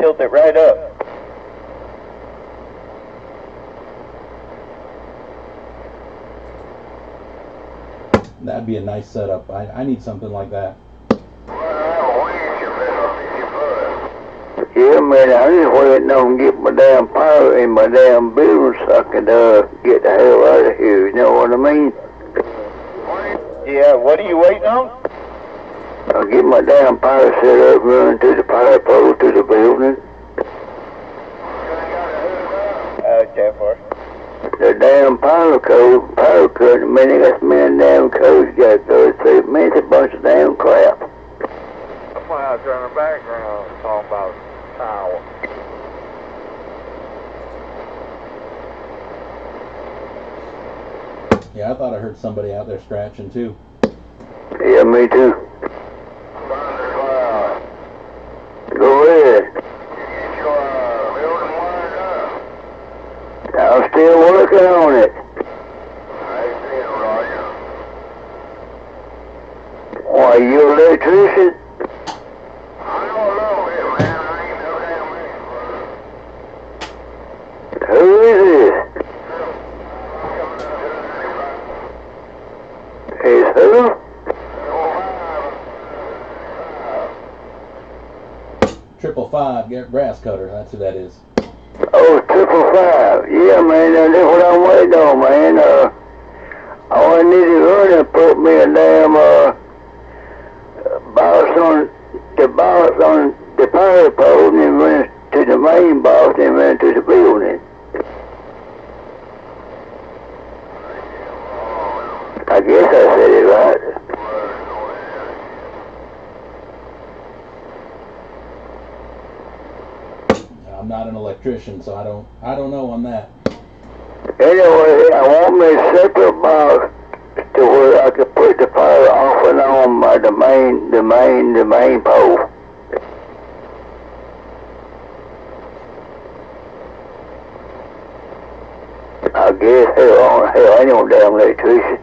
tilt it right up. That'd be a nice setup. I need something like that. Yeah, man, I just waiting on to get my damn power in my damn building so I can get the hell out of here, you know what I mean? Yeah, what are you waiting on? I'll get my damn power set up, running to the power pole to the building. Okay, for The damn power cut, man, they got so many damn codes got to go through. Man, it's a bunch of damn crap. That's why I was in the background talking about power. Yeah, I thought I heard somebody out there scratching too. Yeah, me too. Go ahead. I'm still working on it. Why, you an electrician? Who is this? Is who? 555 grass cutter. That's who that is. Oh, 555. Yeah, man, that's what I'm waiting on, man. All I need is running put me a damn box on the power pole and then run to the main box and run to the building. I guess I said it right. I'm not an electrician, so I don't know on that. Anyway, I want me a separate box to where I could put the power off and on by the main pole. I guess hell, I ain't no damn electrician.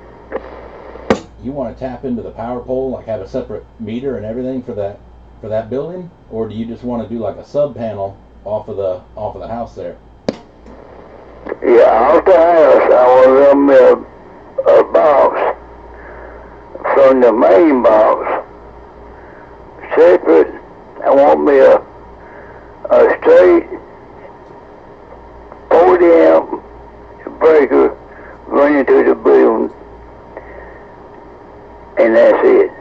You want to tap into the power pole, like have a separate meter and everything for that building, or do you just want to do like a sub panel off of the house there? Yeah, off the house, I want to run me a box from the main box separate. I want me a straight 40 amp breaker running to the building, and that's it.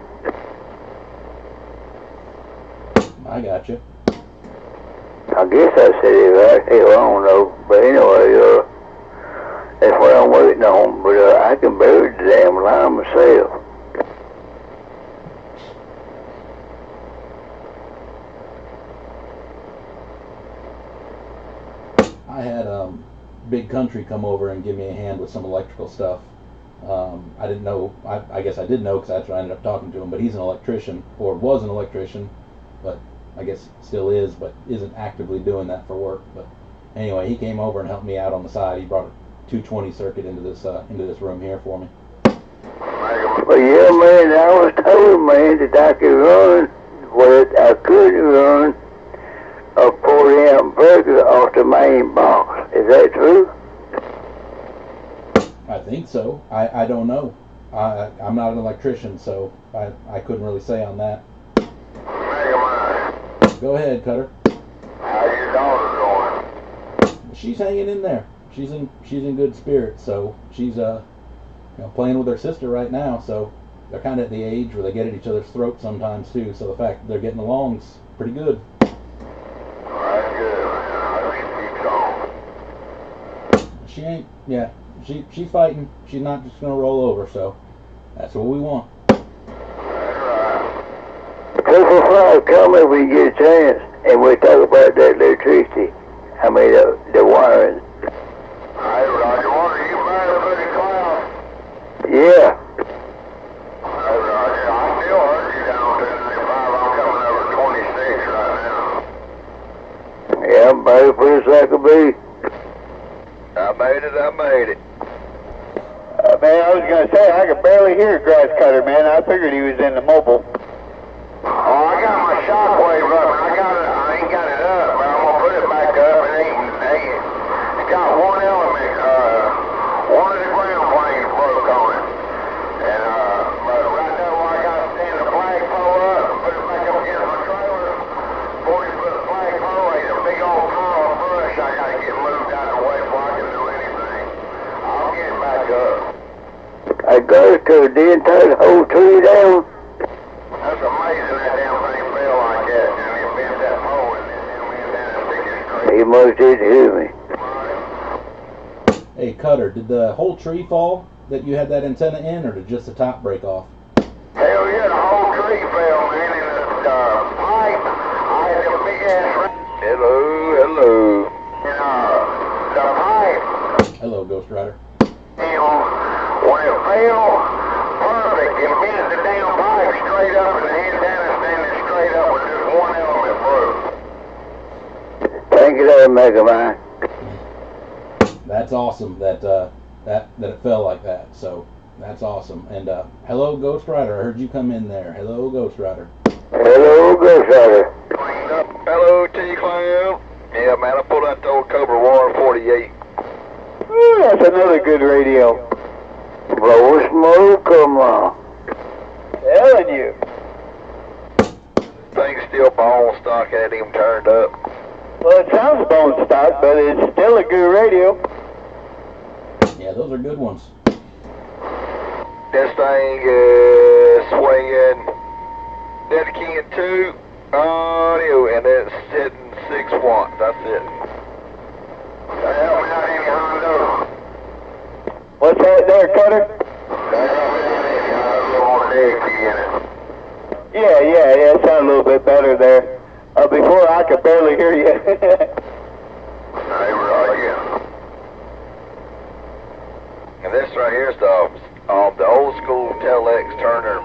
I got you. I guess I said it right. Hell, I don't know. But anyway, that's what I'm waiting on. But I can bury the damn line myself. I had Big Country come over and give me a hand with some electrical stuff. I didn't know. I guess I did know because that's what I ended up talking to him. But he's an electrician, or was an electrician, but I guess still is, but isn't actively doing that for work. But anyway, he came over and helped me out on the side. He brought a 220 circuit into this room here for me. Well, yeah, man, I was told, man, that I could run, I could run a 40 amp breaker off the main box. Is that true? I think so. I don't know. I'm not an electrician, so I couldn't really say on that. Go ahead, Cutter. How's your daughter doing? She's hanging in there. She's in good spirits. So she's playing with her sister right now. So they're kind of at the age where they get at each other's throats sometimes too. So the fact that they're getting along is pretty good. That's good. I hope she keeps on. She ain't. Yeah. She's fighting. She's not just gonna roll over. So that's what we want. Triple Five, call me when you get a chance, and we'll talk about that electricity. I mean, the wiring. Hey, Roger, what are you buying up in the cloud? Yeah. Hey, Roger, I still heard you down to 95. I'm coming over 26 right now. Yeah, I'm about as good as I could be. I made it. Man, I was going to say, I could barely hear Grass Cutter, man. I figured he was in the mobile. Oh, I got my shockwave up. I ain't got it up, but grass cutter didn't tear the whole tree down. That's amazing that damn thing fell like that, and it bent that pole, and then went down and stick it straight. He must didn't hear me. Hey, Cutter, did the whole tree fall that you had that antenna in, or did just the top break off? Hell yeah, the whole tree fell, man, and the pipe, I had them big ass. Hello, hello. And the pipe. Hello, Ghost Rider. You know, when it fell, perfect, it bent the damn pipe straight up, and the antenna standing straight up with just one element broke. Thank you there, Mega Man. That's awesome that that it fell like that. So that's awesome. And hello, Ghost Rider. I heard you come in there. Hello, Ghost Rider. Hello, Ghost Rider. Hello, T-Clown. Yeah, man, I pulled out the old Cobra 148. Ooh, that's another good radio. Blow smoke, come on. Telling you. Thing's still bone stock, ain't even turned up. Well, it sounds bone stock, but it's still a good radio. Yeah, those are good ones. This thing is swinging dedicated 2 audio, and it's hitting 6 watts. That's it. That help me out any Hondo. What's that there, Cutter? That help me out any got a little more dicky in it. Yeah, it sounds a little bit better there. Before I could barely hear you. Hey, right here. And this right here is the old school Telex Turner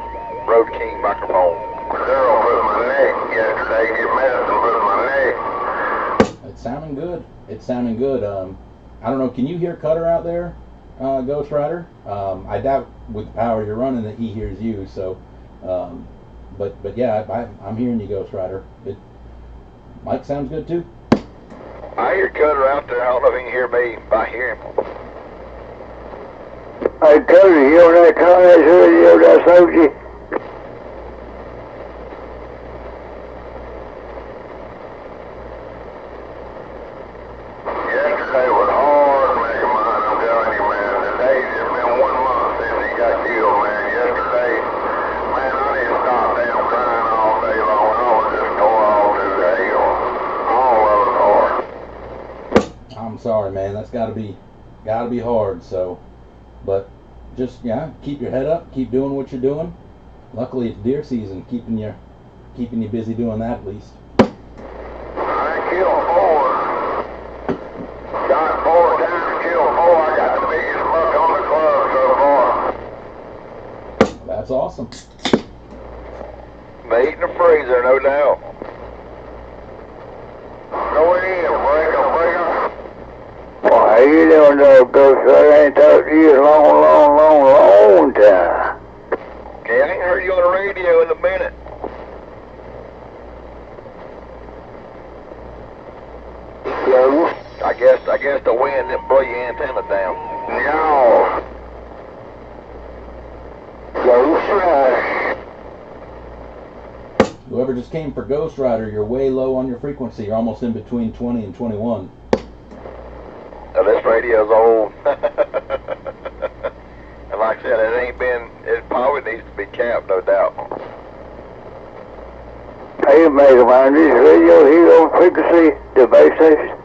Road King microphone. Daryl put in my neck yesterday, get medicine put in my neck. It's sounding good. It's sounding good. I don't know. Can you hear Cutter out there, Ghost Rider? I doubt with the power you're running that he hears you. So, but yeah, I'm hearing you, Ghost Rider. Mike sounds good too. I hear Cutter out there. I don't know if he can hear me, but I hear him. Hey, Cody, you on that Connex radio that I sold you? Yesterday was hard, Mega Man, I'm telling you, man. Today's just been 1 month since he got killed, man. Yesterday, man, I didn't stop damn crying all day long. I was just tore all through the hell. All of it hard. I'm sorry, man. That's gotta be hard. So, but just keep your head up. Keep doing what you're doing. Luckily, it's deer season, keeping you busy doing that at least. I killed 4. Shot 4 times, killed 4. I got the biggest buck on the club so far. That's awesome. Meat in the freezer, no doubt. Go in, break 'em. Well, how you doing there, Ghost Rider? I ain't talked to you in a long time. Okay, I ain't heard you on the radio in a minute. Yo, I guess the wind didn't blow your antenna down. No. Ghost Rider. Whoever just came for Ghost Rider, you're way low on your frequency. You're almost in between 20 and 21. Now this radio's old. And like I said, it probably needs to be capped, no doubt. Hey, Mega Man, this radio here on frequency, the base station.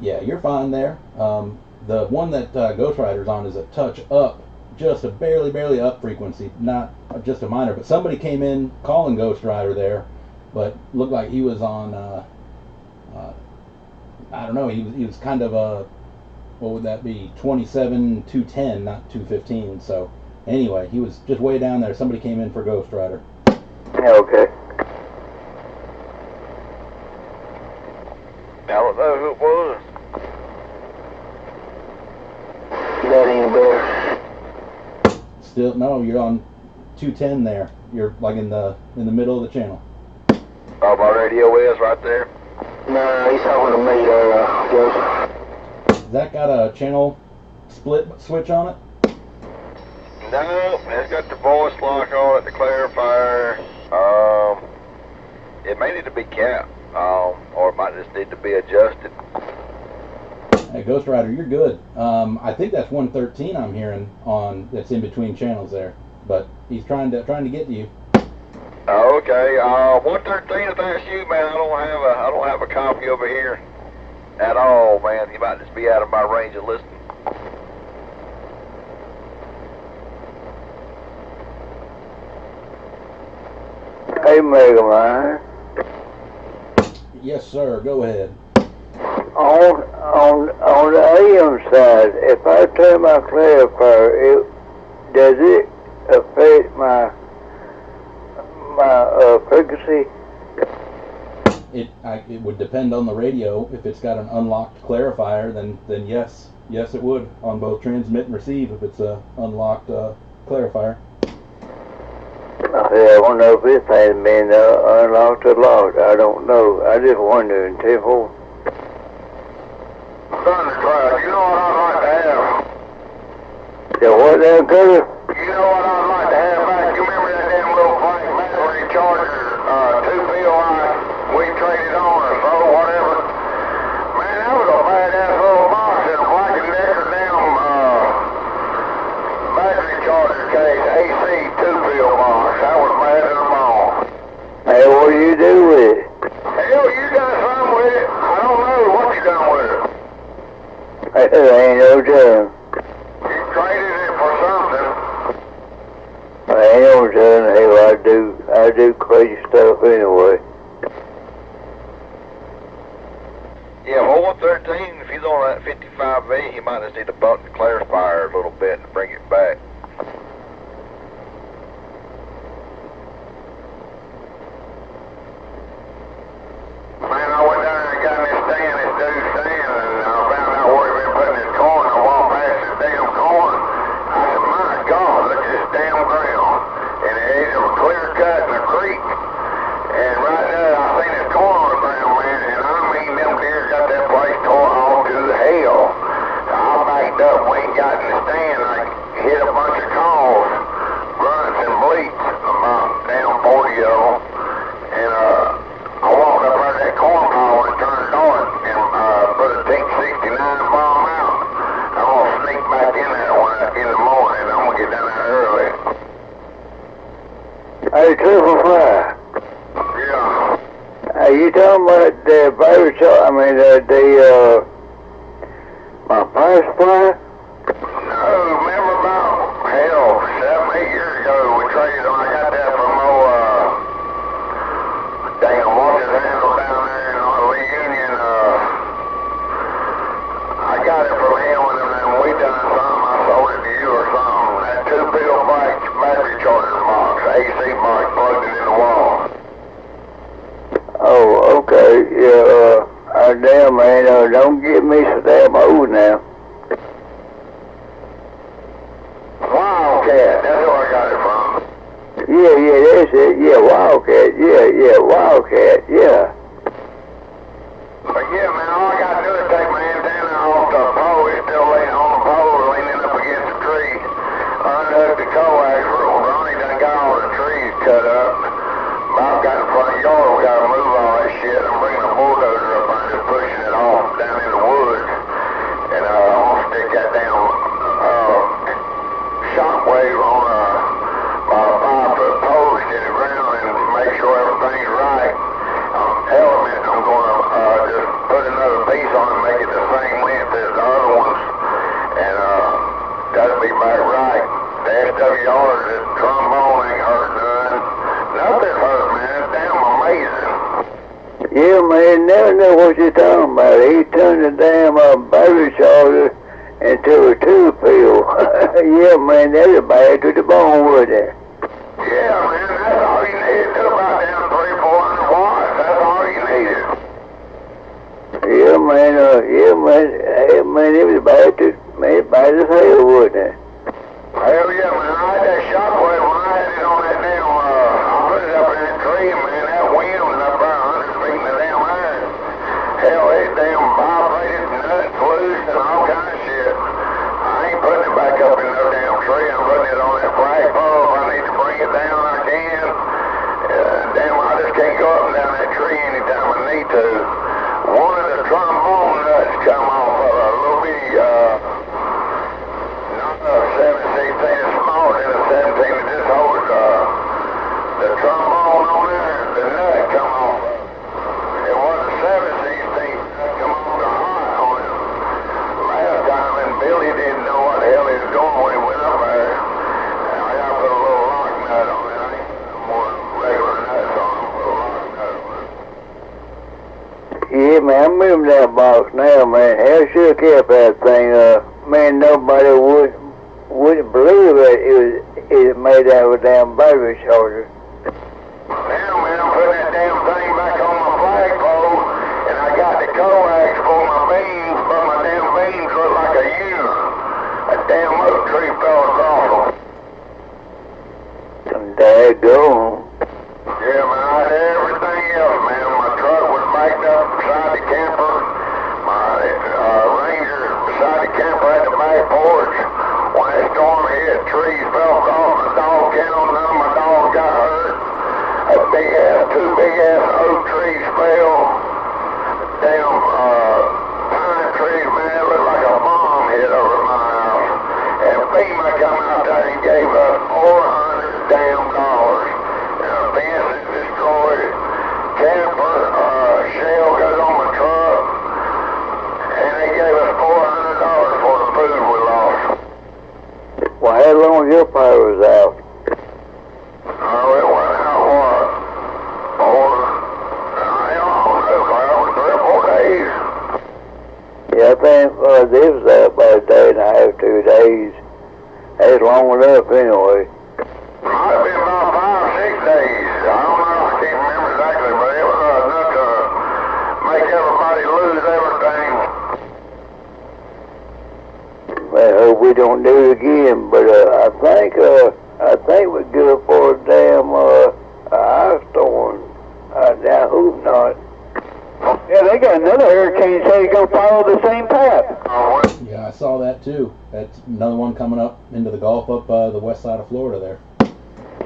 Yeah, you're fine there. The one that Ghost Rider's on is a touch up, just a barely up frequency, not just a minor. But somebody came in calling Ghost Rider there, but looked like he was on. I don't know. He was kind of what would that be? 27 210, not 215. So anyway, he was just way down there. Somebody came in for Ghost Rider. Okay. I don't know who it was. That ain't better. Still no, you're on 210 there. You're like in the middle of the channel. Oh, my radio is right there. No, he's talking to me there, Ghost. Has that got a channel split switch on it? No, it's got the voice lock on it, the clarifier. It may need to be capped, or it might just need to be adjusted. Hey, Ghost Rider, you're good. I think that's 113 I'm hearing on that's in between channels there, but he's trying to get to you. Okay, 113. If that's you, man, I don't have a copy over here at all, man. You might just be out of my range of listening. Hey, Mega Man. Yes, sir. Go ahead. On the AM side, if I turn my clarifier, does it affect my frequency? It would depend on the radio. If it's got an unlocked clarifier, then yes, it would on both transmit and receive. If it's a unlocked clarifier. I don't know if this has been unlocked or locked. I don't know. I just wondering, Tiffle. Thundercloud, you know what I'd like to have? Yeah, what there, Curtis? You know what I'd like to have back? You remember that damn little black battery charger, 2 like we traded on or so, whatever? Man, that was a badass little box in a Black & Decker damn battery charger case, AC 2 box. That was bad as a ball. Hey, what do you do with it? Hell, you done something with it. I don't know what you done with it. Hey, ain't no telling. You traded it for something. Ain't no telling. Hey, I do crazy stuff anyway. Yeah, well, 113, if he's on that 55V, he might just need to button the clarifier a little bit and bring it back. Man, I went down there and got in this stand, this dude's stand, and I found out where he'd been putting his corn. I walked past this damn corn. I said, my God, look at this damn ground. And it was clear cut in a creek. And right there, I seen this corn on the ground, man, and I mean, them deer got that place tore off to hell. So I backed up, we ain't got in the stand, I hit a bunch of calls, grunts and bleats, about damn 40 of them. And I walked up there to that corn pile and turned north and put a Tink 69 bomb out. I'm going to sneak back in there in the morning. I'm going to get down there early. Hey, Triple Fly. Yeah. Hey, you talking about the battery charger? I mean, my power supply? No, remember about, hell, 7, 8 years ago, we traded on, I got that from damn, what's his handle down there in Reunion, I got it from him and then we done something, I sold it to you or something, that 2 black battery charger box, AC box plugged it in the wall. Oh, okay. Yeah, damn, man, don't get me so damn old now. Wildcat, that's where I got it from. Yeah, that's it. Yeah, Wildcat. Yeah, Wildcat. Yeah. But yeah, man, all I got to do is take my antenna off the pole. It's still laying on the pole, leaning up against the tree. Unhook the coax. Ronnie done got all the trees cut up. Bob got in front of the yard. We got to move all that shit. I'm bringing a bulldozer up and just pushing it off down in the woods. And I'm going to stick that damn shockwave on about a 5-foot post in the ground and make sure everything's right. Element, I'm going to just put another piece on and make it the same length as the other ones, and that'll be back right. The SWRs, the trombone ain't hurt none. Nothing hurt, man. It's damn amazing. Yeah, man, never know what you're talking about. He turned the damn battery charger into a two-pill. Yeah, man, that'll bad to the bone, wouldn't it? Yeah, man, that's all you needed. Took about damn 300-400 watts. That's all you needed. Yeah, man, it was bad as hell, wouldn't it? Hell yeah, man. I had that shockwave when I had it on that damn, I put it up in that tree, man. That wind was up there 100 feet in the damn air. Hell, it damn vibrated, nuts loose, and all kind of shit. I ain't putting it back up in no damn tree. I'm putting it on that flagpole. If I need to bring it down, I can. Damn, I just can't go up and down that tree anytime I need to. One of the trombone nuts come off of a Yeah, man, I remember that box now, man. Hell sure kept that thing. Man, nobody wouldn't believe it was made out of a damn baby shoulder. Now, man, I'm putting that damn thing back on my flagpole, and I got the coax for my beams, but my damn beams look like a U. A damn oak tree fell across them. Daggone. Yeah, man, I had everything else, man. My truck was backed up beside the camper. My Ranger beside the camper had the back porch. When that storm hit, trees fell across the dog kennel. None of my dogs got hurt. Two big ass oak trees fell. Damn pine trees, man, it looked like a bomb hit over my house. And FEMA come out there and gave us $400 damn dollars. Fence is destroyed, camper, shell goes on my truck, and they gave us $400 for the food we lost. Well, how long your power was out? Oh, it went out, what? I don't know, 3 or 4 days. Yeah, I think this was out about a day and a half, 2 days. That's long enough anyway. Might have been about 5 or 6 days. I don't know, I can't remember exactly, but it was enough to make everybody lose everything. I hope we don't do it again, but I think we're good for a damn ice storm. I hope not. Yeah, they got another hurricane say he's gonna follow the same path. Yeah, I saw that too. That's another one coming up into the Gulf up the west side of Florida there.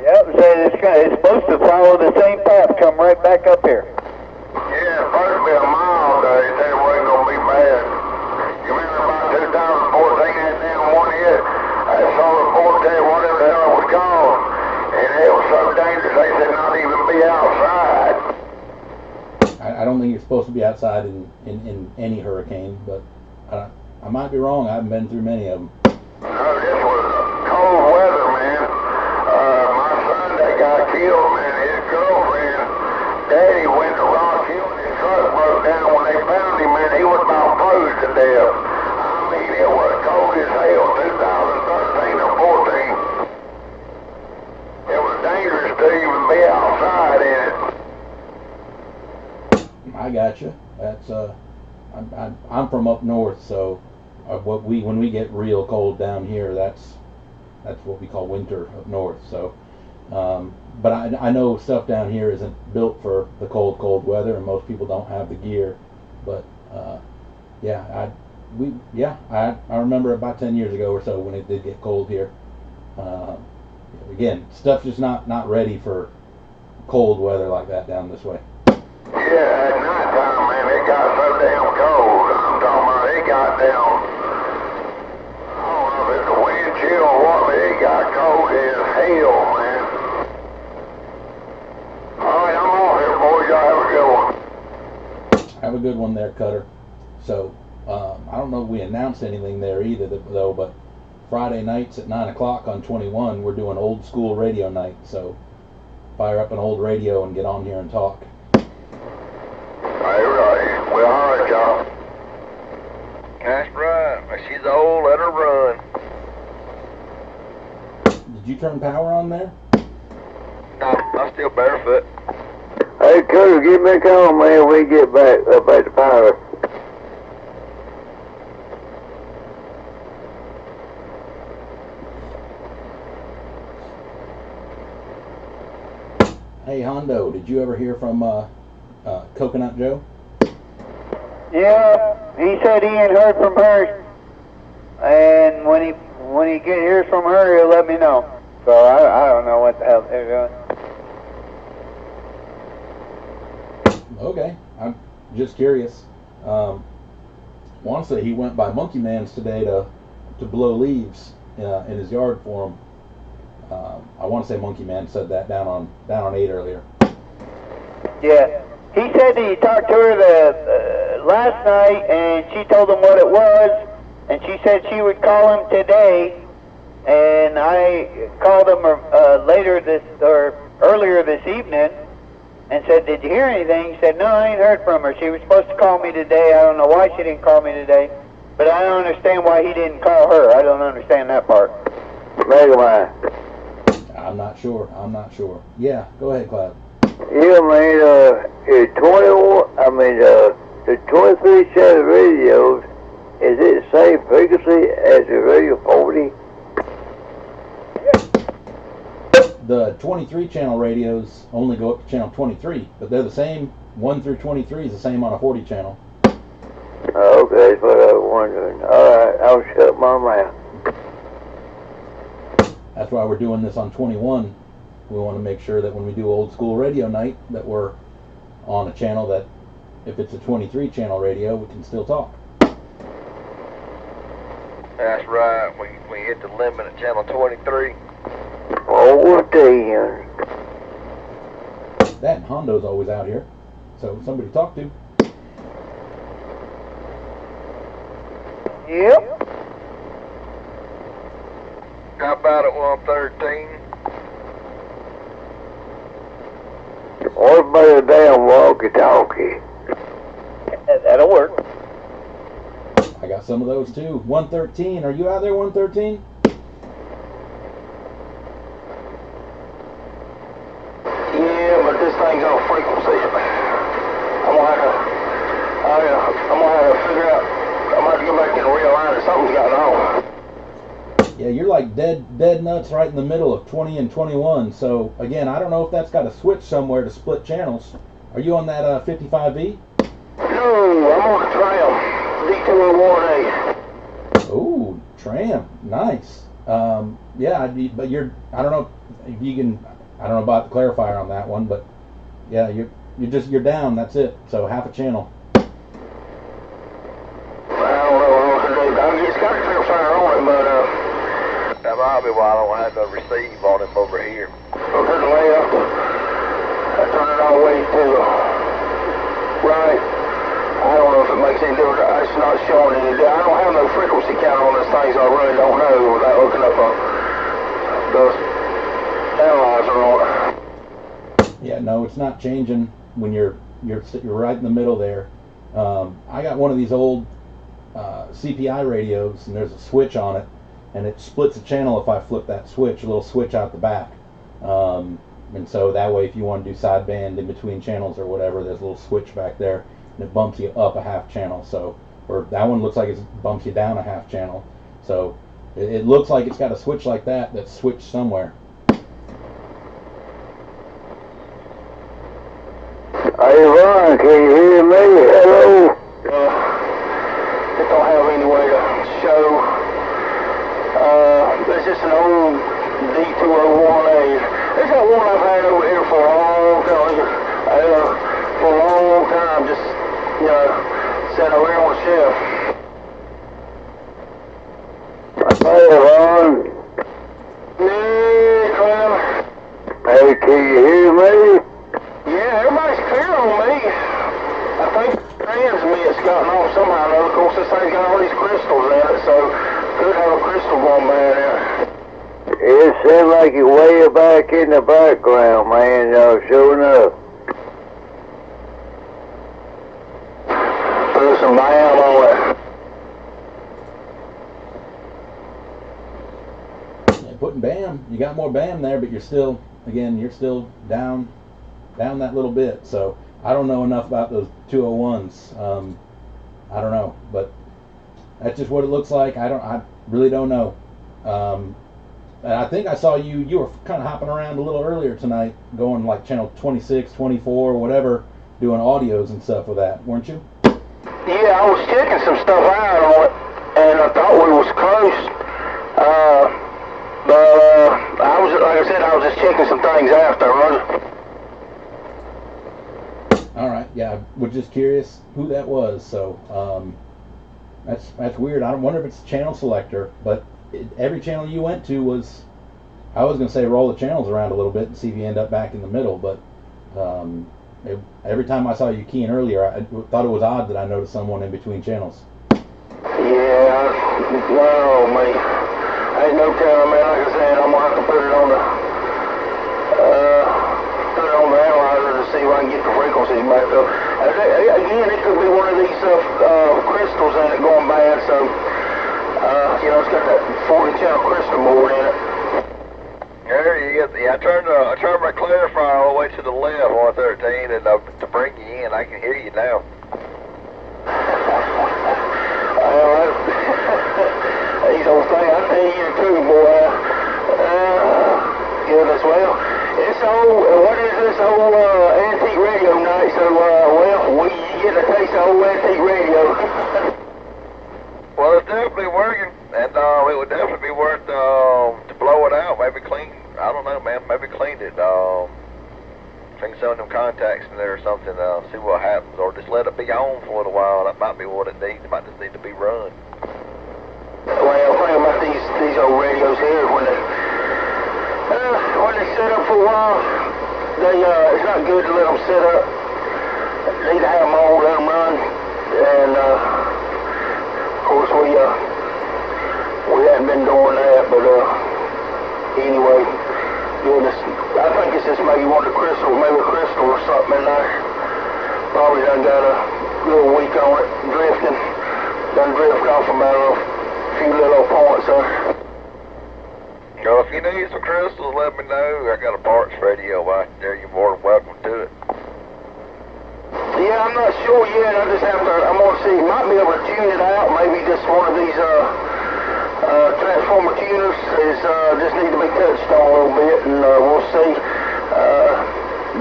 Yep, saying it's supposed to follow the same path, come right back up here. Yeah, it's supposed to be a mild day. They said it wasn't going to be bad. You remember about 2014, that damn one hit? That solar vortex, whatever the hell it was called. And it was so dangerous, they said not even be outside. I don't think you're supposed to be outside in any hurricane, but I might be wrong. I haven't been through many of them. No, this was cold weather, man. My son that got killed, man, his girlfriend, Daddy went to Rock Hill and his truck broke down. When they found him, man, he was about froze to death. I mean, it was cold as hell, 2013 or 14. It was dangerous to even be outside in it. I gotcha. That's I'm from up north, so when we get real cold down here, that's what we call winter up north. So, but I know stuff down here isn't built for the cold weather, and most people don't have the gear. But yeah, I remember about 10 years ago or so when it did get cold here. Again, stuff's just not ready for cold weather like that down this way. Yeah, at nighttime, man, it got so damn cold. I'm talking about it got down. I don't know if it's a wind chill or what, but it got cold as hell, man. Alright, I'm off here, boys. Y'all have a good one. Have a good one there, Cutter. So, I don't know if we announced anything there either, though, but Friday nights at 9 o'clock on 21, we're doing old school radio night. So, fire up an old radio and get on here and talk. Right. Well, all right, y'all. That's right. If she's old, let her run. Did you turn power on there? No, I'm still barefoot. Hey, Cutter, give me a call, man, when we get back up at the power. Hey, Hondo, did you ever hear from Coconut Joe? Yeah, he said he ain't heard from her, and when he hears from her, he'll let me know. So I don't know what the hell they're doing. Okay, I'm just curious. Want to say he went by Monkey Man's today to blow leaves in his yard for him. I want to say Monkey Man said that down on 8 earlier. Yeah, he said he talked to her last night, and she told him what it was, and she said she would call him today, and I called him earlier this evening, and said, did you hear anything? He said, no, I ain't heard from her. She was supposed to call me today. I don't know why she didn't call me today, but I don't understand why he didn't call her. I don't understand that part. Megamind. I'm not sure. I'm not sure. Yeah, go ahead, Cloud. Yeah, man, it's 21, the 23 channel radios, is it the same frequency as the radio 40? The 23 channel radios only go up to channel 23, but they're the same. 1 through 23 is the same on a 40 channel. Oh, okay, that's what I was wondering. Alright, I'll shut my mouth. That's why we're doing this on 21. We want to make sure that when we do old school radio night that we're on a channel that if it's a 23 channel radio we can still talk. That's right. We hit the limit at channel 23. Oh, damn. That and Hondo's always out here, so somebody to talk to. Yep. How about at 113? What about a damn walkie-talkie? That'll work. I got some of those too. 113, are you out there, 113? Yeah, but this thing's on frequency. I'm gonna have to figure out. I'm gonna have to go back and realign it. Something's gotten on. Yeah, you're like dead nuts right in the middle of 20 and 21. So again, I don't know if that's got a switch somewhere to split channels. Are you on that 55V? No, I'm on a tram. D201A. Oh, tram, nice. Yeah, but I don't know if you can. I don't know about the clarifier on that one, but yeah, you're down. That's it. So half a channel. I don't know. It's got a clarifier on it, but That might be why I don't have no receive on him over here. I'll turn the left. I turn it all the way to the right. I don't know if it makes any difference. It's not showing any. I don't have no frequency counter on this thing, so I really don't know without looking up the analyzer on it. Yeah, no, it's not changing when you're right in the middle there. I got one of these old CPI radios, and there's a switch on it, and it splits a channel if I flip that switch, a little switch out the back. And so that way, if you want to do sideband in between channels or whatever, there's a little switch back there, and it bumps you up a half channel. So, or that one looks like it bumps you down a half channel. So it looks like it's got a switch like that that's switched somewhere. Hey, Ron, can you hear me? Hello? It don't have any way to show. It's just an old D201A. It's that one I've had over here for a long time. For a long time, just, sat over here on the shelf. Hey, Ron. Yeah, Clem. Hey, can you hear me? Yeah, everybody's clear on me. I think transmit's gotten off somehow or another. Of course, this thing's got all these crystals in it, so could have a crystal going bad in it. It seems like you're way back in the background, man, sure enough. Put some BAM on it. Yeah, putting BAM, you got more BAM there, but you're still down that little bit. So I don't know enough about those 201s. I don't know, but that's just what it looks like. I really don't know. And I think I saw you were kind of hopping around a little earlier tonight, going like channel 26, 24, whatever, doing audios and stuff with that, weren't you? Yeah, I was checking some stuff out on it, and I thought we was close. But I was, like I said, I was just checking some things after. All right, yeah, I was just curious who that was. So that's weird. I wonder if it's a channel selector, but every channel you went to was, I was going to say roll the channels around a little bit and see if you end up back in the middle, but every time I saw you keying earlier, I thought it was odd that I noticed someone in between channels. Yeah, no, man. Ain't no telling, man. Like I said, I'm going to have to put it on the analyzer to see if I can get the frequencies back up. Again, it could be one of these crystals in it going bad, so, you know, it's got that 40 channel crystal board in it. There you go. Yeah, I turned my clarifier all the way to the left, 113, and to bring you in. I can hear you now. These old things, I tell you too, boy. Goodness, well, it's old, what is this old antique radio night? So, well, you get a taste of old antique radio. Well, it's definitely working, and it would definitely be worth to blow it out, maybe clean, I don't know, man, maybe clean it, clean some of them contacts in there or something, see what happens, or just let it be on for a little while. That might be what it needs. It might just need to be run. Well, the thing about these old radios here, when they sit up for a while, it's not good to let them sit up. You need to have them on, let them run, and of course we hadn't been doing that, but anyway, goodness, I think it's just maybe one of the crystals, maybe a crystal or something in there. Probably done got a little weak on it, drifting, done drift off about a few little points there. Well, if you need some crystals, let me know. I got a parts radio out there. You're more than welcome to it. Yeah, I'm not sure yet. I just have to, I'm going to see. Might be able to tune it out. Maybe just one of these transformer tuners just need to be touched on a little bit, and we'll see.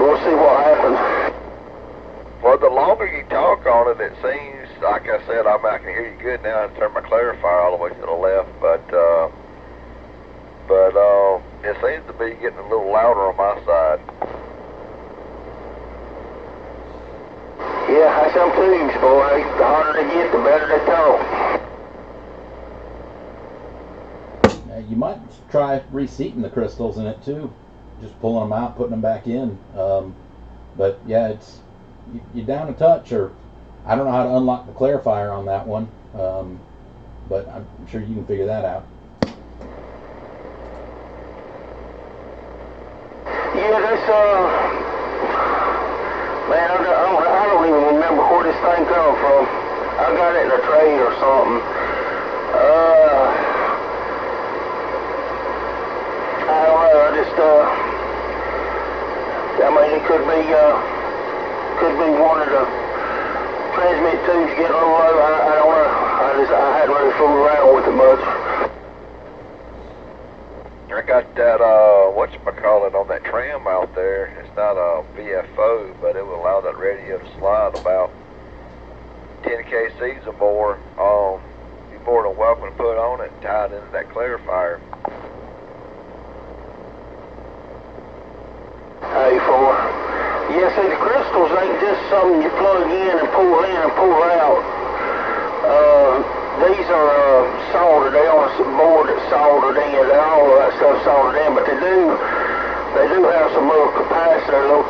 We'll see what happens. Well, the longer you talk on it, it seems, like I said, I can hear you good now and turn my clarifier all the way to the left, but it seems to be getting a little louder on my side. Yeah, that's some tubes, boy. The harder they get, the better they talk. You might try reseating the crystals in it too, just pulling them out, putting them back in. But yeah, it's you're down a touch, or I don't know how to unlock the clarifier on that one, but I'm sure you can figure that out. Yeah, that's man, I don't even remember where this thing come from. I got it in a trade or something. I don't know. I just I mean, it could be one of the transmit tubes getting a little low. I don't know. I hadn't really fooled around with it much. I got that, whatchamacallit on that tram out there. It's not a VFO, but it will allow that radio to slide about 10 kcs or more. You're more than welcome to put on it and tie it into that clarifier. Hey, for yeah, see, the crystals ain't just something you plug in and pull out. These are soldered. They on a board that's soldered in. All of that stuff soldered in, but they do have some little capacitor, little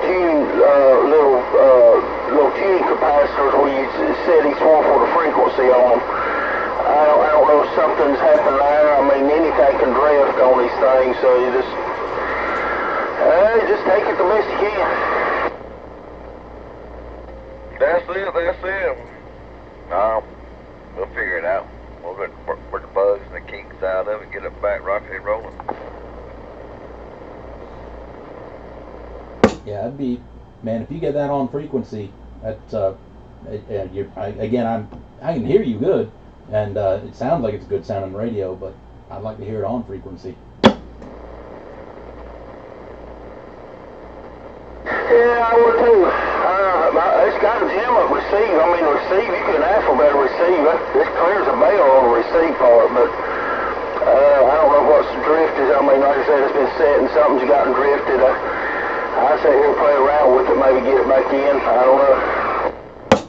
tuning capacitors where you set each one for the frequency on them. I don't know if something's happened there. I mean, anything can drift on these things, so you just take it the best you can. That's it. We'll figure it out. We'll get the bugs and the kinks out of it, get it back rocking and rolling. Yeah, it'd be, man, if you get that on frequency, that's I can hear you good, and it sounds like it's a good sounding radio, but I'd like to hear it on frequency. Yeah, I would too. It's got a jam up receive. I mean, receive, you can ask for better receive. This clears a bail on the receive part, but I don't know what's drifted. I mean, like I said, it's been set and something's gotten drifted. I sit here and play around with it, maybe get it back in. I don't know.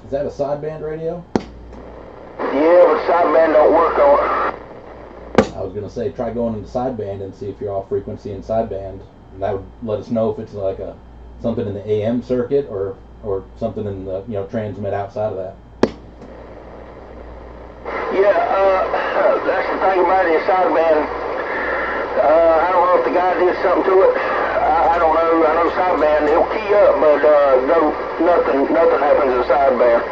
Is that a sideband radio? Yeah, but sideband don't work on it. I was going to say, try going into sideband and see if you're off frequency in sideband. And that would let us know if it's like something in the AM circuit or something in the, transmit outside of that. Yeah, that's the thing about it, sideband. I don't know if the guy did something to it. I I don't know. I know sideband, he'll key up, but nothing happens in sideband.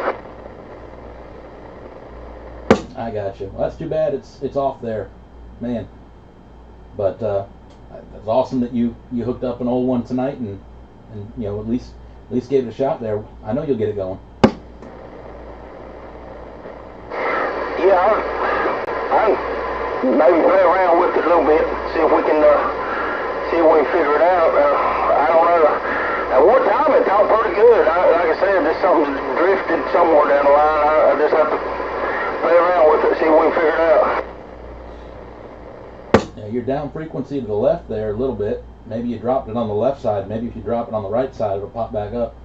I got you. Well, that's too bad. It's off there, man. But it's awesome that you hooked up an old one tonight and you know, at least gave it a shot there. I know you'll get it going. Yeah, I maybe play around with it a little bit, see if we can figure it out. I don't know. At one time it talked pretty good. Like I said, just something's drifted somewhere down the line. I just have to play around with it, see if we can figure it out. Yeah, you're down frequency to the left there a little bit. Maybe you dropped it on the left side. Maybe if you drop it on the right side, it'll pop back up.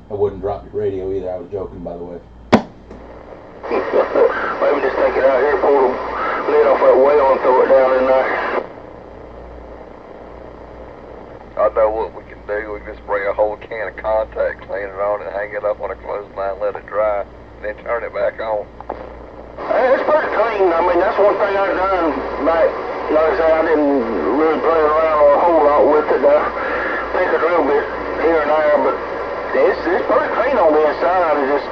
I wouldn't drop your radio either. I was joking, by the way. Maybe just take it out here, pull the lid off that well and throw it down in there. I know what we can do. We can just bring a whole can of contact cleaner on it, hang it up on a clothesline, let it dry, and then turn it back on. It's pretty clean. I mean, that's one thing I've done back. Like I said, I didn't really play around a whole lot with it. I think a little bit here and there, but it's pretty clean on the inside. It's just,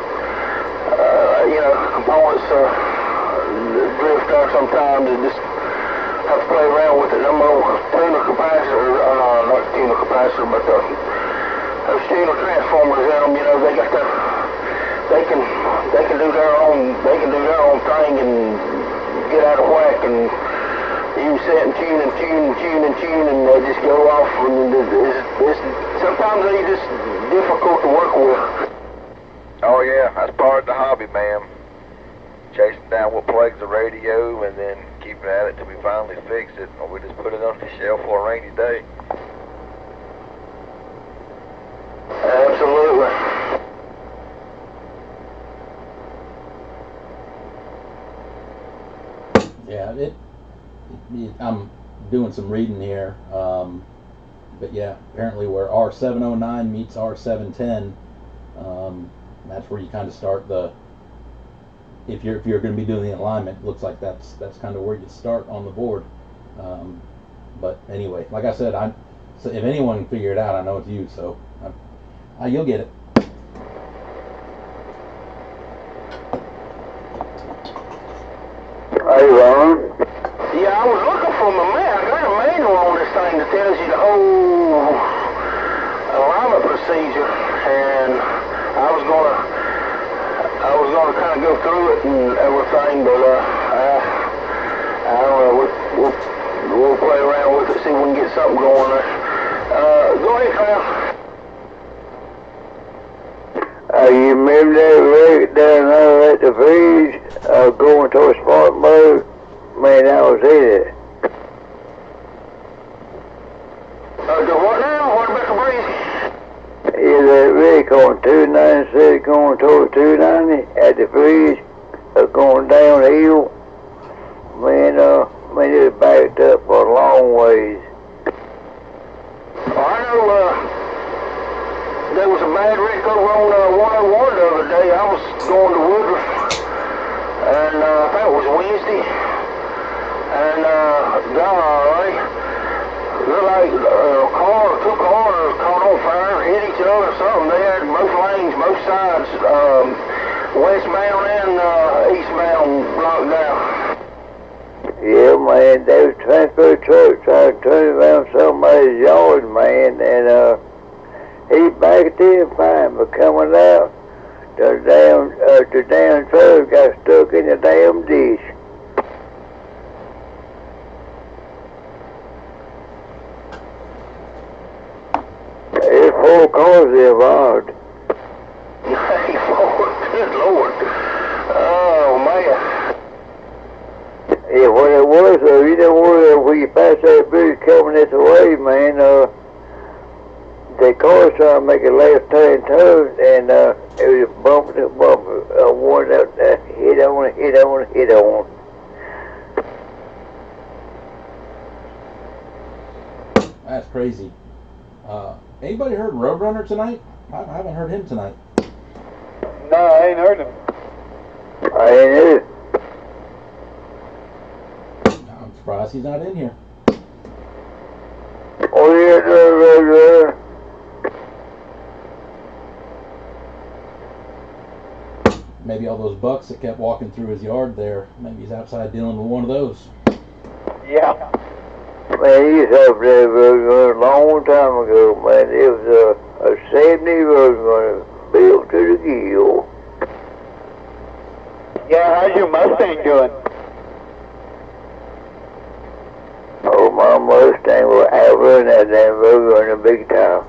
you know, components drift out sometimes. You just have to play around with it. Them old tuner capacitor, not tuner capacitor, but those tuner transformers in them, you know, they got they can do their own thing and get out of whack, and you sit and tune and they just go off, and it's sometimes they just difficult to work with. Oh yeah, that's part of the hobby, ma'am. Chasing down what plagues the radio and then keeping at it till we finally fix it, or we just put it on the shelf for a rainy day. Absolutely. Yeah, I'm doing some reading here, but yeah, apparently where R709 meets R710, that's where you kind of start the. If you're going to be doing the alignment, looks like that's kind of where you start on the board. But anyway, like I said, so if anyone can figure it out, I know it's you. So you'll get it. Hey, Ron. Yeah, I was looking for my manual. I got a manual on this thing that tells you the whole alignment procedure, and I was gonna kind of go through it and everything, but I don't know. We'll play around with it, see if we can get something going there. Go ahead, Kyle. You remember that rig down there at the bridge, going towards smart mode? Man, I was in it. Do what now? What about the bridge? Yeah, that rig on 296 going towards 290 at the bridge, going downhill. Man, it backed up for a long ways. I know, there was a bad wreck over on 101 the other day. I was going to Woodruff, and I think it was Wednesday, and golly, looked like two cars caught on fire, hit each other or something. They had both lanes, both sides, westbound and eastbound blocked down. Yeah, man, they was transfer truck trying to turn around somebody's yard, man, and he backed in fine, but coming out, the damn truck got stuck in the damn ditch. There's 4 cars involved. Good Lord. Oh, man. Yeah, what it was, you know, when you pass that bridge coming this way, man, the the car was trying to make a left turn, and it was bumping and bumping. One that hit on. That's crazy. Anybody heard Roadrunner tonight? I haven't heard him tonight. No, I ain't heard him. I ain't either. I'm surprised he's not in here. Oh yeah, Maybe all those bucks that kept walking through his yard there, maybe he's outside dealing with one of those. Yeah. Man, he's up there a long time ago, man. It was a 70 Roadrunner built to the gill. Yeah, how's your Mustang doing? Oh, my Mustang will outrun that damn Roadrunner big time.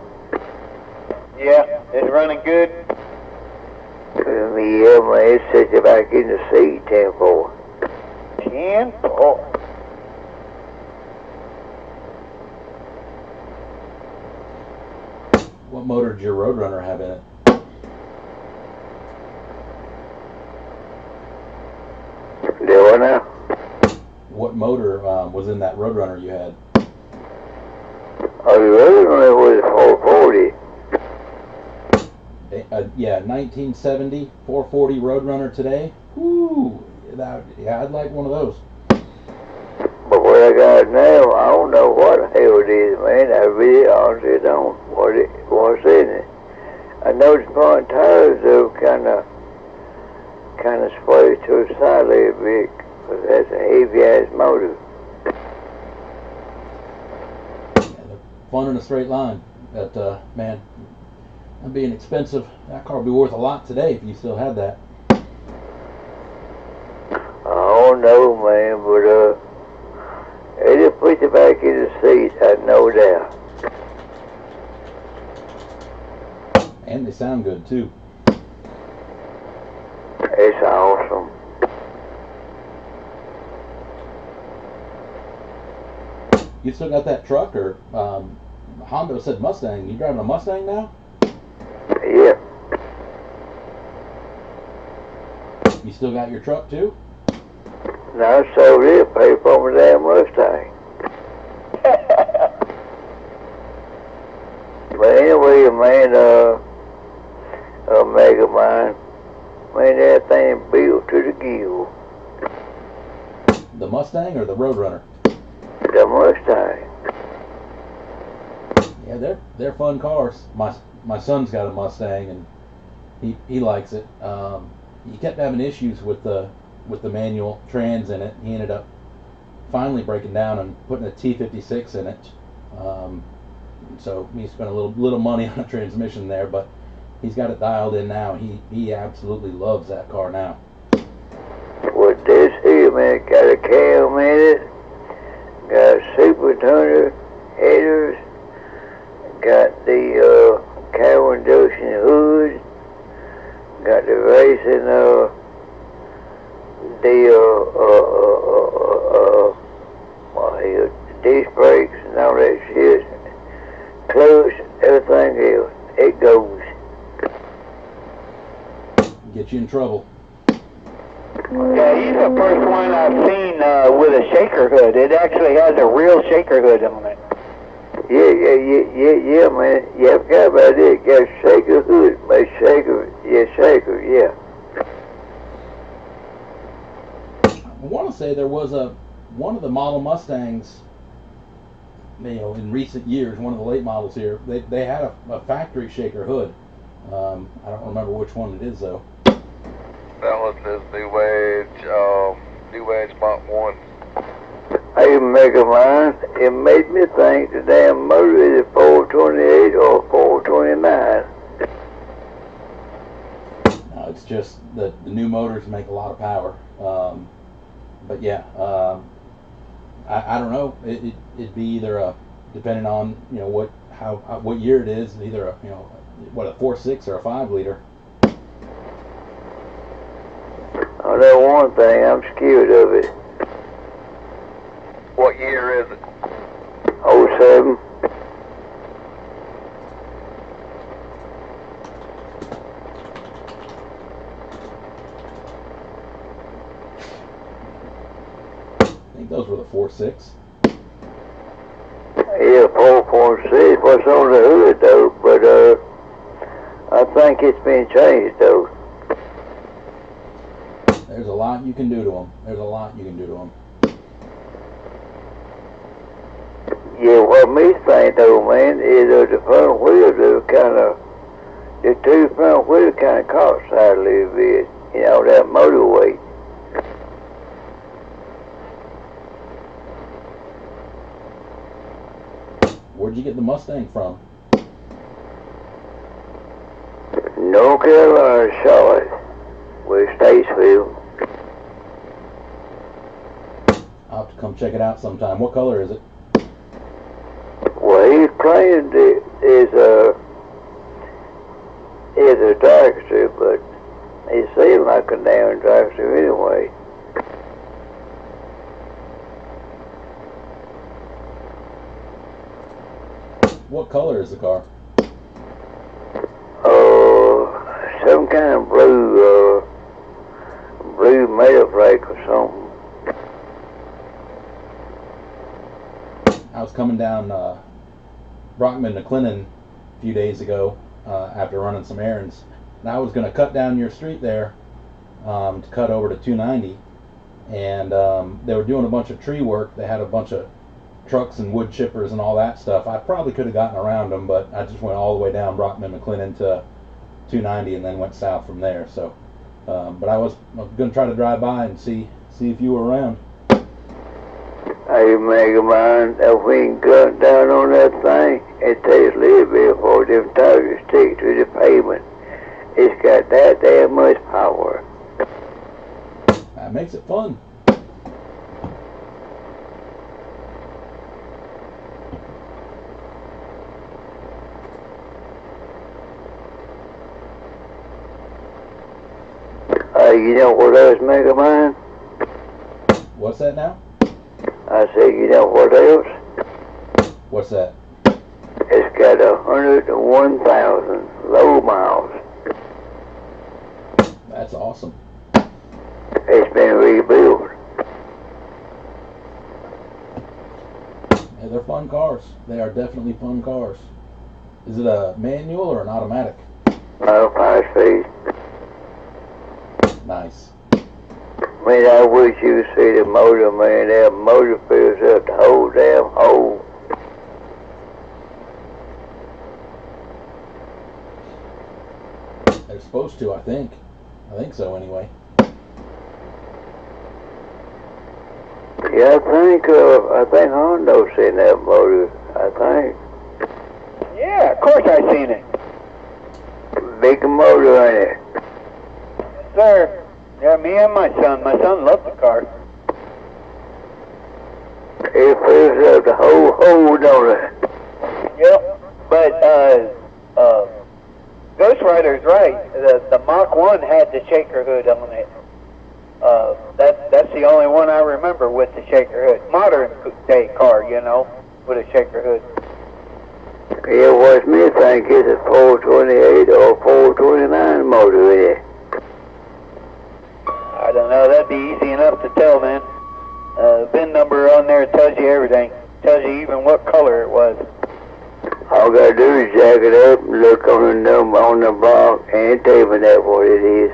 Yeah, it's running good. Yeah, man, it sets you back in the seat, 10-4. 10-4. What motor did your Roadrunner have in it? Do I now? What motor was in that Roadrunner you had? Oh, the Roadrunner was 440. Yeah, 1970 440 Roadrunner today. Woo! Yeah, I'd like one of those. But what I got now, I don't know what the hell it is, man. I really honestly don't. What's in it? I know the front tires though kind of sway to the side a little bit, but that's a heavy ass motor. Yeah, they're fun in a straight line. But man, that'd be an expensive. That car would be worth a lot today if you still had that. I don't know, man, but it'll put you back in the seat, no doubt. And they sound good too. It's awesome. You still got that truck, or Hondo said Mustang? You driving a Mustang now? Yeah. You still got your truck too? Now I sold it, paid for my damn Mustang. But anyway, man, Mega Mine, man, that thing built to the gill. The Mustang or the Roadrunner? The Mustang. Yeah, they're fun cars. My son's got a Mustang and he likes it. He kept having issues with the manual trans in it. He ended up finally breaking down and putting a T56 in it. So he spent a little money on a transmission there, but he's got it dialed in now. He absolutely loves that car now. With this here, man, got a cam in it, got super tuner headers, got the cow induction hood, got the racing disc brakes and all that shit, clutch, everything else. It goes. Get you in trouble. Yeah, he's the first one I've seen with a shaker hood. It actually has a real shaker hood on it. Yeah, man. You have got about it. Got a shaker hood, but shaker, yeah. I want to say there was one of the model Mustangs, in recent years, one of the late models here, they had a factory shaker hood. I don't remember which one it is though. That was this New Age Mach 1. Hey, Mega Mine, it made me think the damn motor is a 428 or 429. No, it's just the new motors make a lot of power. But yeah, I don't know. It'd be either depending on what year it is, either a 4.6 or a 5 liter. Oh, that one thing, I'm scared of it. What year is it? 07. 4.6. Yeah, 4.6. What's on the hood though? But I think it's been changed though. There's a lot you can do to them. There's a lot you can do to them. Yeah, what me think though, man, is the front wheels are kind of, the two front wheels kind of caught side a little bit. You know, that motorway. Where'd you get the Mustang from? North Carolina, Charlotte, with Statesville. I'll have to come check it out sometime. What color is it? Well, he's claimed it is a dragster, but it seems like a damn dragster anyway. What color is the car? Some kind of blue metal flake or something. I was coming down Brockman to Clinton a few days ago after running some errands, and I was going to cut down your street there to cut over to 290, and they were doing a bunch of tree work. They had a bunch of trucks and wood chippers and all that stuff. I probably could have gotten around them, but I just went all the way down Brockman to Clinton to 290 and then went south from there. So, but I was going to try to drive by and see if you were around. Hey, Mega Man, if we can cut down on that thing, it takes a little bit before them tires stick to the pavement. It's got that damn much power. That makes it fun. You know what else, Mega Man? What's that now? I said, you know what else? What's that? It's got 101,000 low miles. That's awesome. It's been rebuilt. Yeah, they're fun cars. They are definitely fun cars. Is it a manual or an automatic? 5 speed. Nice. Man, I wish you could see the motor, man. That motor fills up the whole damn hole. They're supposed to, I think. I think so, anyway. Yeah, I think Hondo's seen that motor, I think. Yeah, of course I seen it. Big motor, ain't it? Sir. Yeah, me and my son. My son loved the car. It fills up the whole hole, don't it? Yep. But Ghost Rider's right. The Mach 1 had the shaker hood on it. That's the only one I remember with the shaker hood. Modern day car, you know, with a shaker hood. Yeah, what's me think is a 428 or 429 motor in it. I don't know. That'd be easy enough to tell, man. VIN number on there tells you everything. Tells you even what color it was. All I gotta do is jack it up and look on the number on the block and tell me that what it is.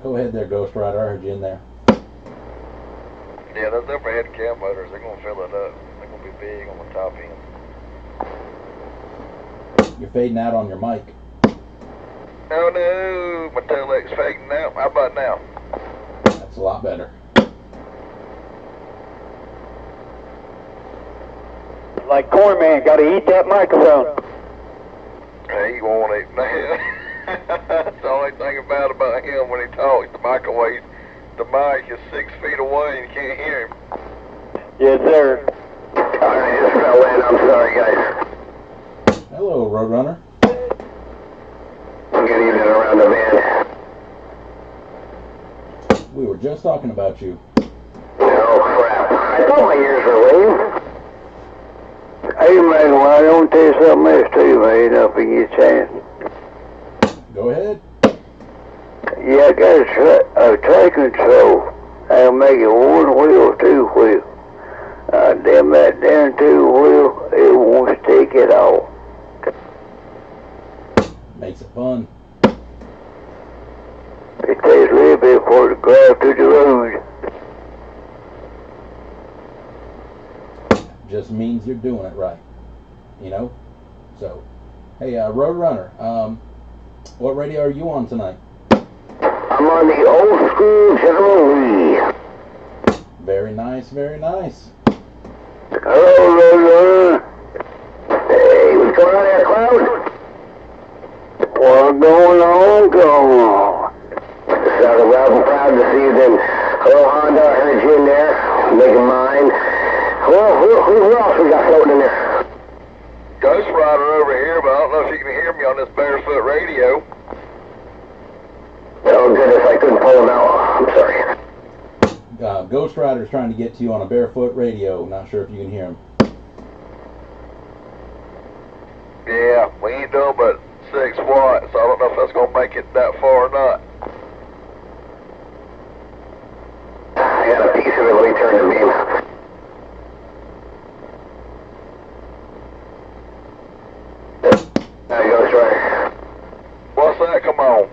Go ahead there, Ghost Rider. I heard you in there. Yeah, those overhead cam motors, they're going to fill it up. They're going to be big on the top end. You're fading out on your mic. Oh no, my tail leg's fading out. How about now? That's a lot better. Like Corn Man, gotta eat that microphone. Hey, you want it, man. That's the only thing about him when he talks. The microwave, the mic is 6 feet away and you can't hear him. Yes, sir. Alright, just fell in. I'm sorry, guys. Hello, Roadrunner. I'm getting it around the bend. We were just talking about you. Oh, crap. I thought my ears were lame. Hey, man, well, I don't tell you something else, too, man, if you get a chance. Go ahead. Yeah, I got a track control. I'll make it one wheel or two wheel. goddamn that damn two wheel, it won't stick at all. Makes it fun. It takes a little bit for it to grab to the road. Just means you're doing it right, you know. So, hey, Roadrunner, what radio are you on tonight? I'm on the old school General Lee. Very nice, very nice. Hello, Roadrunner. Hey, what's going on there, Cloud? What's going on, going on? So well proud to see you then. Hello, Honda, I heard you in there, making mine. Well, who else we got floating in there? Ghost Rider over here, but I don't know if you can hear me on this barefoot radio. Oh, goodness, I couldn't pull him out. I'm sorry. Ghost Rider's trying to get to you on a barefoot radio. Not sure if you can hear him. Yeah, we ain't doing but 6 watts, so I don't know if that's going to make it that far or not. I got a piece of it. Let me turn the beam. There you go, Troy. What's that? Come on.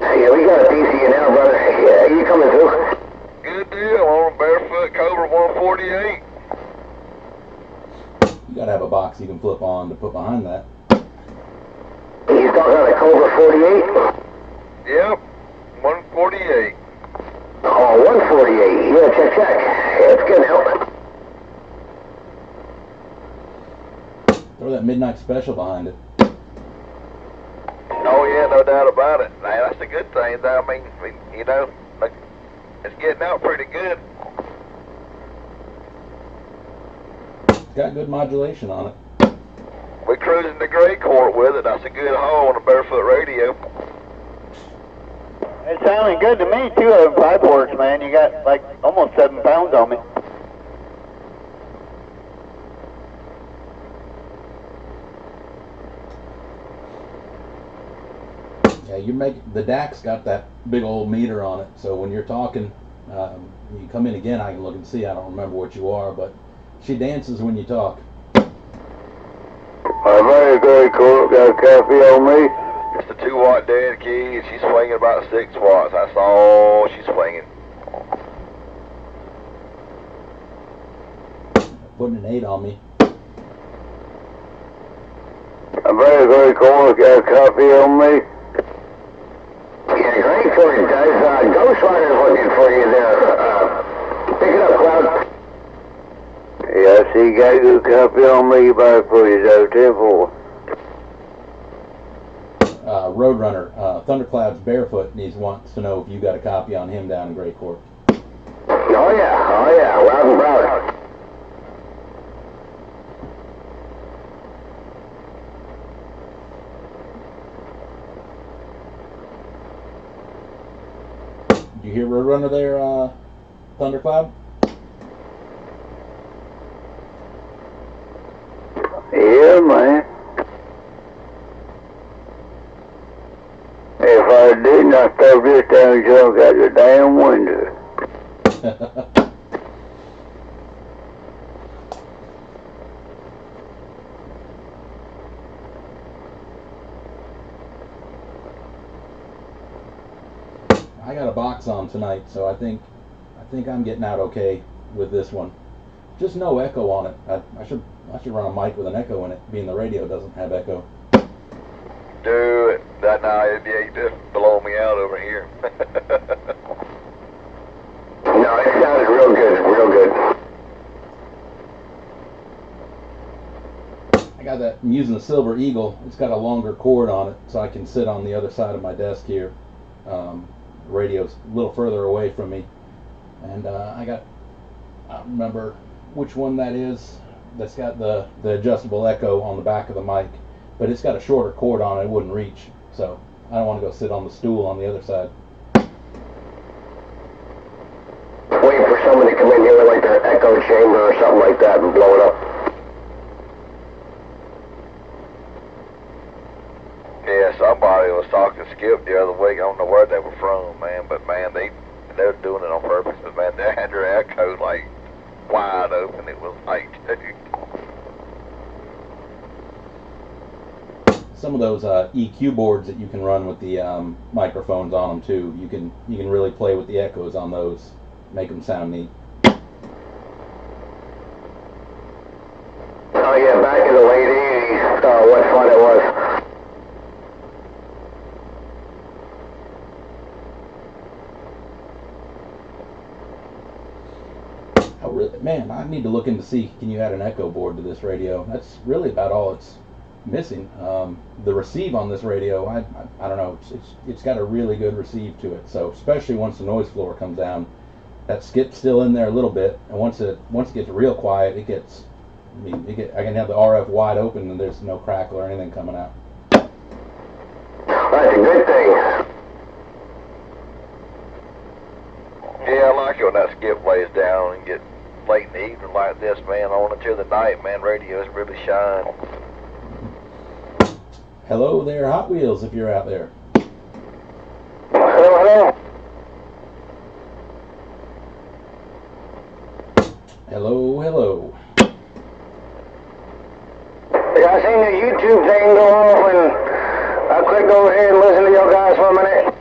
Yeah, we got a piece of you now, brother. Yeah, you coming through? Good deal on a barefoot Cobra 148. You gotta have a box you can flip on to put behind that. You talking about a Cobra 48? Yep, 148. Oh, 148. Yeah, check. Yeah, it's good help. Throw that midnight special behind it. Oh yeah, no doubt about it. Man, that's a good thing. I mean, you know, like, it's getting out pretty good. It's got good modulation on it. We're cruising the gray court with it. That's a good haul on a barefoot radio. It's sounding good to me, 2 of them pipe works, man. You got like almost 7 pounds on me. Yeah, the DAC's got that big old meter on it, so when you're talking, you come in again, I can look and see. I don't remember what you are, but she dances when you talk. I'm very good, cool. Got a copy on me? It's a 2 watt dead key, and she's swinging about 6 watts. That's all she's swinging. Putting an 8 on me. I'm very good, cool. Got a copy on me? Yeah, great for you, guys. Ghost Rider's looking for you there. Pick it up, Cloud. Yeah, I see you got a good copy on me. Better put it out 10-4. Roadrunner, Thundercloud's barefoot, and he wants to know if you got a copy on him down in Gray Court. Oh yeah, loud and proud. Did you hear Roadrunner there, Thundercloud? Yeah, man. If I didn't, I'd stop this down and jump out the damn window. I got a box on tonight, so I think I'm getting out okay with this one. Just no echo on it. I should run a mic with an echo in it, being the radio doesn't have echo. Do it. No, yeah, you just blow me out over here. No, it sounded real good. I got that. I'm using a Silver Eagle. It's got a longer cord on it, so I can sit on the other side of my desk here. The radio's a little further away from me, and I don't remember which one that is. That's got the adjustable echo on the back of the mic, but it's got a shorter cord on it. It wouldn't reach, so I don't want to go sit on the stool on the other side. Waiting for someone to come in here with like their echo chamber or something like that and blow it up. Yeah, somebody was talking to Skip the other week. I don't know where they were from, man, but man, they're doing it on purpose. But man, they had their echo like wide open. It was like, Some of those EQ boards that you can run with the microphones on them too. You can really play with the echoes on those, make them sound neat. Oh yeah, back in the late 80s, what fun it was. Oh, really? Man, I need to look into see, can you add an echo board to this radio? That's really about all it's missing. The receive on this radio, I don't know, it's got a really good receive to it. So especially once the noise floor comes down, that skip's still in there a little bit, and once it gets real quiet, it gets. I can have the RF wide open and there's no crackle or anything coming out. That's a good thing. yeah, I like it when that skip lays down and get late in the evening like this, man, on until the night, man, radios really shine. Hello there, Hot Wheels, if you're out there. Hello, hello. Hello, hello. I seen the YouTube thing go off, and I clicked over here and listened to y'all guys for a minute.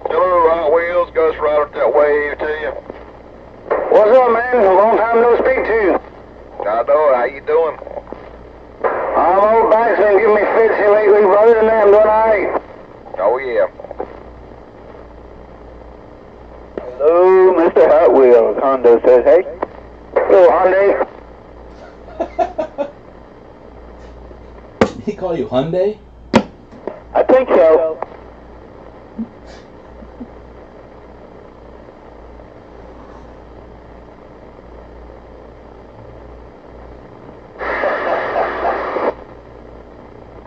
Hello, Hot Wheels, Ghost Rider, that wave to you. What's up, man? Long time no speak to you. I know, how you doing? I'm old back's been giving me fits here lately, but other than that, I'm doing alright. Oh, yeah. Hello, Mr. Hot Wheels. Hondo says, hey. Hello, Hyundai. Did he call you Hyundai? I think so.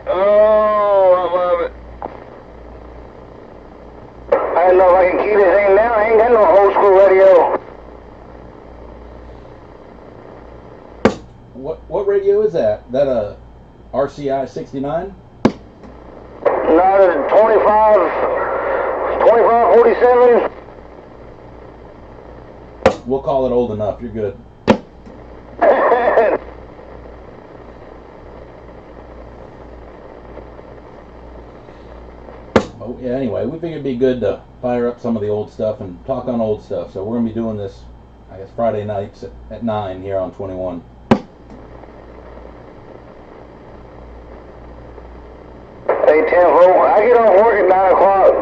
Oh, I love it. I don't know if I can keep this thing down. I ain't got no old school radio. What radio is that? That a RCI 69? Not a 2547. We'll call it old enough. You're good. Oh yeah. Anyway, we figured it'd be good to fire up some of the old stuff and talk on old stuff. So we're gonna be doing this, I guess, Friday nights at 9 here on 21. Hey, 10 I get off work at 9 o'clock.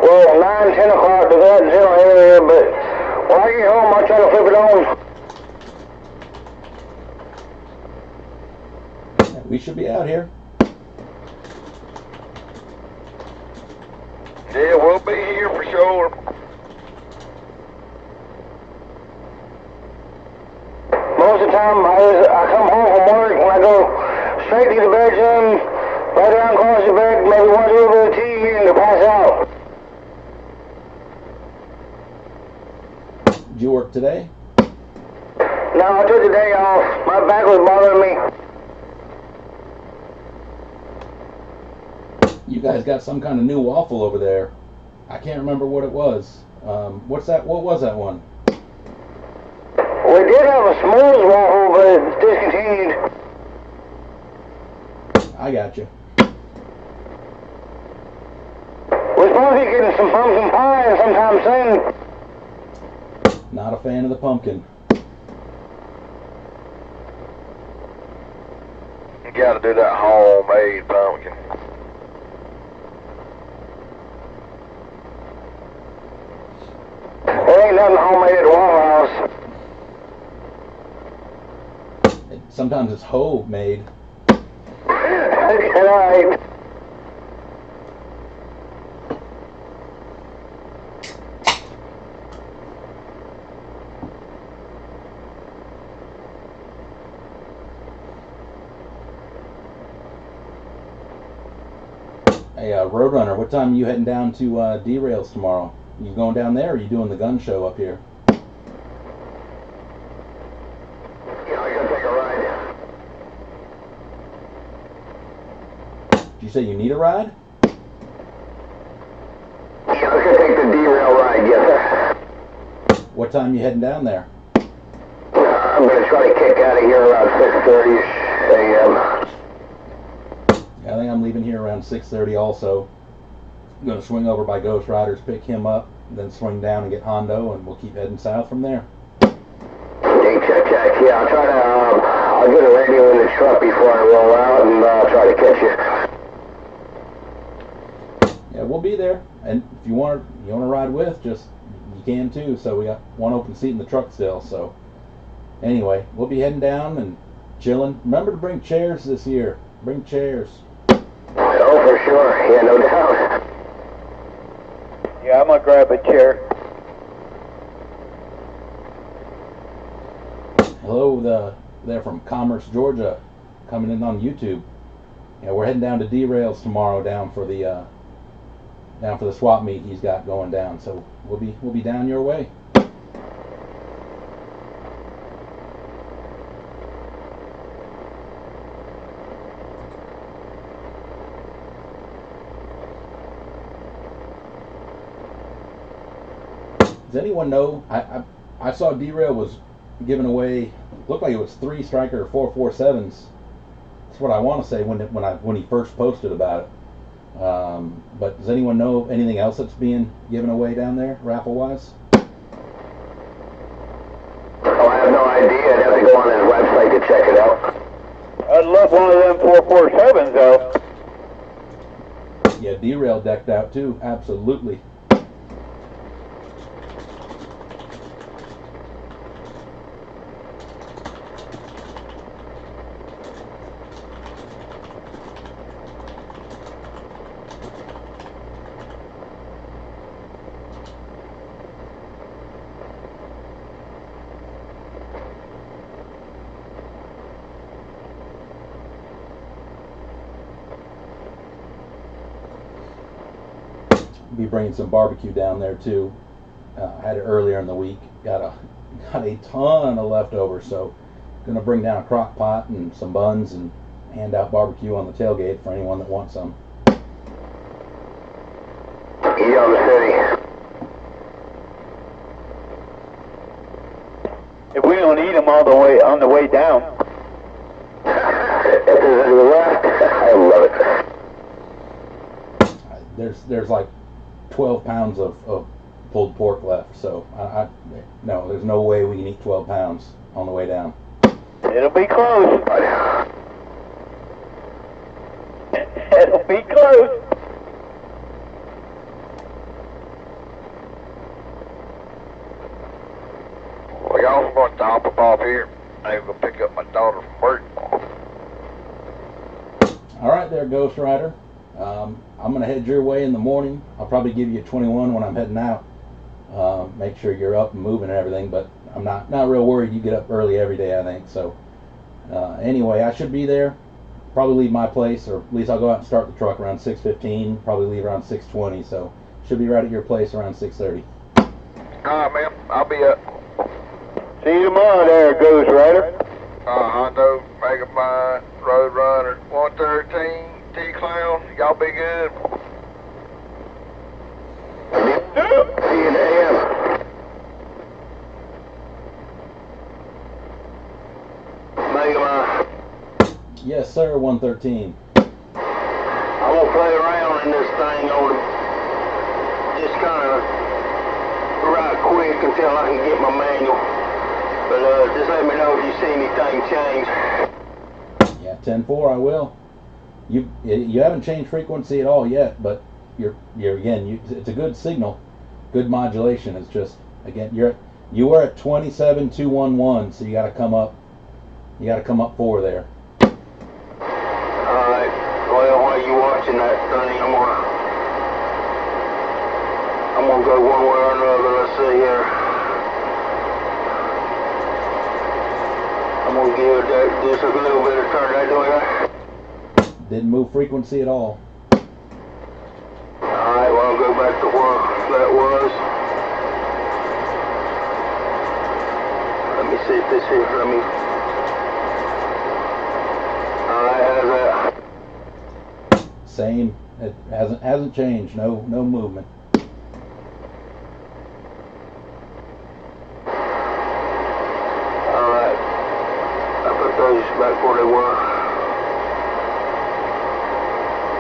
Well, 9, 10 o'clock to that general area, but when I get home, I try to flip it on. We should be out here. Yeah, we'll be here for sure. Most of the time, I come home from work and I go straight to the bedroom, lay down across the bed, maybe watch a little bit of TV and to pass out. Did you work today? No, I took the day off. My back was bothering me. You guys got some kind of new waffle over there. I can't remember what it was. What's that? What was that one? We did have a s'mores waffle, but it's discontinued. I got you. We're supposed to be getting some pumpkin pie sometime soon. Not a fan of the pumpkin. You gotta do that homemade pumpkin. There ain't nothing homemade at the Waffle House. Sometimes it's homemade. Alright. Hey, Roadrunner, what time are you heading down to D-Rails tomorrow? You going down there, or are you doing the gun show up here? Yeah, I gotta take a ride. Did you say you need a ride? Yeah, I was gonna take the D-Rail ride, yes sir. What time are you heading down there? I'm going to try to kick out of here around 6:30 a.m. Yeah, I think I'm leaving here around 6:30 also. I'm going to swing over by Ghost Riders, pick him up, then swing down and get Hondo, and we'll keep heading south from there. Hey, check. Yeah, I'll try to, I'll get a radio in the truck before I roll out and try to catch you. Yeah, we'll be there. And if you want to ride with, just, you can too. So we got one open seat in the truck still. So anyway, we'll be heading down and chilling. Remember to bring chairs this year. Bring chairs. Oh, for sure. Yeah, no doubt. Yeah, I'm gonna grab a chair. Hello, they're from Commerce, Georgia, coming in on YouTube. Yeah, we're heading down to Derails tomorrow, down for the swap meet he's got going down. So we'll be down your way. Does anyone know? I saw Derail was giving away, looked like it was 3 Striker 447s. That's what I want to say when he first posted about it. But does anyone know anything else that's being given away down there, raffle wise? Oh, I have no idea. I'd have to go on his website to check it out. I'd love one of them 447s though. Yeah, Derail decked out too, absolutely. Be bringing some barbecue down there too. I had it earlier in the week. Got a ton of leftovers, so gonna bring down a crock pot and some buns and hand out barbecue on the tailgate for anyone that wants some. Yum City. If we don't eat them all the way on the way down. I love it. There's like 12 pounds of pulled pork left, so no, there's no way we can eat 12 pounds on the way down. It'll be close. It'll be close. Well, y'all going to hop off here. I'm going to pick up my daughter from work. All right there, Ghost Rider. I'm going to head your way in the morning. I'll probably give you a 21 when I'm heading out. Make sure you're up and moving and everything, but I'm not real worried. You get up early every day, I think. So anyway, I should be there. Probably leave my place, or at least I'll go out and start the truck around 6:15. Probably leave around 6:20. So should be right at your place around 6:30. All right, man. I'll be up. See you tomorrow there, Ghost Rider. Hondo, Megamind, Roadrunner, 113, T-Clown. Y'all be good. See you in AM. Megamind. Yes, sir, 113. I won't play around in this thing on just kind of right quick until I can get my manual. But just let me know if you see anything change. Yeah, 10-4, I will. You haven't changed frequency at all yet, but you're again. It's a good signal, good modulation. It's just again you were at 27,211, so you got to come up. You got to come up 4 there. Alright, well, while you're watching that thing, I'm gonna go one way or another. Let's see here. I'm gonna give that just a little bit of turn. That doing that? Didn't move frequency at all. Alright, well, I'll go back to where that was. Let me see if this here, Alright, how's that? Same. It hasn't changed. No movement. Alright, back where they were.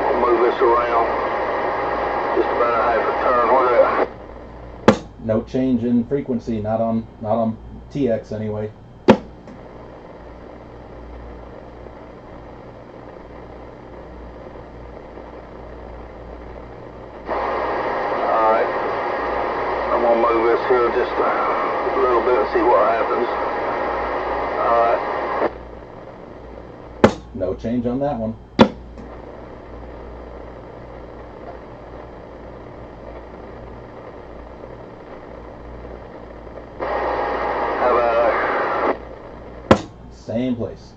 We'll move this around just about a half a turn. Where that? No change in frequency, not on TX anyway. Alright. I'm gonna move this here just a little bit and see what happens. Alright. No change on that one. Same place.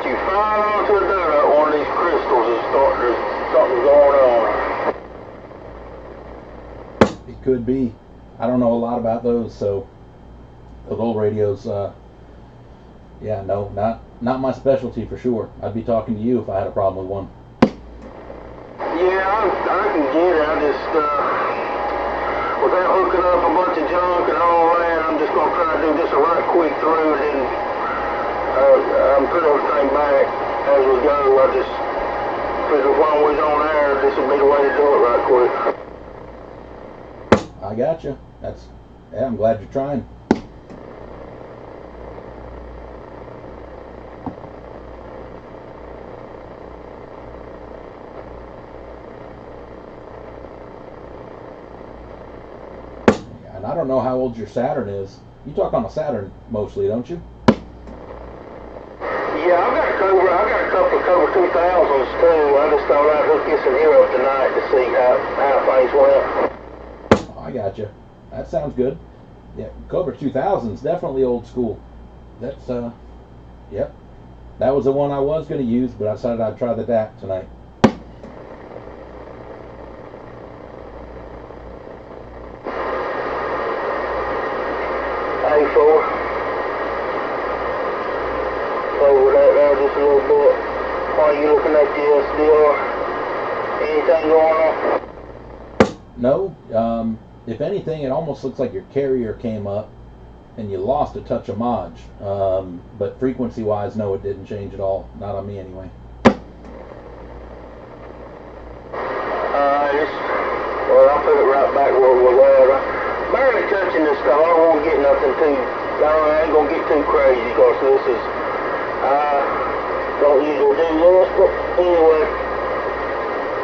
You fire onto the donut, one of these crystals is starting, something going on. It could be. I don't know a lot about those, so those old radios, yeah, no, not my specialty for sure. I'd be talking to you if I had a problem with one. Yeah, I can get it. I just, without hooking up a bunch of junk and all that, I'm just going to try to do just a right quick through and then I'm put everything back as we go. I just figured while we're on air, this would be the way to do it right quick. I got you. Yeah, I'm glad you're trying. Yeah, and I don't know how old your Saturn is. You talk on a Saturn mostly, don't you? Yeah, I've got a couple of Cobra 2000s too. I just thought I'd hook this in here up tonight to see how things went. Oh, I got you. That sounds good. Yeah, Cobra 2000's definitely old school. That's yep. That was the one I was going to use, but I decided I'd try the Dak tonight. A4. Over that there just a little bit. While you looking at the SDR, anything going on? No, if anything, it almost looks like your carrier came up and you lost a touch of Maj. But frequency-wise, no, it didn't change at all. Not on me anyway. Well, I'll put it right back where we were at. Barely touching this stuff. I don't want to get nothing too, I ain't going to get too crazy because this is, don't usually do this, but anyway,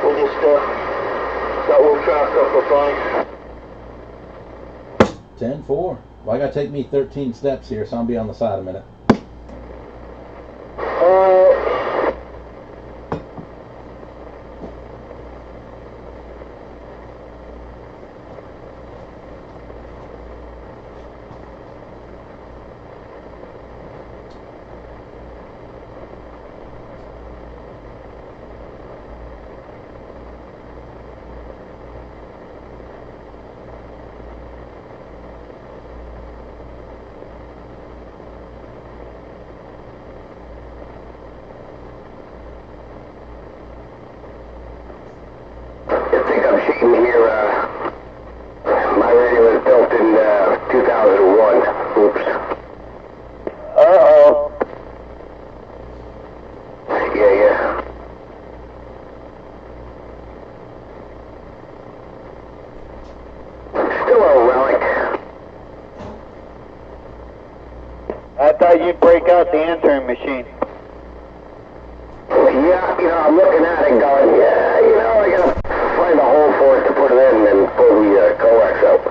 we just thought we'd try a couple of things. 10-4. Well, I got to take me 13 steps here, so I'll be on the side a minute. Here, my radio was built in 2001. Oops. Uh-oh. Yeah. Still a relic. I thought you'd break out the answering machine. Yeah, I'm looking at it going, yeah, I gotta find a hole for it to put it in and pull the coax out.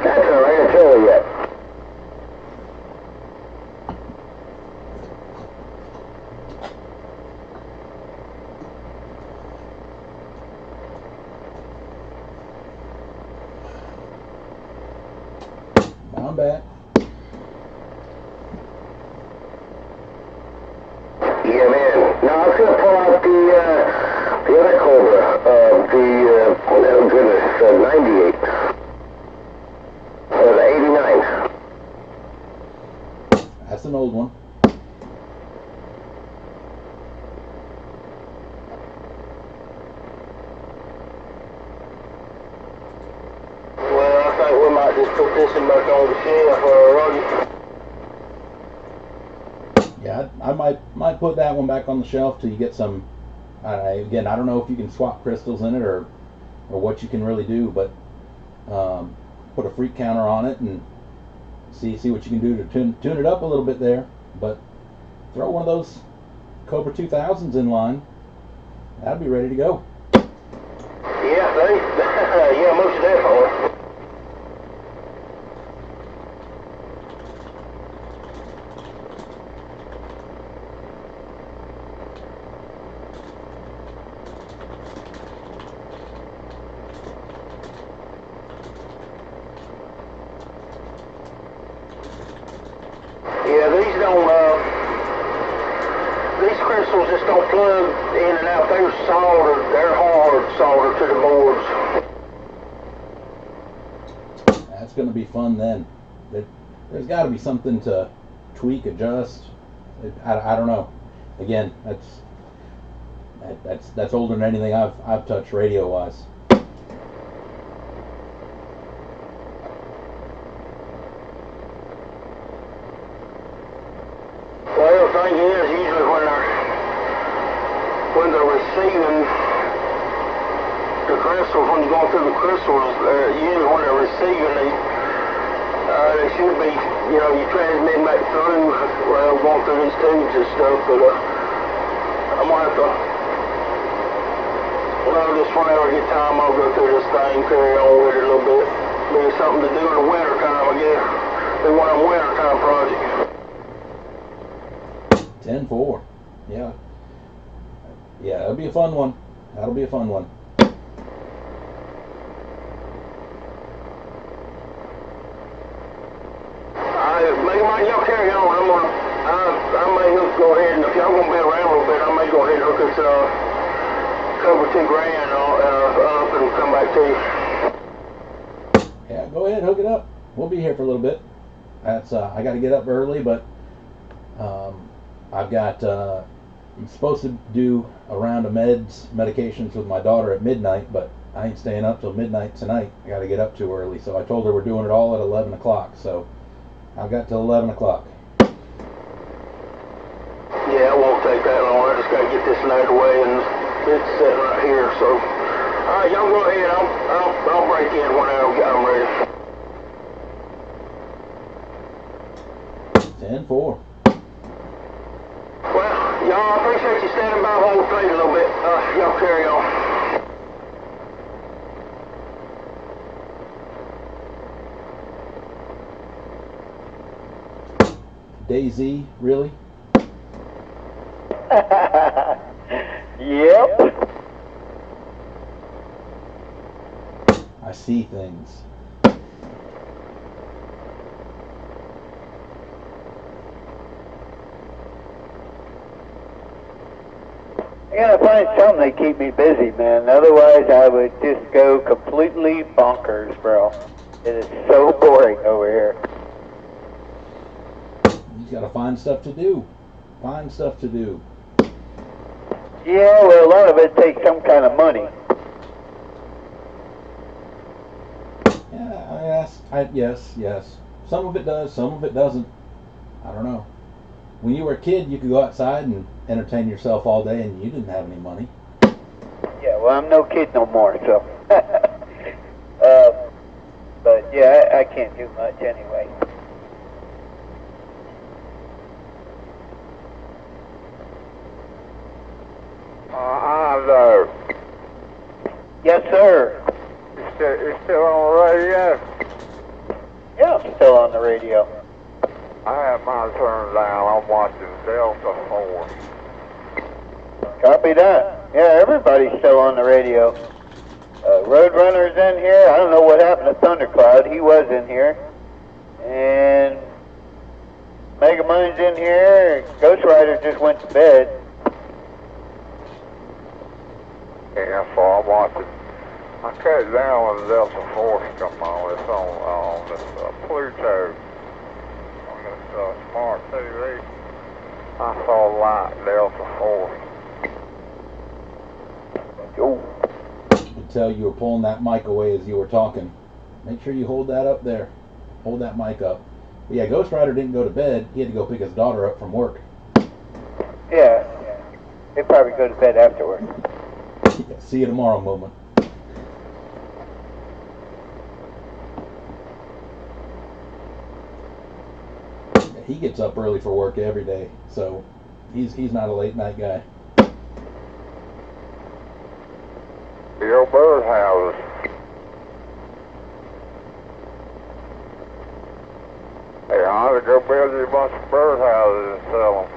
That's all right, it's over yet. I'm back. Yeah, man. No, I was going to pull out the other Cobra, oh goodness, 98. The 89. That's an old one. Well, I think we might just put this one back on the shelf or rug it. Yeah, I might put that one back on the shelf till you get some. Again, I don't know if you can swap crystals in it or what you can really do, but put a freak counter on it and see what you can do to tune it up a little bit there. But throw one of those Cobra 2000s in line. That'd be ready to go. Yeah, yeah, most definitely. Yeah, these don't, these crystals just don't plug in and out. They're soldered, they're hard soldered to the boards. That's going to be fun then. There's got to be something to tweak, adjust. I don't know. Again, that's older than anything I've touched radio wise. Well, the thing is, usually when they're receiving the crystals, when you're going through the crystals, usually when they're receiving, they should be, you know, you transmitting back through, well, going through these tubes and stuff, but I'm going to have to, well, just whenever I get time, I'll go through this thing, carry on with it a little bit. Maybe something to do in the winter time, I guess. Be one of them winter time projects. 10-4. Yeah. Yeah, that'll be a fun one. That'll be a fun one. Y'all carry on. I may go ahead and if y'all gonna be around a little bit, I may go ahead and hook this cover $2,000 up and come back to you. Yeah, go ahead, hook it up. We'll be here for a little bit. That's I got to get up early, but I've got I'm supposed to do a round of medications with my daughter at midnight, but I ain't staying up till midnight tonight. I got to get up too early, so I told her we're doing it all at 11 o'clock. So I've got till 11 o'clock. Yeah, it won't take that long. I just got to get this out of the way, and it's sitting right here. So, all right, y'all go ahead. I'll break in when I'm ready. 10-4. Well, y'all, I appreciate you standing by while we played a little bit. Y'all carry on. Daisy, really? Yep. I see things. I gotta find something to keep me busy, man. Otherwise, I would just go completely bonkers, bro. It is so boring over here. You got to find stuff to do. Find stuff to do. Yeah, well, a lot of it takes some kind of money. Yeah, yes. Some of it does, some of it doesn't. I don't know. When you were a kid, you could go outside and entertain yourself all day, and you didn't have any money. Yeah, well, I'm no kid no more, so. But yeah, I can't do much anyway. Hello. Yes, sir. It's still on the radio? Yeah, I'm still on the radio. I have mine turned down. I'm watching Delta 4. Copy that. Yeah, everybody's still on the radio. Roadrunner's in here. I don't know what happened to Thundercloud. He was in here. And Megamind's in here. Ghost Rider just went to bed. Yeah, so I'm watching. I cut it down when the Delta Force come on. It's on this Pluto, on this smart TV. I saw light Delta Force. Oh. You could tell you were pulling that mic away as you were talking. Make sure you hold that up there. Hold that mic up. But yeah, Ghost Rider didn't go to bed. He had to go pick his daughter up from work. Yeah. He'd probably go to bed afterward. Yeah, see you tomorrow, moment. Yeah, he gets up early for work every day, so he's not a late night guy. The old birdhouses. Hey, I ought to go build you a bunch of birdhouses and sell them.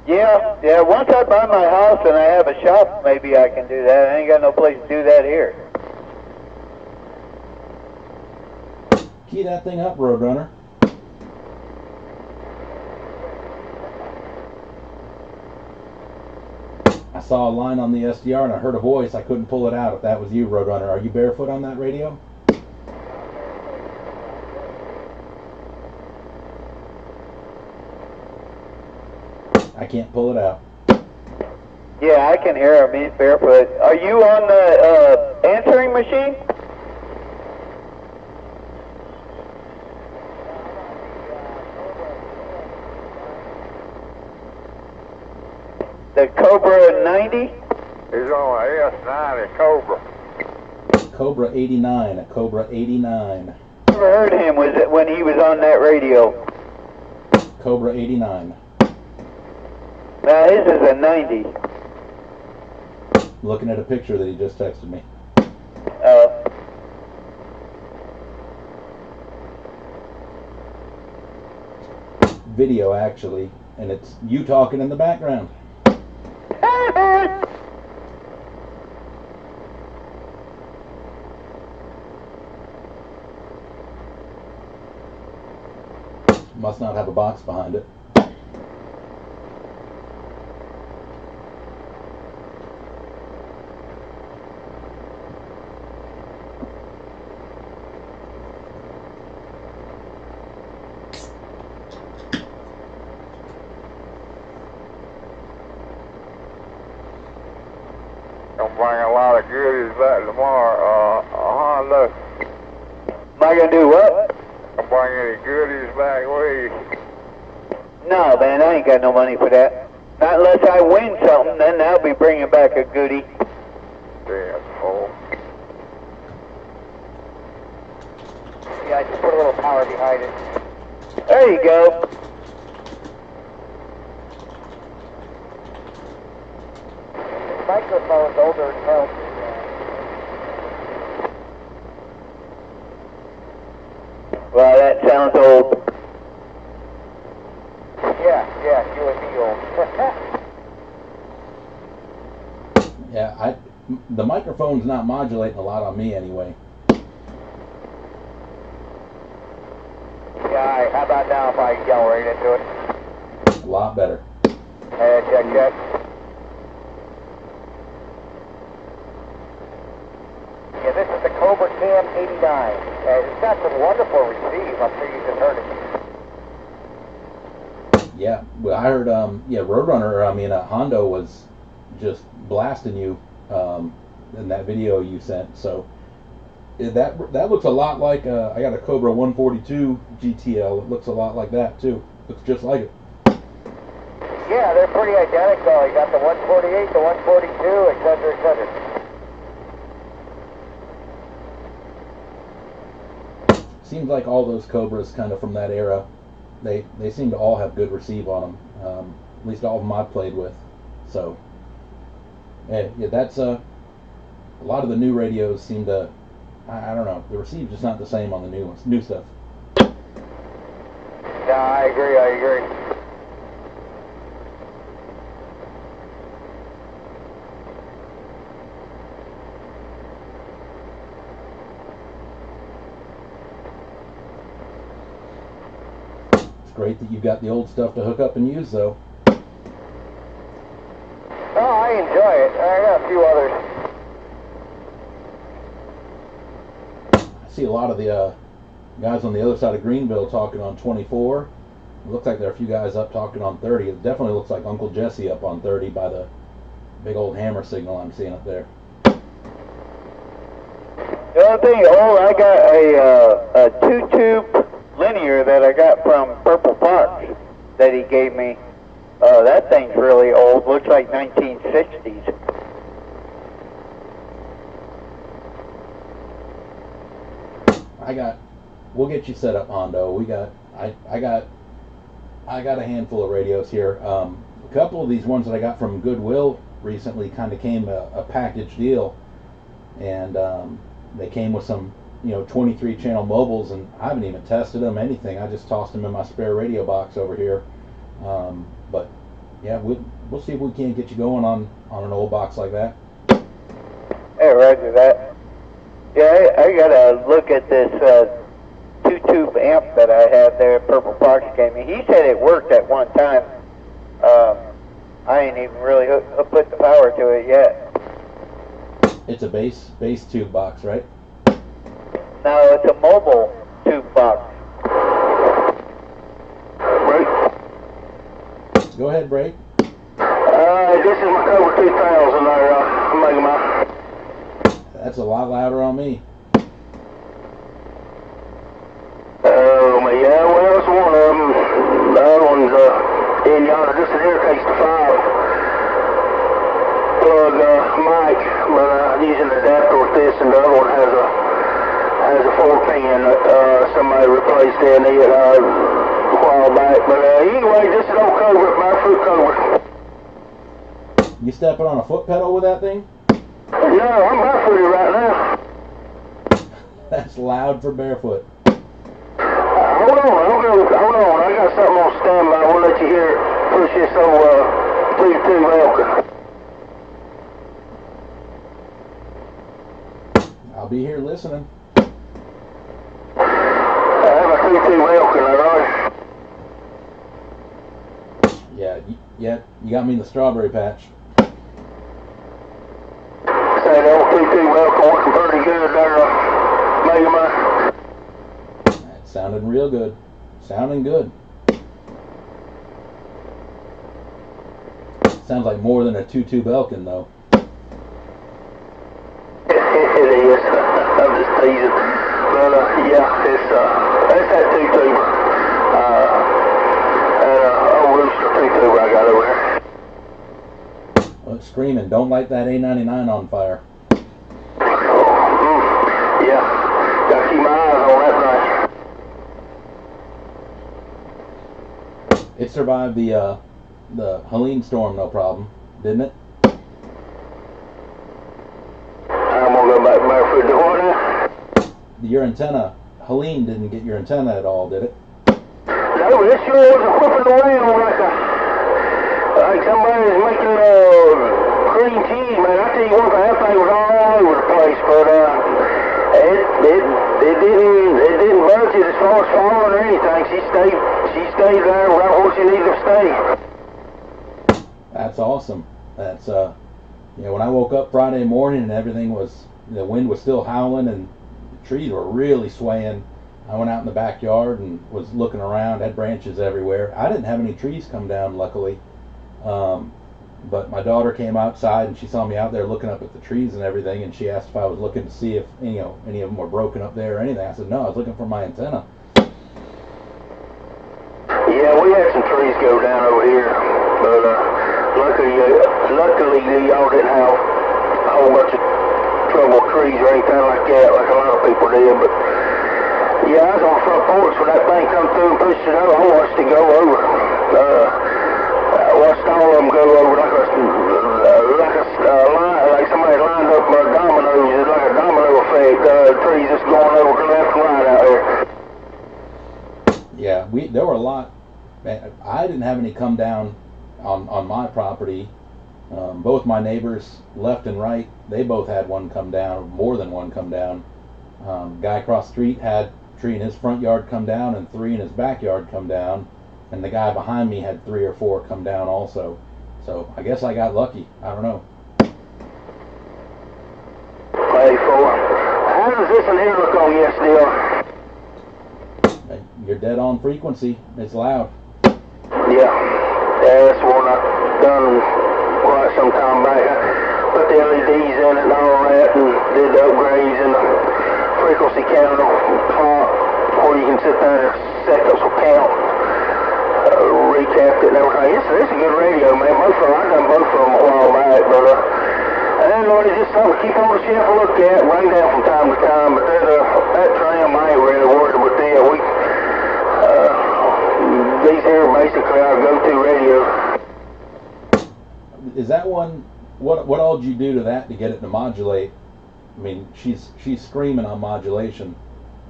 Yeah, once I buy my house and I have a shop, maybe I can do that. I ain't got no place to do that here. Key that thing up, Roadrunner. I saw a line on the SDR and I heard a voice. I couldn't pull it out. If that was you, Roadrunner. Are you barefoot on that radio? I can't pull it out. Yeah, I can hear him. He's barefoot. Are you on the answering machine? The Cobra 90? He's on a S90 Cobra. Cobra 89. A Cobra 89. Never heard him was it when he was on that radio. Cobra 89. Now his is a 90. Looking at a picture that he just texted me. Video, actually, and it's you talking in the background. Must not have a box behind it. Gonna bring a lot of goodies back tomorrow. Honda. Am I gonna do what? Gonna bring any goodies back with you. No, man, I ain't got no money for that. Not unless I win something, then I'll be bringing back a goodie. Damn fool. Yeah, I just put a little power behind it. There you go. Microphone's older and healthy. Well, that sounds old. Yeah, you and me old. Yeah, the microphone's not modulating a lot on me anyway. Yeah, how about now if I yell right into it? A lot better. Check. Yeah, this is the Cobra Cam 89. It's got some wonderful receive. I'm sure you just heard it. Yeah, well, I heard, Roadrunner, Hondo was just blasting you in that video you sent. So that looks a lot like, I got a Cobra 142 GTL. It looks a lot like that, too. Looks just like it. Yeah, they're pretty identical. You got the 148, the 142, etc., etc. Seems like all those Cobras kind of from that era, they seem to all have good receive on them. At least all of them I've played with. So, yeah, that's a lot of the new radios seem to, I don't know, the receive's just not the same on the new ones, new stuff. Yeah, I agree. great that you've got the old stuff to hook up and use, though. Oh, I enjoy it. I got a few others. I see a lot of the guys on the other side of Greenville talking on 24. It looks like there are a few guys up talking on 30. It definitely looks like Uncle Jesse up on 30 by the big old hammer signal I'm seeing up there. The other thing, I got a 2-tube linear that I got from Purple Fox that he gave me. That thing's really old. Looks like 1960s. We'll get you set up, Hondo. I got a handful of radios here. A couple of these ones that I got from Goodwill recently kind of came a package deal, and they came with some 23 channel mobiles, and I haven't even tested them, anything. I just tossed them in my spare radio box over here. But yeah, we'll see if we can't get you going on an old box like that. Hey, roger that. Yeah, I gotta look at this 2-tube amp that I had there. Purple Fox gave me. He said it worked at one time. I ain't even really put the power to it yet. It's a base tube box, right? No, it's a mobile tube box. Break. Go ahead, Break. This is my Cobra 2000 there, Mega Man. That's a lot louder on me. Yeah, well, it's one of them. The other one's in yonder, just an interface to 5 plug mic, but I'm using an adapter with this, and the other one has a 4-pin that somebody replaced in it a while back. But anyway, just an old Cobra, barefoot Cobra. You stepping on a foot pedal with that thing? No, I'm barefooted right now. That's loud for barefoot. Hold on, I got something on standby. We'll let you hear it. Push this old 2-2 Elkin. I'll be here listening. I have a 2-2 Elkin, alright? Yeah, you got me in the strawberry patch. Say the old 2-2 Elkin working pretty good there, Mega Man. That sounded real good. Sounding good. Sounds like more than a 2-tube Elkin, though. It is. I'm just teasing. But yeah, it's that 2-tuber. And old Rooster 2-tuber I got over here. Well, it's screaming, don't light that A99 on fire. Yeah, gotta keep my eyes on that thing. It survived the Helene storm, no problem, didn't it? I'm gonna go back barefoot to what now? Your antenna, Helene didn't get your antenna at all, did it? No, this sure was whipping around like somebody's making cream cheese, man. I tell you what, that thing was all over the place, but it didn't budge it as far as falling or anything. She stayed there right where she needed to stay. That's awesome. That's when I woke up Friday morning and everything the wind was still howling and the trees were really swaying. I went out in the backyard and was looking around, had branches everywhere. I didn't have any trees come down, luckily. But my daughter came outside and she saw me out there looking up at the trees and everything, and she asked if I was looking to see if any of them were broken up there or anything. I said no, I was looking for my antenna. Yeah, we had some trees go down over here, but luckily y'all didn't have a whole bunch of trouble with trees or anything like that, like a lot of people did. But yeah, I was on the front porch when that thing come through and pushed it over. I watched it go over. I watched all of them go over like somebody lined up dominoes. It's like a domino effect. Trees just going over left and right out here. Yeah, there were a lot. Man, I didn't have any come down on my property. Both my neighbors, left and right, they both had one come down, more than one come down. Guy across the street had a tree in his front yard come down and 3 in his backyard come down. and the guy behind me had 3 or 4 come down also. So I guess I got lucky. I don't know. Hey, how does this in here look on the SDR? You're dead on frequency. It's loud. Yeah, that's one I done quite some time back. I put the LEDs in it and all that, and did the upgrades and the frequency counter clock where you can sit there and seconds will count. Recapped it and everything. It's a good radio, man. Both of them, I done both of them a while back, but and Lord, it's just something to keep on the shelf and look at, bring down from time to time. But that tram, I ain't really worried with that. These here are basically our go-to radio. Is that one? What all did you do to that to get it to modulate? I mean, she's screaming on modulation.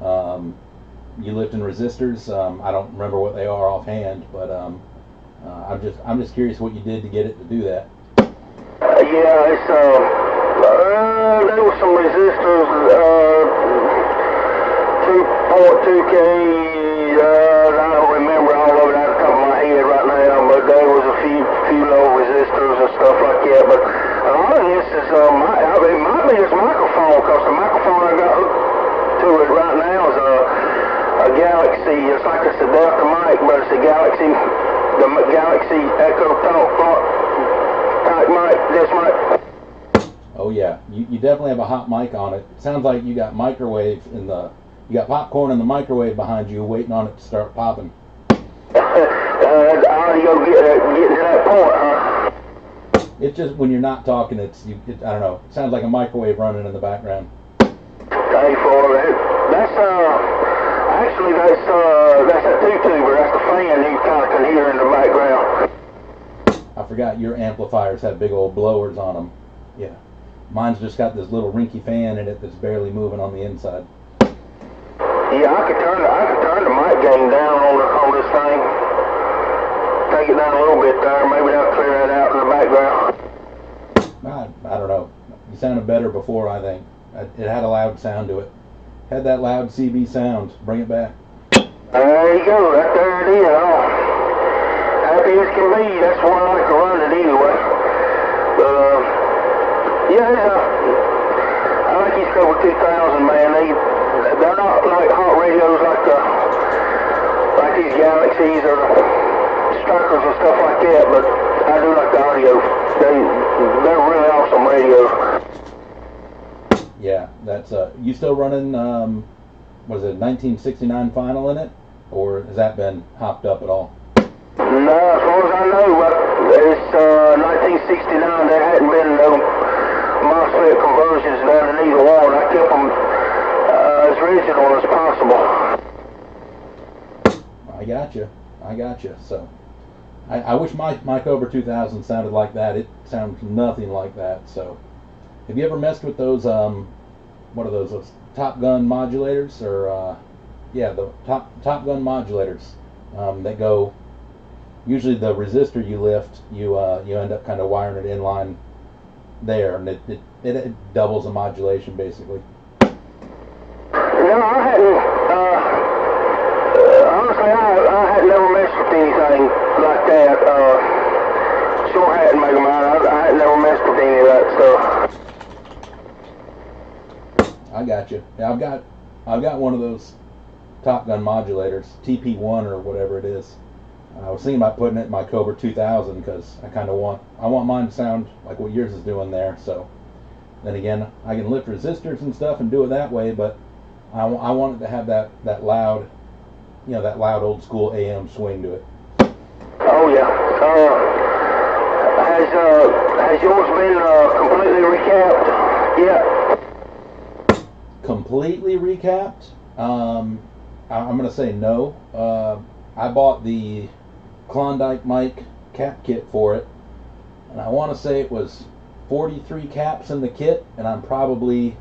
You lifting resistors? I don't remember what they are offhand, but I'm just curious what you did to get it to do that. Yeah, it's there was some resistors, 2.2K. I don't remember all of it out of the top of my head right now, but there was a few low resistors and stuff like that. But a lot of this is it might be this microphone, because the microphone I got hooked to it right now is a Galaxy. It's like it's a Delta mic, but it's a Galaxy, the Galaxy Echo Talk type mic. This mic. Oh yeah, you definitely have a hot mic on it. It sounds like you got microwave you got popcorn in the microwave behind you, waiting on it to start popping. I already go get to that point, huh? It's just when you're not talking, I don't know. It sounds like a microwave running in the background. Hey, for that's actually that's a two-tuber. That's the fan you kind of can hear in the background. I forgot your amplifiers have big old blowers on them. Yeah, mine's just got this little rinky fan in it that's barely moving on the inside. Yeah, I could turn the mic gain down on this thing. Take it down a little bit there. Maybe that'll clear that out in the background. I don't know. You sounded better before, I think. It had a loud sound to it. Had that loud CB sound. Bring it back. There you go. Right there it is. Oh, happy as can be. That's why I like to run it anyway. Yeah, I like these Cobra 2000, man. They're not like hot radios like these Galaxies or Strikers and stuff like that, but I do like the audio. They're really awesome radios. Yeah, that's you still running what is it, 1969 final in it, or has that been hopped up at all? No, as far as I know, it's 1969. There hadn't been no MOSFET conversions done in either one. I kept them as original as possible. I got you. So I wish my Cobra 2000 sounded like that. It sounds nothing like that. So have you ever messed with those what are those Top Gun modulators, or yeah, the Top Gun modulators that go, usually the resistor you lift, you end up kind of wiring it in line there, and it doubles the modulation basically. No, I hadn't. Honestly, I had never messed with anything like that. Sure hadn't, Mega Man. I had never messed with any of that stuff. I got you. Yeah, I've got one of those Top Gun modulators, TP1 or whatever it is. I was thinking about putting it in my Cobra 2000 because I want mine to sound like what yours is doing there. So then again, I can lift resistors and stuff and do it that way, but I want it to have that loud, that loud old school AM swing to it. Oh yeah. Has yours been completely recapped yet? Completely recapped? I'm gonna say no. I bought the Klondike mic cap kit for it, and I want to say it was 43 caps in the kit, and I'm probably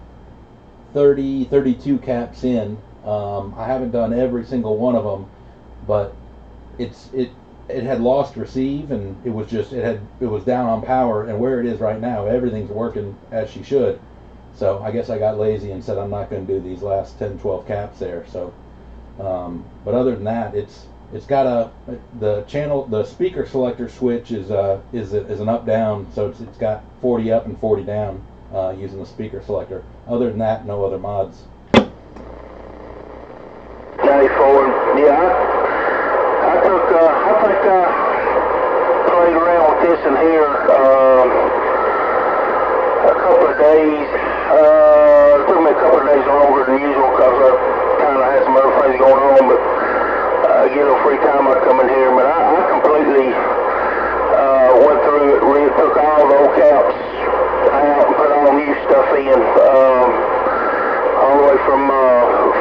32 caps in. I haven't done every single one of them, but it had lost receive, and it was down on power, and where it is right now, everything's working as she should. So I guess I got lazy and said I'm not going to do these last 10-12 caps there. So but other than that, It's got the speaker selector switch is an up down, so it's got 40 up and 40 down using the speaker selector. Other than that, no other mods. 94. Yeah, I played around with this in here a couple of days. It took me a couple of days longer than usual because I kind of had some other things going on, but get a little free time I'd come in here. But I completely went through it, took all the old caps out and put all new stuff in, all the way from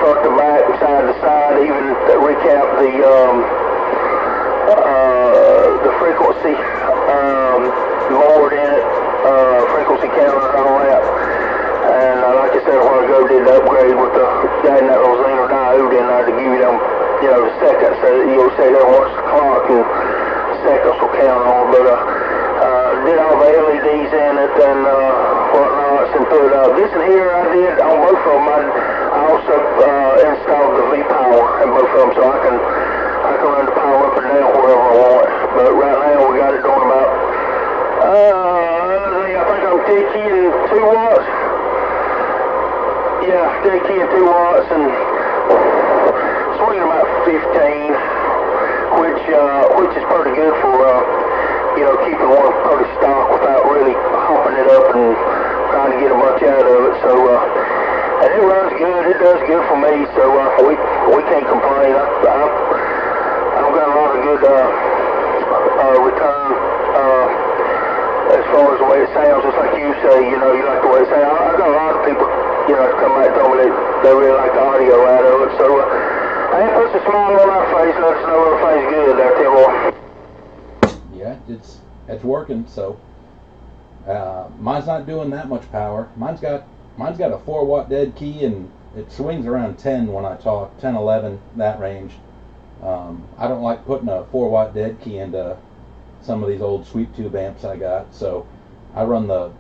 front to back, side to side, even recap the frequency board in it, frequency counter and all that. And like I said a while ago, did the upgrade with the adding that little Zener diode in there to give you them, the seconds. So you'll say there watch the clock and seconds will count on. But did all the LEDs in it and whatnots and put this in here I did on both of them. I also installed the V-Power in both of them, so I can run the power up and down wherever I want. But right now we got it going about I think I'm 10 key and 2 watts. Yeah, 10 key and 2 watts and swinging about 15, which is pretty good for keeping one pretty stock without really hopping it up and trying to get a bunch out of it. So and it runs good. It does good for me. So we can't complain. I've got a lot of good return as far as the way it sounds. Just like you say, you like the way it sounds. I've got a lot of people, come back and tell me they really like the audio out of it. So it puts a smile on our face, let us know everything's good there, Tim. Yeah, it's working. So mine's not doing that much power. Mine's got a 4 watt dead key and it swings around 10 when I talk, 10, 11, that range. I don't like putting a 4 watt dead key into some of these old sweep tube amps I got, so I run the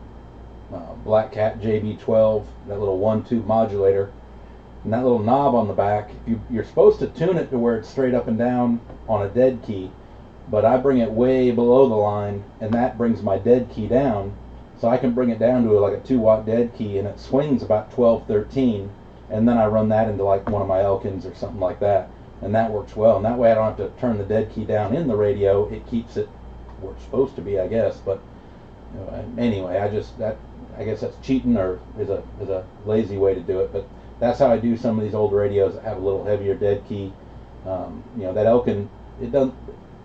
Blackcat JB12, that little 1-tube modulator, and that little knob on the back. You're supposed to tune it to where it's straight up and down on a dead key, but I bring it way below the line, and that brings my dead key down, so I can bring it down to like a 2 watt dead key, and it swings about 12, 13, and then I run that into like one of my Elkins or something like that, and that works well. And that way I don't have to turn the dead key down in the radio. It keeps it where it's supposed to be, I guess. But anyway, I guess that's cheating, or is a lazy way to do it. But that's how I do some of these old radios that have a little heavier dead key. That Elkin, it doesn't.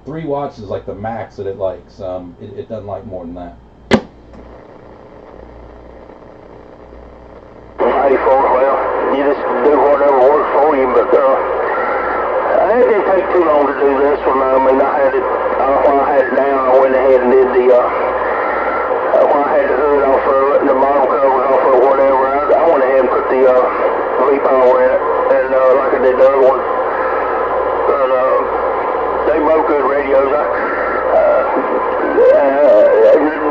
3 watts is like the max that it likes. It doesn't like more than that. 94, well, you just do whatever works for you, but it didn't take too long to do this one. I mean, I had it, when I had it down, I went ahead and did the, when I had the hood off of it and the bottom covers off of it, whatever, I went ahead and put the V-Power in it, and like I did the other one. But they both good radios.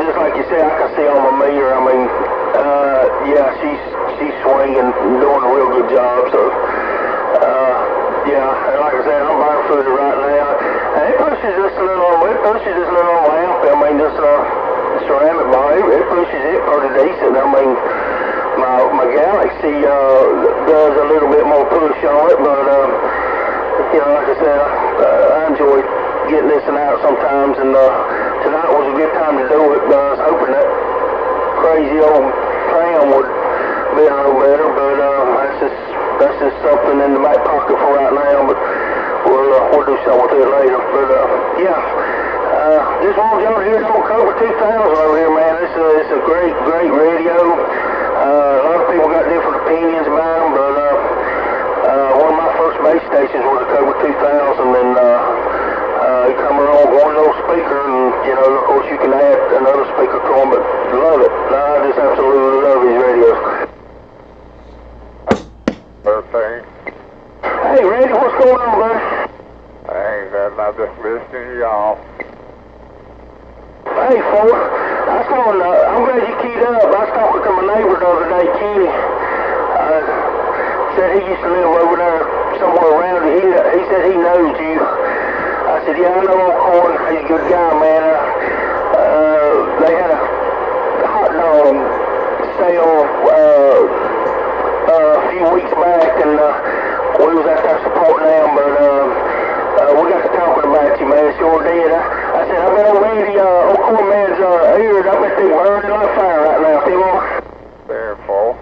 Just like you said, I can see on my meter, I mean, yeah, she's swinging, doing a real good job, so, yeah, and like I said, I'm barefooted right now, and it pushes this little lamp, I mean, this ceramic bar, it pushes it pretty decent. I mean, my Galaxy does a little bit more push on it, but, like I said, I enjoy getting this and out sometimes, and tonight was a good time to do it. I was hoping that crazy old tram would be a little better, but that's just something in the back pocket for right now. But we'll do something with it later. But yeah, just wanted y'all to hear some Cobra 2000 over here, man. It's a great radio. A lot of people got different opinions about them, but one of my first base stations was a Cobra 2000, and you come along with one little speaker, and of course you can add another speaker to them, but love it. I just absolutely love these radios. Perfect. Hey, Randy, what's going on, buddy? I ain't got nothing, listening to y'all. Hey, Ford, I'm glad you keyed up. I was talking to my neighbor the other day, Kenny. Said he used to live over there somewhere around here. He said he knows you. I said, yeah, I know old Corn. He's a good guy, man. They had a hot dog sale a few weeks back, and we was out there supporting them, but we got to talking about you, man. Sure did. I said, I bet old Randy, old Corn man's ears, I bet they burning like fire right now, Timo. Very full.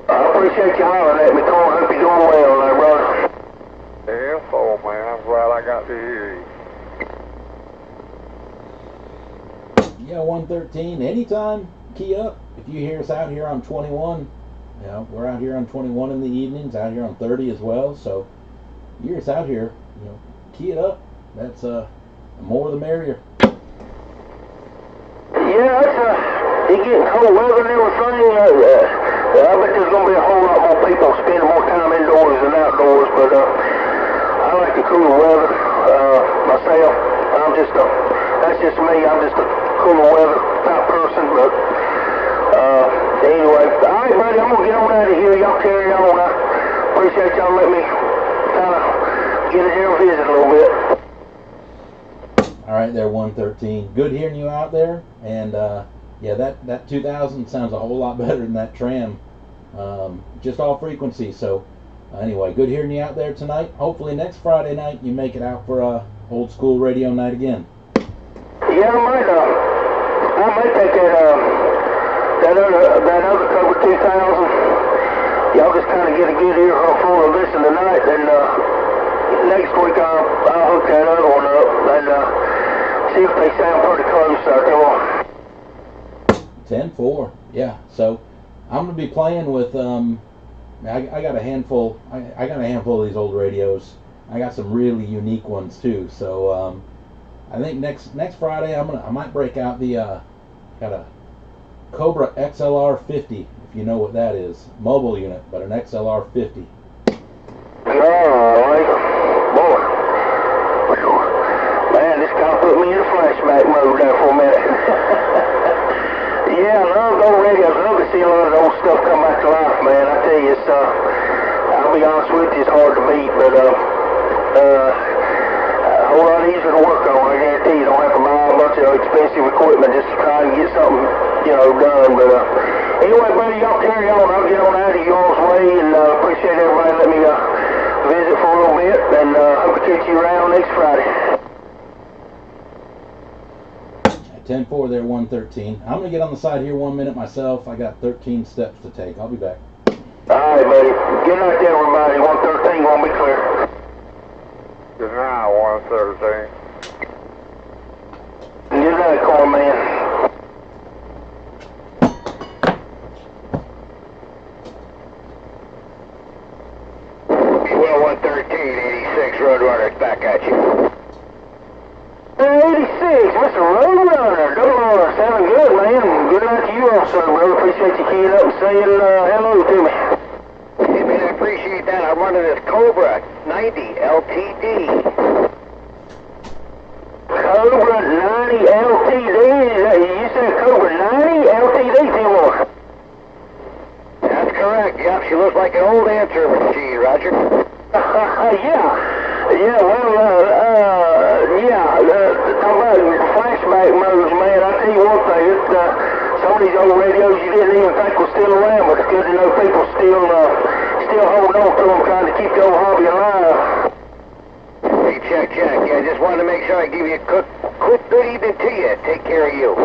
I appreciate you hollering at me, Corn. Hope you're doing well there, brother. Very full, man. I'm glad I got to hear you. Yeah, 113. Anytime, key up. If you hear us out here on 21, you know, we're out here on 21 in the evenings, out here on 30 as well. So, you hear us out here, you know, key it up. That's the more the merrier. Yeah, it's getting cold weather and everything. I bet there's going to be a whole lot more people spending more time indoors than outdoors, but I like the cooler weather myself. That's just me. I'm just a cooler weather type person, but anyway. All right, buddy, I'm going to get on out of here. Y'all carry on. I appreciate y'all letting me kind of get in here and visit a little bit. All right, there, 113. Good hearing you out there, and yeah, that 2000 sounds a whole lot better than that tram, just all frequency. So anyway, good hearing you out there tonight. Hopefully next Friday night you make it out for old school radio night again. Yeah, I might take that other cover 2000. Y'all just kind of get a good ear full of this in the night, and next week I'll hook that other one up and see if they sound pretty close there. Come on. 10-4. Yeah. So I'm gonna be playing with I got a handful. I got a handful of these old radios. I got some really unique ones too. So I think next Friday I might break out the got a Cobra XLR 50, if you know what that is, mobile unit, but an XLR 50. Boy, man, this kind of put me in flashback mode there for a minute. Yeah, I love those radios. I love to see a lot of old stuff come back to life, man. I tell you, it's I'll be honest with you, it's hard to beat, but a whole lot easier to work on. I guarantee you don't have to buy a bunch of expensive equipment just to try and get something, you know, done. But anyway, buddy, y'all carry on. I'll get on out of y'all's way, and appreciate everybody letting me visit for a little bit, and hope to catch you around next Friday. 10-4 there, 113. I'm gonna get on the side here 1 minute myself. I got 13 steps to take. I'll be back. All right, buddy. Good night to everybody. 113 won't be clear. Good night, 113. Good night, Corn man. Well, 113, 86 Roadrunner's back at you. 86, Mr. Roadrunner. Good Lord, sounding good, man. Good night to you also, brother. Appreciate you keying up and saying hello to me. Hey, man, I appreciate that. I'm running this Cobra 90 LTD. Cobra 90 LTD? You said Cobra 90 LTD, Timor? That's correct. Yep, she looks like an old answer machine, Roger. Yeah, well, talking about flashback modes, man, I tell you one thing, some of these old radios you didn't even think were still around, but it's good to know people still holding on to them, trying to keep the old hobby alive. Hey, check. Yeah, just wanted to make sure I give you a quick good evening to you. Take care of you.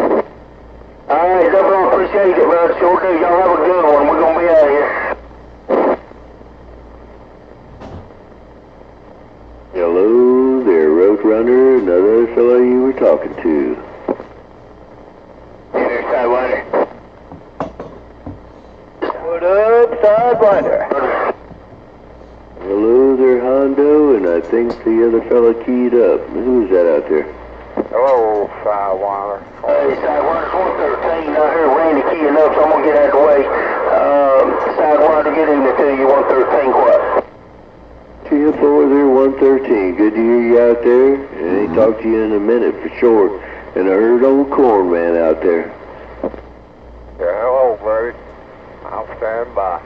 All right, definitely appreciate it, man. Sure do. Y'all have a good one. We're going to be out of here. Hello there, Roadrunner, another fellow you were talking to. Hey there, Sidewinder. What up, Sidewinder? Hello there, Hondo, and I think the other fellow keyed up. Who's that out there? Hello, Sidewinder. Hey, Sidewinder, 113. I heard Randy keying up, so I'm going to get out of the way. Sidewinder, get in there to you, 113, what? 10-4 there, 113. Good to hear you out there. And ain't talked to you in a minute for sure. And I heard old Corn man out there. Yeah, hello, buddy. I'll stand by.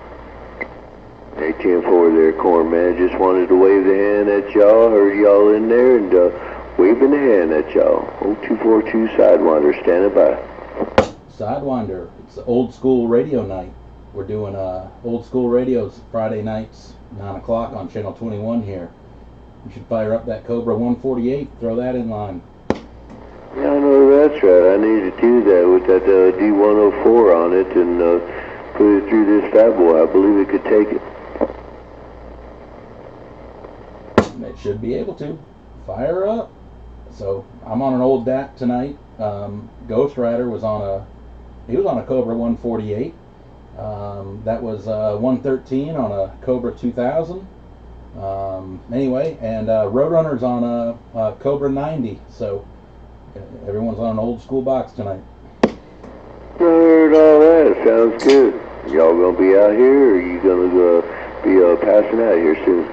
Hey, 10-4 there, Corn Man. Just wanted to wave the hand at y'all. Heard y'all in there and waving the hand at y'all. 0242 Sidewinder, standing by. Sidewinder, it's old school radio night. We're doing old school radios Friday nights, 9 o'clock on channel 21 here. You should fire up that Cobra 148, throw that in line. Yeah, I know that's right. I need to do that with that D104 on it and put it through this fat boy. I believe it could take it. It should be able to. Fire up. So I'm on an old Dak tonight. Ghost Rider was on a Cobra 148. That was 113 on a Cobra 2000. Anyway, and Roadrunner's on a Cobra 90. So everyone's on an old school box tonight. I heard all that. Sounds good. Y'all gonna be out here, or are you gonna be passing out here soon?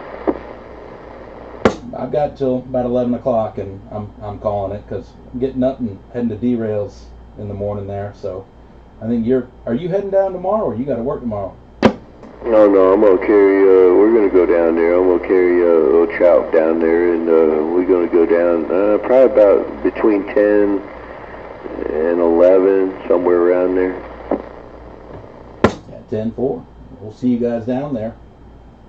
I've got till about 11 o'clock, and I'm calling it because I'm getting up and heading to D-Rails in the morning there. So I think are you heading down tomorrow, or you got to work tomorrow? No, I'm gonna carry. We're gonna go down there. I'm gonna carry a little trout down there, and we're gonna go down probably about between 10 and 11, somewhere around there. Yeah, 10-4. We'll see you guys down there.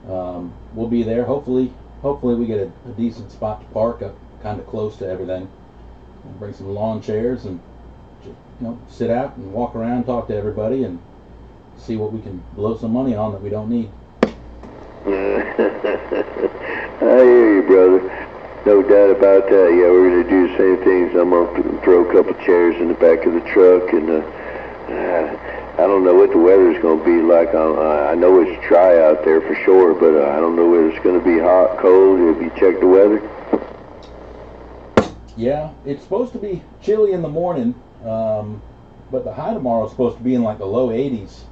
We'll be there. Hopefully we get a decent spot to park up, kind of close to everything. We'll bring some lawn chairs and just, sit out and walk around, talk to everybody, and see what we can blow some money on that we don't need. I hear you, brother. No doubt about that. Yeah, we're going to do the same things. I'm going to throw a couple chairs in the back of the truck, and I don't know what the weather's going to be like. I know it's dry out there for sure, but I don't know whether it's going to be hot, cold. Have you checked the weather? Yeah, it's supposed to be chilly in the morning, but the high tomorrow is supposed to be in like the low 80s.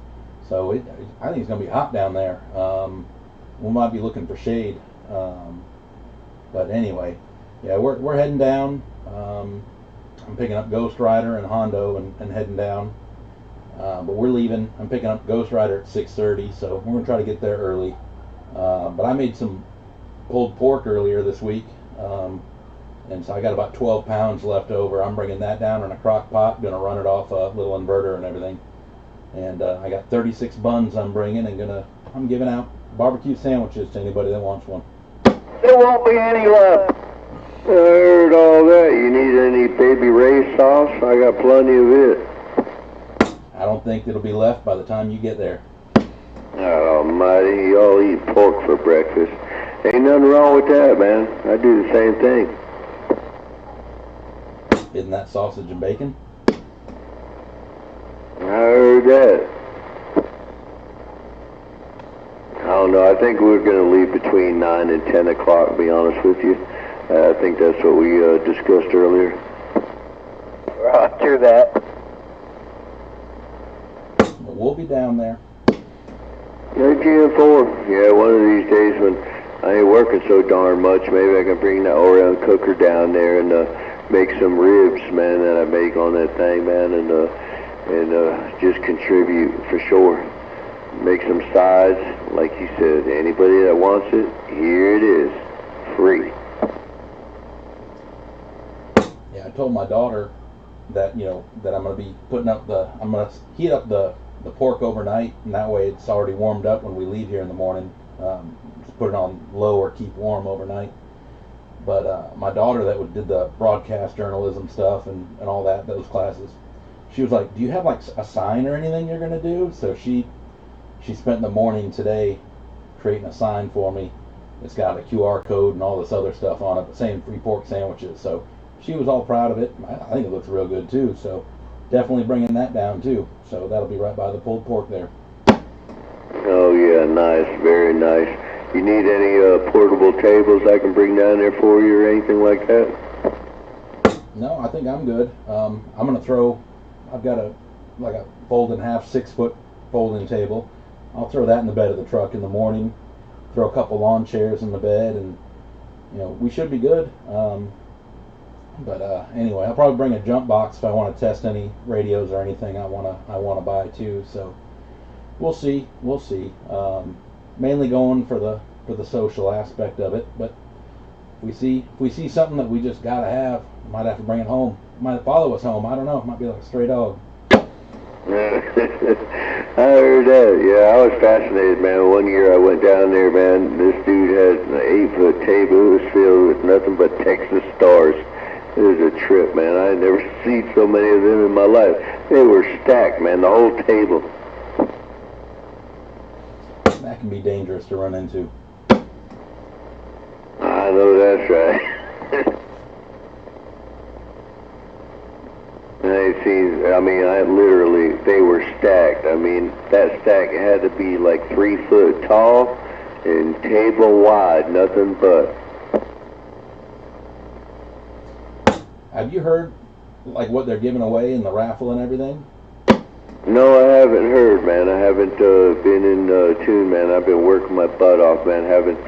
So I think it's going to be hot down there. We might be looking for shade. But anyway, yeah, we're heading down. I'm picking up Ghost Rider and Hondo and heading down. But we're leaving. I'm picking up Ghost Rider at 6:30, so we're going to try to get there early. But I made some pulled pork earlier this week, and so I got about 12 pounds left over. I'm bringing that down in a crock pot, going to run it off a little inverter and everything. And I got 36 buns I'm bringing, and I'm giving out barbecue sandwiches to anybody that wants one. There won't be any left. I heard all that. You need any Baby Ray sauce? I got plenty of it. I don't think it'll be left by the time you get there. Almighty, y'all eat pork for breakfast. Ain't nothing wrong with that, man. I do the same thing. Isn't that sausage and bacon? I heard that. I don't know. I think we're going to leave between 9 and 10 o'clock, to be honest with you. I think that's what we discussed earlier. Roger that. But we'll be down there. GM4. Yeah, one of these days when I ain't working so darn much, maybe I can bring that all-around cooker down there and make some ribs, man, that I make on that thing, man, and just contribute for sure. Make some sides, like you said. Anybody that wants it, here it is, free. Yeah, I told my daughter that that I'm going to be I'm going to heat up the pork overnight, and that way it's already warmed up when we leave here in the morning. Just put it on low or keep warm overnight. But my daughter that did the broadcast journalism stuff and all those classes, she was like, do you have like a sign or anything you're going to do? So she spent the morning today creating a sign for me. It's got a QR code and all this other stuff on it, saying free pork sandwiches. So she was all proud of it. I think it looks real good too. So definitely bringing that down too. So that'll be right by the pulled pork there. Oh yeah, nice, very nice. You need any portable tables I can bring down there for you or anything like that? No, I think I'm good. I'm gonna I've got a fold in half 6-foot folding table. I'll throw that in the bed of the truck in the morning. Throw a couple lawn chairs in the bed, and we should be good. But anyway, I'll probably bring a jump box if I want to test any radios or anything I wanna buy too. So we'll see. mainly going for the social aspect of it. But if we see something that we just gotta have, might have to bring it home. Might follow us home. I don't know. It might be like a stray dog. I heard that. Yeah, I was fascinated, man. One year I went down there, man. This dude had an 8-foot table. It was filled with nothing but Texas stars. It was a trip, man. I had never seen so many of them in my life. They were stacked, man, the whole table. That can be dangerous to run into. I know that's right. They were stacked. I mean, that stack had to be like 3 foot tall and table wide, nothing but. Have you heard like what they're giving away in the raffle and everything? No, I haven't heard, man. I haven't been in tune, man. I've been working my butt off, man. Haven't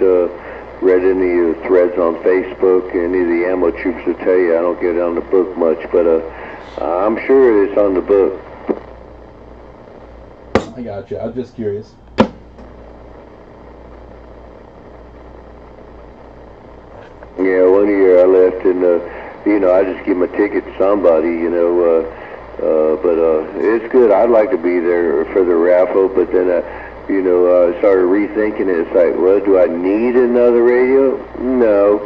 read any threads on Facebook. Any of the ammo troops will tell you I don't get on the book much, but I'm sure it's on the book. I got you. I was just curious. Yeah, one year I left and, I just give my ticket to somebody, but it's good. I'd like to be there for the raffle, but then, I started rethinking it. It's like, well, do I need another radio? No.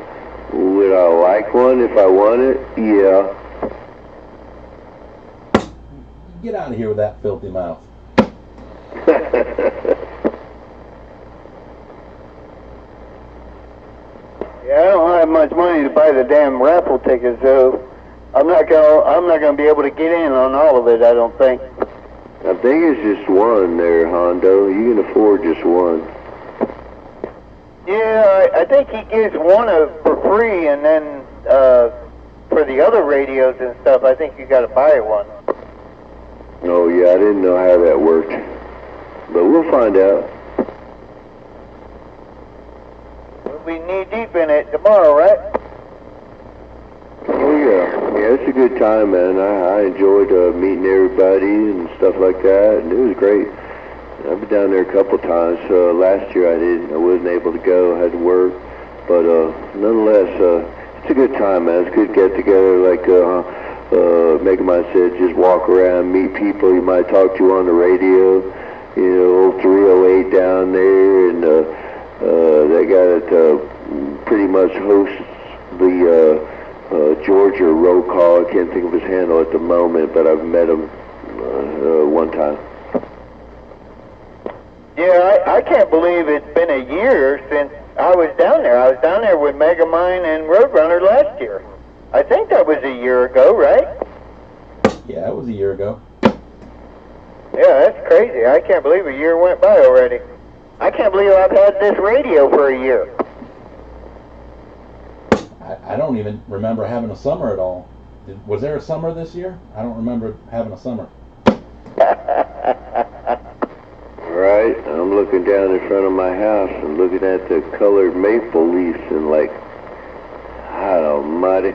Would I like one if I want it? Yeah. Get out of here with that filthy mouth. Yeah, I don't have much money to buy the damn raffle tickets, so I'm not gonna be able to get in on all of it. I don't think. I think it's just one there, Hondo. You can afford just one. Yeah, I think he gives one for free, and then for the other radios and stuff, I think you got to buy one. Oh yeah, I didn't know how that worked, but we'll find out. We'll be knee deep in it tomorrow, right? Oh yeah, it's a good time, man. I enjoyed meeting everybody and stuff like that, and it was great. I've been down there a couple times. Last year I wasn't able to go, I had to work, but nonetheless, it's a good time, man. It's a good get together, like Megamind said, just walk around, meet people you might talk to on the radio. Old 308 down there, and they got it pretty much hosts the Georgia roll call. I can't think of his handle at the moment, but I've met him one time. Yeah, I can't believe it's been a year since I was down there. I was down there with Megamind and Roadrunner last year. I think that was a year ago, right? Yeah, it was a year ago. Yeah, that's crazy. I can't believe a year went by already. I can't believe I've had this radio for a year. I don't even remember having a summer at all. Was there a summer this year? I don't remember having a summer. Right, I'm looking down in front of my house and looking at the colored maple leaves and like, God almighty.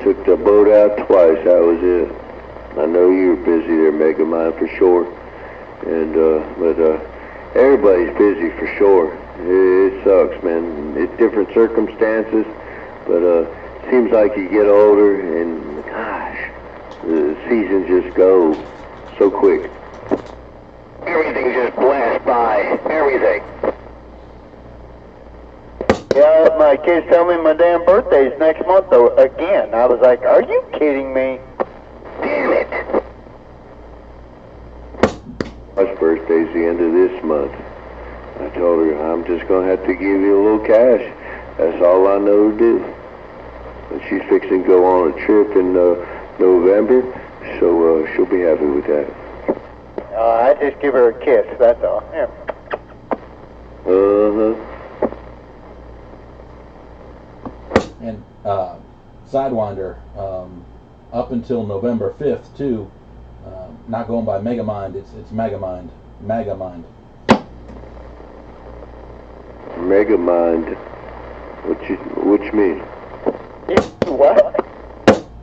Took the boat out twice, that was it. I know you were busy there, Megamind, for sure. And, but everybody's busy for sure. It sucks, man. It's different circumstances, but seems like you get older and, gosh, the seasons just go so quick. Everything just blasts by. Everything. Yeah, my kids tell me my damn birthday's next month though, again. I was like, are you kidding me? Damn it. My birthday's the end of this month. I told her, I'm just going to have to give you a little cash. That's all I know to do. And she's fixing to go on a trip in November, so she'll be happy with that. I just give her a kiss, that's all. Yeah. Uh-huh. And Sidewinder, up until November 5th, too, not going by Megamind, it's Megamind. Megamind. Megamind. What you mean? What?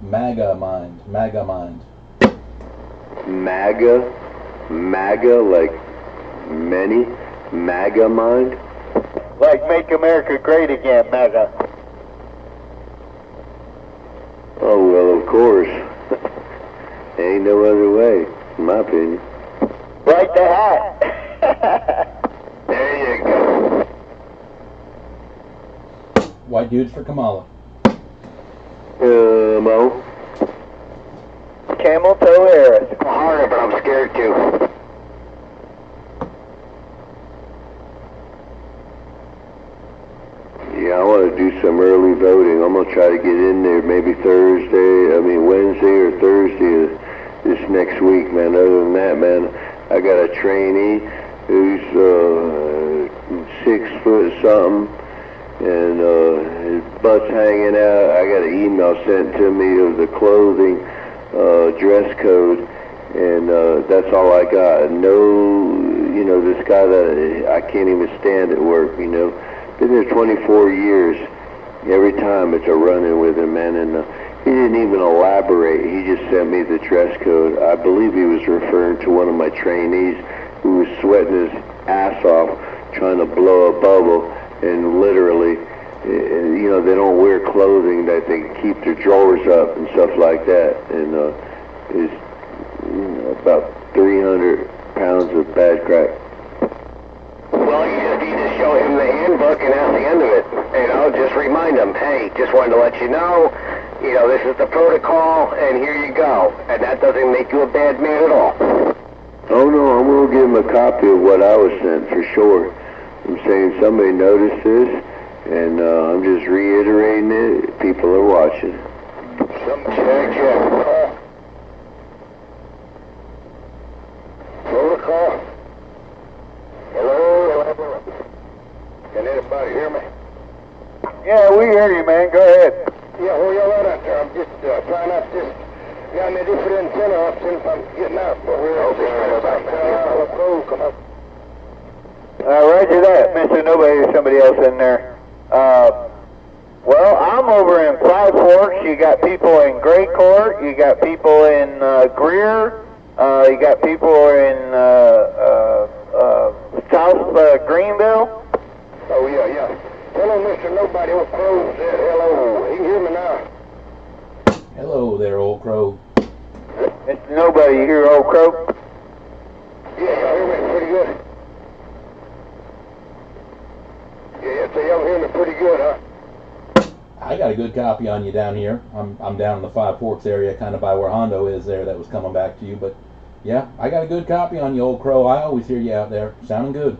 MAGA mind. MAGA mind. MAGA? MAGA, like many? MAGA mind? Like Make America Great Again, MAGA. Oh, well, of course. Ain't no other way, in my opinion. Right the hat. There you go. White dudes for Kamala. Mo? Camel Toe Harris. Harder, but I'm scared too. Yeah, I want to do some early voting. I'm going to try to get in there maybe Wednesday or Thursday this next week, man. Other than that, man, I got a trainee who's 6 foot something, and his butt's hanging out. I got an email sent to me of the clothing dress code, and that's all I got. No, this guy that I can't even stand at work, Been there 24 years. Every time it's a run-in with him, man, and he didn't even elaborate. He just sent me the dress code. I believe he was referring to one of my trainees who was sweating his ass off trying to blow a bubble, and literally, they don't wear clothing that they can keep their drawers up and stuff like that, and it's about 300 pounds of bad crack. Well, you just need to show him the handbook, and at the end of it, just remind him, hey, just wanted to let you know, this is the protocol, and here you go. And that doesn't make you a bad man at all. Oh no, I'm going to give him a copy of what I was sent for sure. I'm saying somebody noticed this, and I'm just reiterating it. People are watching. Check. Protocol. Hello? Can anybody hear me? Yeah, we hear you, man. Go ahead. Yeah, where y'all at out there? I'm just trying not to got me a different antenna up since I'm getting out. But we're come up. Roger that, Mr. Nobody. There's somebody else in there. Well, I'm over in Five Forks. You got people in Gray Court. You got people in Greer. You got people in South Greenville. Oh, yeah. Hello, Mr. Nobody. Old Crow said hello. He can hear me now. Hello there, old crow. Mr. Nobody, you hear old crow? Yeah, y'all hear me pretty good. Yeah, so y'all hear me pretty good, huh? I got a good copy on you down here. I'm down in the Five Forks area, kind of by where Hondo is there. That was coming back to you, but yeah, I got a good copy on you, old crow. I always hear you out there, sounding good.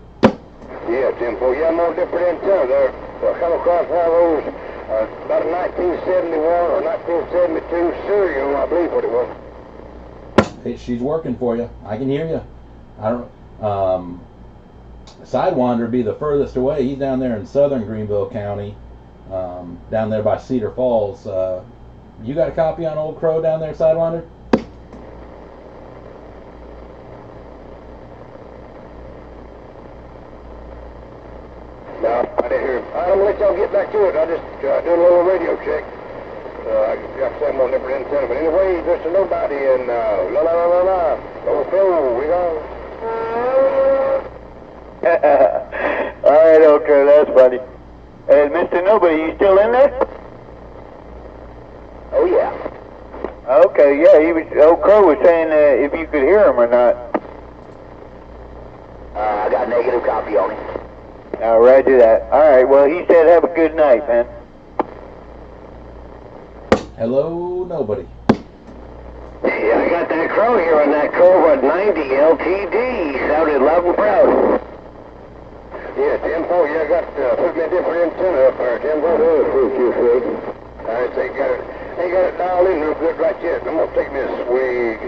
Yeah, Timbo. Yeah, I'm on different antenna there. I come across one of those about a 1971 or 1972 serial, I believe what it was. Hey, she's working for you. I can hear you. I don't. Sidewinder would be the furthest away. He's down there in southern Greenville County, down there by Cedar Falls. You got a copy on old crow down there, Sidewinder? No, I didn't hear him. I'm gonna let y'all get back to it. I just doing a little radio check. I got something on different antenna. But anyway, Mr. Nobody and Old Crow, we go. All right, old crow, that's funny. And Mr. Nobody, you still in there? Oh yeah. Okay, yeah, old crow was saying if you could hear him or not. I got a negative copy on him. All right, do that. All right, well, he said have a good night, man. Hello, nobody. Yeah, I got that crow here on that Cobra 90 LTD. Sounded loud and proud. Yeah, Timbo, I got put me a different antenna up there, Timbo. Thank you, Fred. All right, so you got it dialed in real good right yet. I'm gonna take me a swig.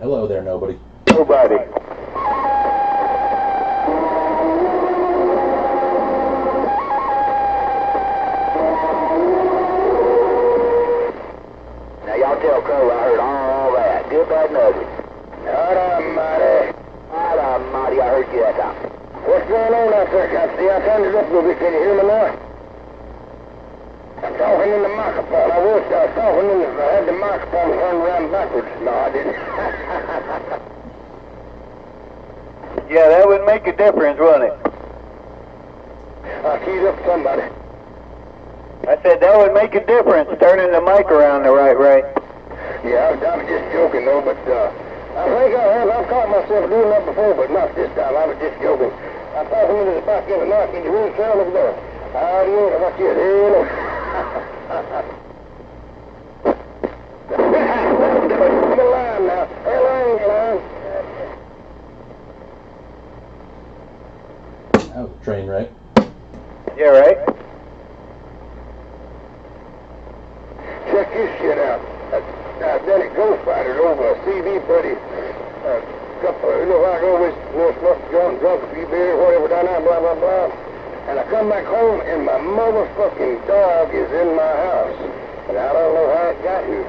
Hello there, nobody. Nobody. Now y'all tell Crow I heard all that. Good, bad, and ugly. Almighty, I heard you that time. turned it up a little bit. Can you hear me now? I'm talking in the microphone. I was talking in the, I had the microphone turned around backwards. No, I didn't. Yeah, that would make a difference, wouldn't it? I keyed up somebody. I said that would make a difference, turning the mic around the right way. Yeah, I was just joking though, but I think I've caught myself doing that before, but not this time. I was just joking. I'm talking into the back of the knock in the room sound over there. How do you know about your head? Come along now. Airline, line. That was a train wreck. Yeah, right? Check this shit out. I've done it Ghost Fighters over a CV buddy. Couple, you know, I always must have gone drunk a few beers, whatever, down there, blah, blah, blah. And I come back home and my motherfucking dog is in my house. And I don't know how it got here.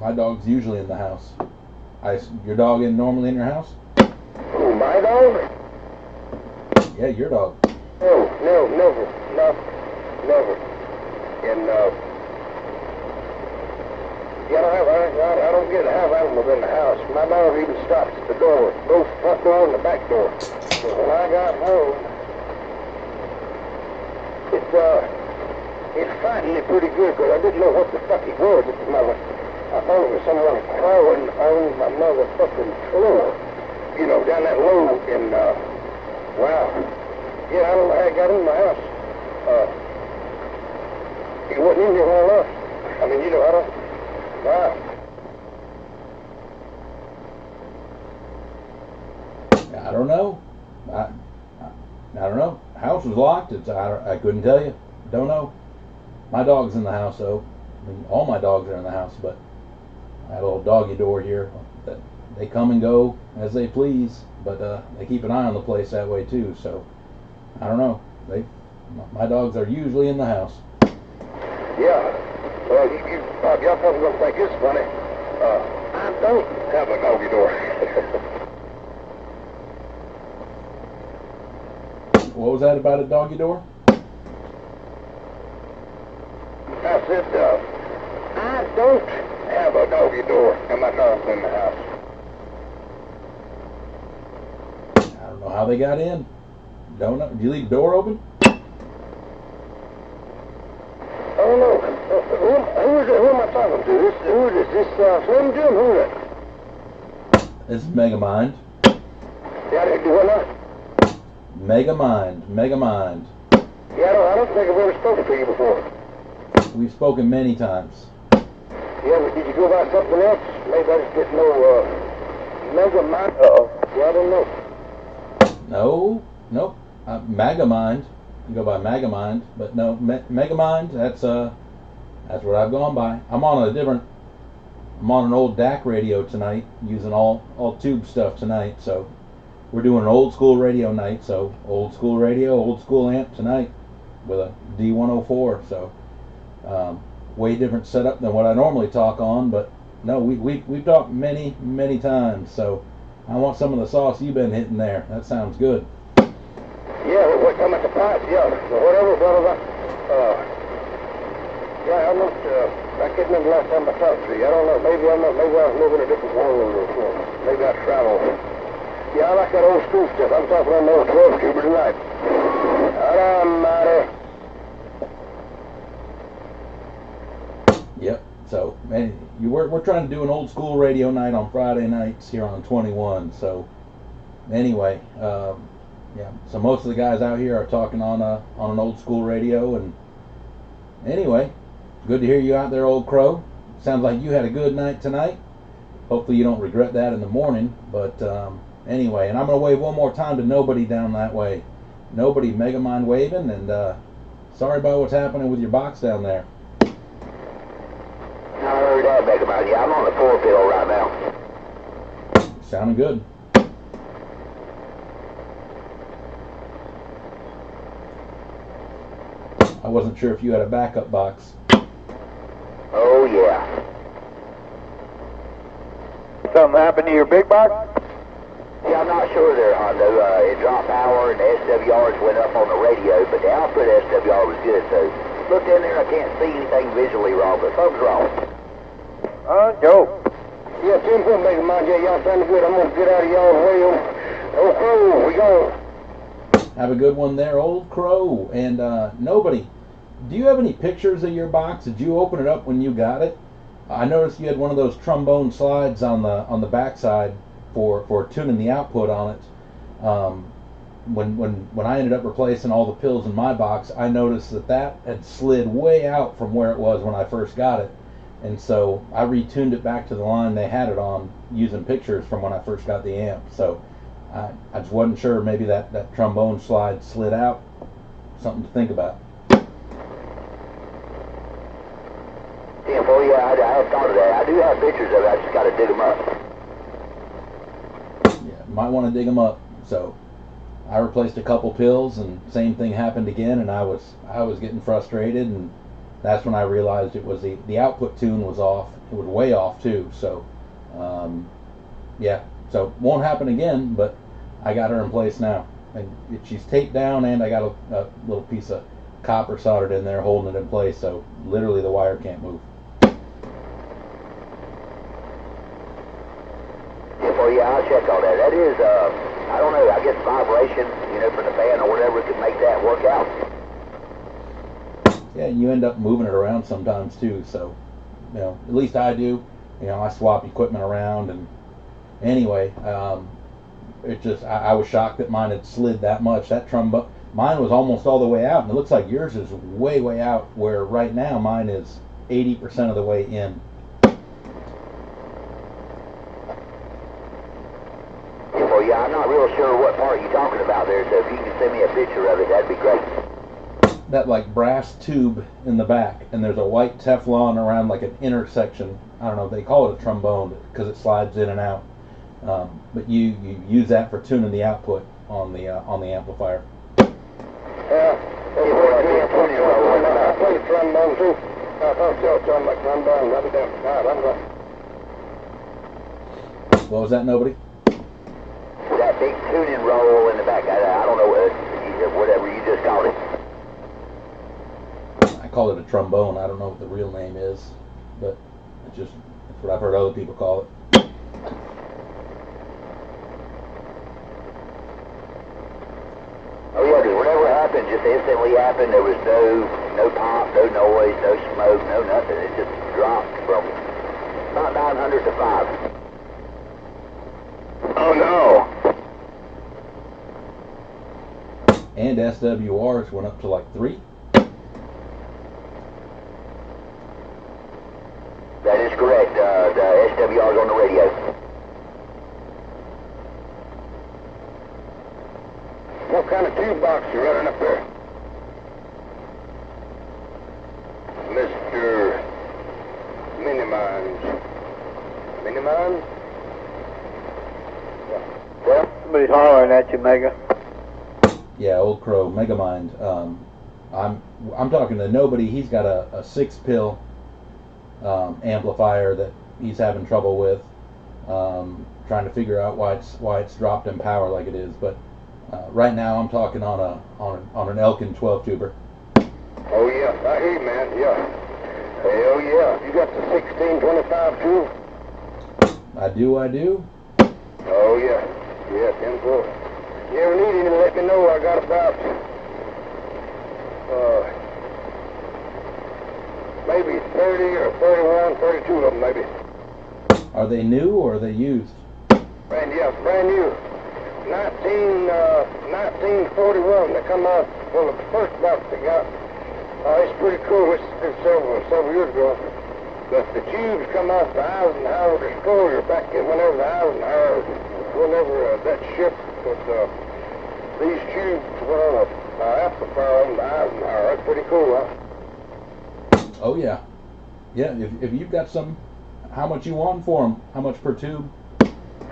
My dog's usually in the house. Your dog normally in your house? Who, my dog? Yeah, your dog. No, never. Never. And, yeah, I don't get to have animals in the house. My dog even stops at the door, both front door and the back door. So when I got home, it's fighting me pretty good because I didn't know what the fuck it was. I thought it was someone crawling on my motherfucking floor, you know, down that low. And wow, yeah, I don't know how it got in my house. He wasn't in here when I left. I mean, you know, I don't. Wow. I don't know. I don't know. House was locked. I couldn't tell you. Don't know. My dog's in the house though. I mean, all my dogs are in the house, but I have a little doggy door here that they come and go as they please. But they keep an eye on the place that way too. So I don't know. My dogs are usually in the house. Yeah. Well, y'all probably gonna think it's funny. I don't have a doggy door. What was that about a doggy door? I said, I don't have a doggy door, and my dog's in the house. I don't know how they got in. Don't know. Did you leave the door open? Oh no. Who is it? Who am I talking to? Who is this? This Slim Jim? Who is it? This is Megamind. Yeah, they do what now? Megamind. Yeah, I don't think I've ever spoken to you before. We've spoken many times. Yeah, but did you go by something else? Maybe I just didn't know, Megamind. Yeah, I don't know. No, nope. Megamind. You go by Megamind, but no, Megamind. That's what I've gone by. I'm on an old Dak radio tonight, using all tube stuff tonight. So we're doing an old school radio night. So old school radio, old school amp tonight with a D104. So way different setup than what I normally talk on. But no, we've talked many times. So I want some of the sauce you've been hitting there. That sounds good. Yeah, what come at the pipes? Yeah, whatever, brother. Yeah, I'm not. I can't remember the last time I talked to you. I don't know. Maybe I was living in a different world or something. Maybe I traveled. Yeah, I like that old school stuff. I'm talking on the old 12 tuber tonight. Yep. So, man, we're trying to do an old school radio night on Friday nights here on 21. So, anyway, yeah. So most of the guys out here are talking on an old school radio, and anyway, good to hear you out there, Old Crow. Sounds like you had a good night tonight. Hopefully you don't regret that in the morning. But anyway, and I'm gonna wave one more time to nobody down that way. Nobody, Megamind waving, and sorry about what's happening with your box down there. I heard that, Megamind. Yeah, I'm on the 4-field right now. Sounding good. I wasn't sure if you had a backup box. Oh, yeah. Something happened to your big box? Yeah, I'm not sure there, Hondo. It dropped power and the SWRs went up on the radio, but the output SWR was good, so looked in there, I can't see anything visually wrong, but something's wrong. Joe. Yeah, 10-4 Mega Mind, yeah, y'all sounding good. I'm gonna get out of y'all's way. Old Crow, we gone. Have a good one there, Old Crow. And nobody, do you have any pictures of your box? Did you open it up when you got it? I noticed you had one of those trombone slides on the backside for tuning the output on it. When I ended up replacing all the pills in my box, I noticed that had slid way out from where it was when I first got it, and so I retuned it back to the line they had it on using pictures from when I first got the amp. So I just wasn't sure, maybe that trombone slide slid out. Something to think about. Yeah, well, yeah, I hadn't thought of that. I do have pictures of it, I just got to dig them up. Yeah, might want to dig them up. So I replaced a couple pills, and same thing happened again, and I was getting frustrated, and that's when I realized it was the output tune was off. It was way off too. So yeah, so won't happen again, but I got her in place now, and she's taped down, and I got a little piece of copper soldered in there holding it in place, so literally the wire can't move. Well, yeah, I'll check on that. That is, I don't know, I guess vibration, from the fan or whatever could make that work out. Yeah, you end up moving it around sometimes too, so, at least I do. I swap equipment around, and anyway, it just, I was shocked that mine had slid that much. That trombone, mine was almost all the way out, and it looks like yours is way, way out, where right now mine is 80% of the way in. Well, yeah, I'm not real sure what part you're talking about there, so if you can send me a picture of it, that'd be great. That like brass tube in the back, and there's a white Teflon around like an intersection. I don't know, they call it a trombone because it slides in and out. But you use that for tuning the output on the amplifier. Yeah, I play trombone too. I thought y'all were talking about trombone. That'd be damn hard. I'm right. What was that, nobody? That big tuning roll in the back, I don't know whatever you just called it. I call it a trombone. I don't know what the real name is, but it's what I've heard other people call it. Oh yeah, because whatever happened just instantly happened. There was no pop, no noise, no smoke, no nothing. It just dropped from about 900 to 5. Oh no. And SWRs went up to like 3. That is correct. The SWR's on the radio. What kind of tube box you running up there? Mr. Minimines. Minimines? Well, somebody's hollering at you, Mega. Yeah, Old Crow, Megamind. I'm talking to nobody. He's got a 6-pill amplifier that he's having trouble with, trying to figure out why it's dropped in power like it is. But right now I'm talking on an Elkin 12-tuber. Oh yeah, I hear you, man. Yeah. Hell yeah. You got the 1625 tube? I do. Oh yeah. Yeah, 10-4. You ever need any, let me know. I got about maybe 30 or 31, 32 of them maybe. Are they new or are they used? Brand new. 1941. They come out. Well, the first box they got. It's pretty cool. It's several years ago. But the tubes come off the Eisenhower destroyer back in whenever that ship was. These tubes went on a amplifier on the Eisenhower. That's pretty cool, huh? Oh yeah. Yeah. If you've got some, how much you want for them? How much per tube?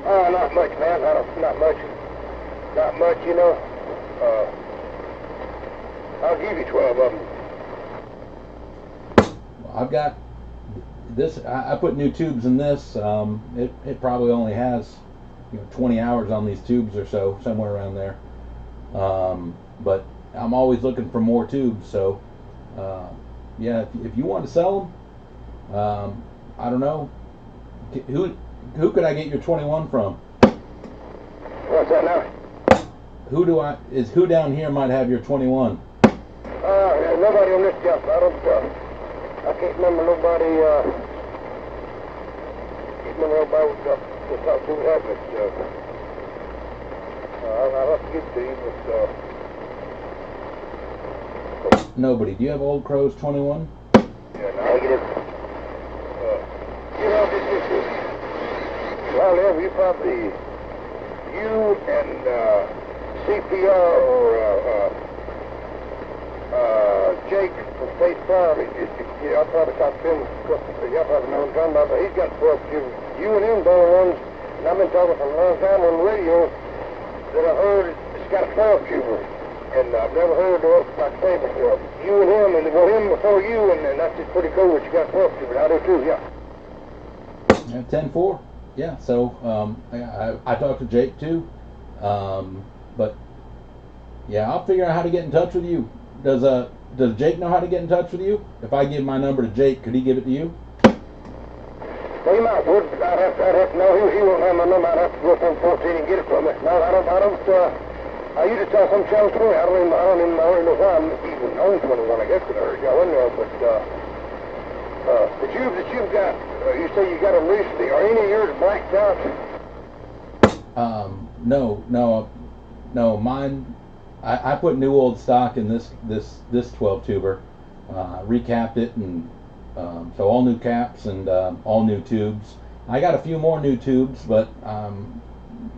Not much, man. Not much. Not much, I'll give you 12 of them. I've got this. I put new tubes in this. It probably only has 20 hours on these tubes or so, somewhere around there. But I'm always looking for more tubes. So yeah, if you want to sell them, I don't know, who could I get your 21 from? What's that now? Who down here might have your 21? Nobody on this job. I can't remember nobody. Can't remember nobody was talk to that, but I'll have to get to you. But Nobody. Do you have Old Crow's 21? yeah, negative. This is. Well, you probably and CPR or Jake from State Farm. I'll probably talk to him. Y'all probably know what I'm talking about, but he's got 12 tubers. You and him are the ones, and I've been talking for a long time on the radio, that I heard it's got a 12 tuber. And I've never heard of like say before. You and him, and well, him before you, and that's just pretty cool that you got 12 tubers. I do too, yeah. Yeah, 10-4. Yeah, so I talked to Jake too. But yeah, I'll figure out how to get in touch with you. Does Jake know how to get in touch with you? If I give my number to Jake, could he give it to you? Well, he might would. I'd have to know. He won't have my number. I'd have to go from 14 and get it from him. No, I don't. I usually tell some channel 20. I don't even know why I'm even on 21. I guess it hurts y'all in there, but the tubes that you've got, you say you got them recently. Are any of yours blacked out? No. Mine. I put new old stock in this 12 tuber, recapped it, and so all new caps and all new tubes. I got a few more new tubes, but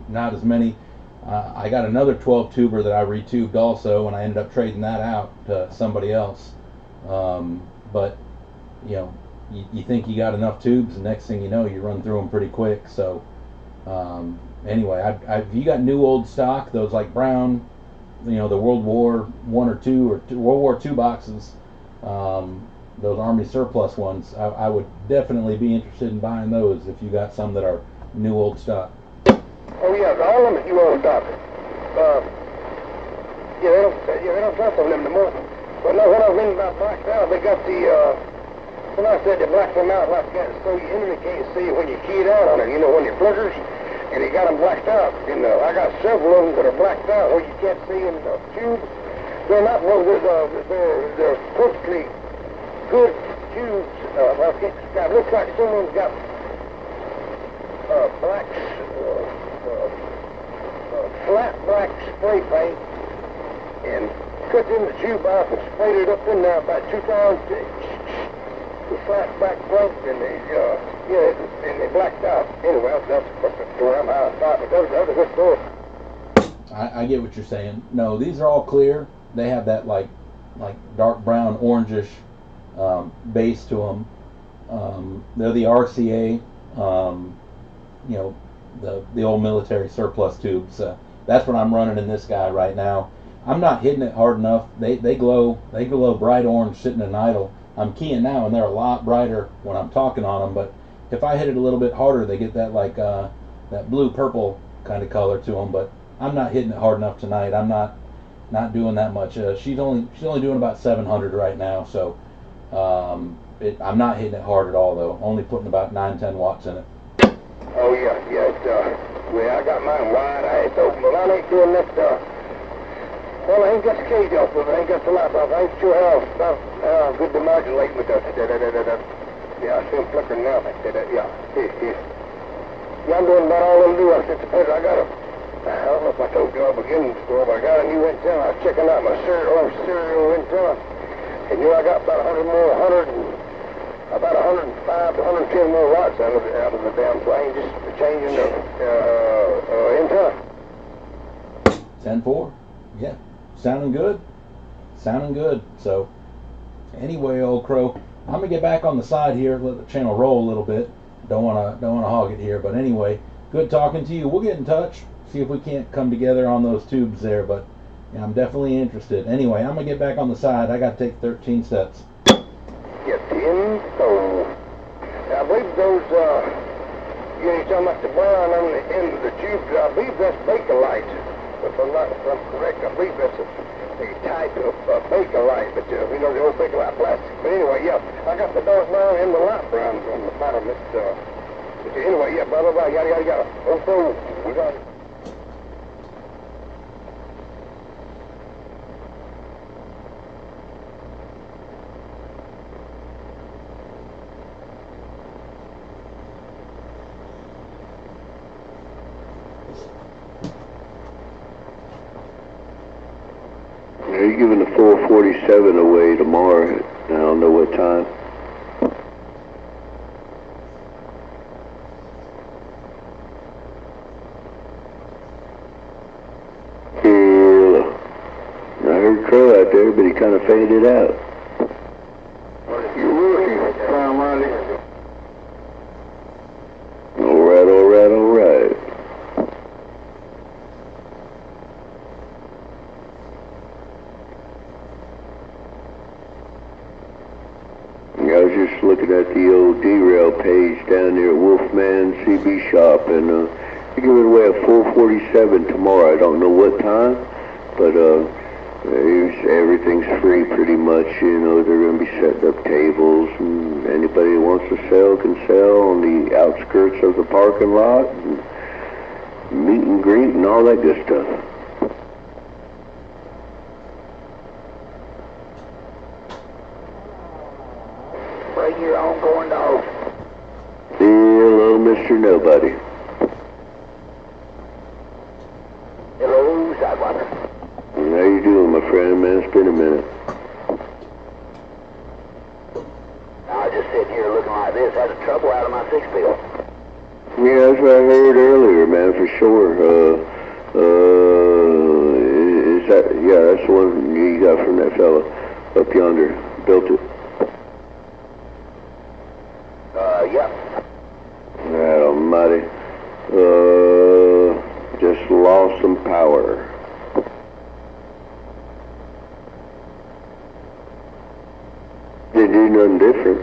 not as many. I got another 12 tuber that I retubed also, and I ended up trading that out to somebody else. But you think you got enough tubes, and next thing you know, you run through them pretty quick. So anyway, if you got new old stock, those like brown, the World War I or II or World War II boxes, those Army surplus ones, I would definitely be interested in buying those if you got some that are new old stock. Oh yeah, all of them is new old stock. They don't trust them anymore. But no, what I mean about blacked out, they got the when I said they blacked them out like that, so you enemy can't see when you key it out on it. When you flickers. And he got them blacked out. I got several of them that are blacked out where you can't see in the tube. They're not they're perfectly good tubes. It looks like someone's got flat black spray paint and cut in the tube out and sprayed it up in there about 2 times. The flat back plate and they blacked out. Anyway, that's the story. I'm out of sight, but that was a good story. I get what you're saying. No, these are all clear. They have that like dark brown orangish base to them. They're the RCA, the old military surplus tubes. That's what I'm running in this guy right now. I'm not hitting it hard enough. They glow bright orange sitting in idle. I'm keying now, and they're a lot brighter when I'm talking on them. But if I hit it a little bit harder, they get that that blue purple kind of color to them. But I'm not hitting it hard enough tonight. I'm not doing that much. She's only doing about 700 right now, so I'm not hitting it hard at all though. Only putting about 9-10 watts in it. Oh yeah. I got mine wide. I ain't doing that. Well, I ain't got the cage off of it. I ain't got the light off. I ain't sure how good the modulating with that. Yeah, I see them flickering now. Yeah, I'm doing about all them do. I said to Peter, I don't know if I told you all beginning store, but I got a new antenna. I was checking out my serial antenna. And I got about 105 to 110 more watts out of the damn plane, just changing the antenna. 10-4. Yeah. Sounding good. So anyway, old crow, I'm gonna get back on the side here, let the channel roll a little bit. Don't wanna hog it here, but anyway, good talking to you. We'll get in touch, see if we can't come together on those tubes there, but yeah, I'm definitely interested. Anyway, I'm gonna get back on the side. I gotta take 13 steps. Yeah, 10. I believe those again, he's talking about the brown on the end of the tube. I believe that's Bakelite. If I'm correct, I believe that's a type of Bakelite, but you know, the old Bakelite plastic. But anyway, yeah, I got the dark brown and the light brown on the bottom. But anyway, yeah, blah, blah, blah, yada, yada, yada. Oh, we got it. You're giving the 447 away tomorrow. I don't know what time. Yeah. I heard Crow out there, but he kind of faded out. You rookie, Crown Monty. All right, all right, all right. I was just looking at the old derail page down there at Wolfman CB Shop, and they're giving away a 447 tomorrow. I don't know what time, but everything's free pretty much. You know, they're going to be setting up tables, and anybody who wants to sell can sell on the outskirts of the parking lot, and meet and greet and all that good stuff. Bring your own corn dog. Hello, Mr. Nobody. Hello, Sidewalker. How you doing, my friend, man? It's been a minute. I was just sitting here looking like this, had a trouble out of my six-bill. Yeah, that's what I heard earlier, man, for sure. Is that, yeah, that's the one you got from that fella up yonder. Built it. Yep. God almighty. Just lost some power. Didn't do nothing different.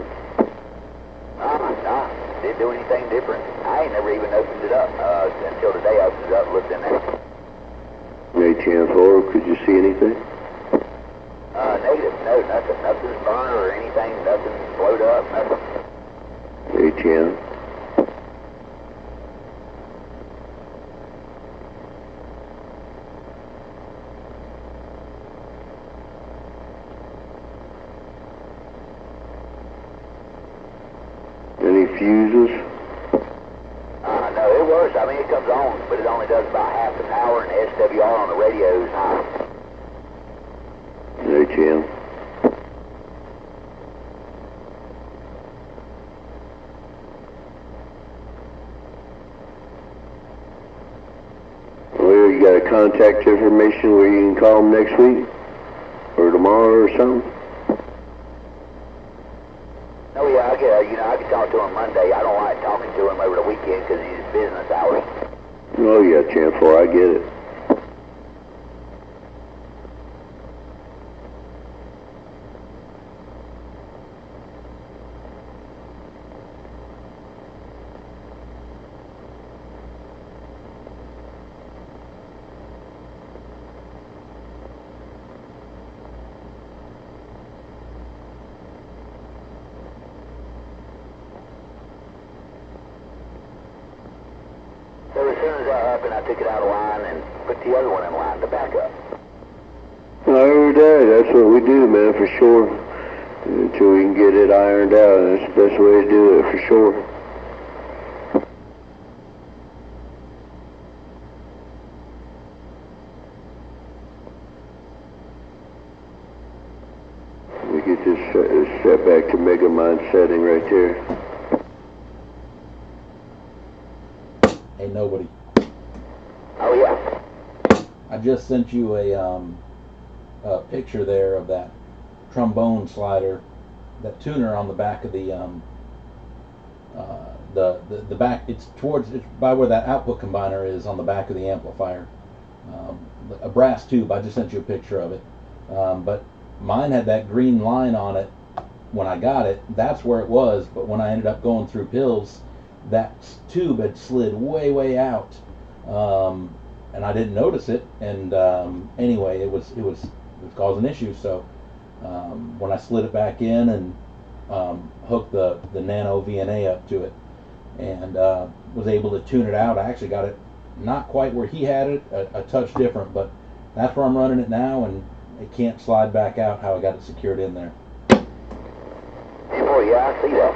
Nah, didn't do anything different. I ain't never even opened it up until today. I opened it up and looked in there. ATM4, could you see anything? Negative. No, nothing. Nothing's burned or anything. Nothing's blowed up. Nothing. ATM. Any fuses? No, it works. I mean, it comes on, but it only does about half the power, and the SWR on the radio is high. ATM. Well, you got a contact information where you can call them next week? Or tomorrow or something? Oh, yeah, I can talk to him Monday. I don't like talking to him over the weekend because he's business hours. Oh, yeah, Champ 4, I get it. So as soon as I up and I took it out of line and put the other one in line to back up. I heard that. That's what we do, man, for sure. Until we can get it ironed out. That's the best way to do it, for sure. We get this set back to Megamind setting right there. Ain't nobody. Oh, yeah. I just sent you a picture there of that trombone slider, that tuner on the back of the back. It's by where that output combiner is on the back of the amplifier. A brass tube. I just sent you a picture of it. But mine had that green line on it when I got it. That's where it was. But when I ended up going through pills, that tube had slid way out, and I didn't notice it. And anyway, it was causing issues. So when I slid it back in and hooked the Nano VNA up to it, and was able to tune it out, I actually got it not quite where he had it, a touch different, but that's where I'm running it now, and it can't slide back out how I got it secured in there. Oh yeah, I see that.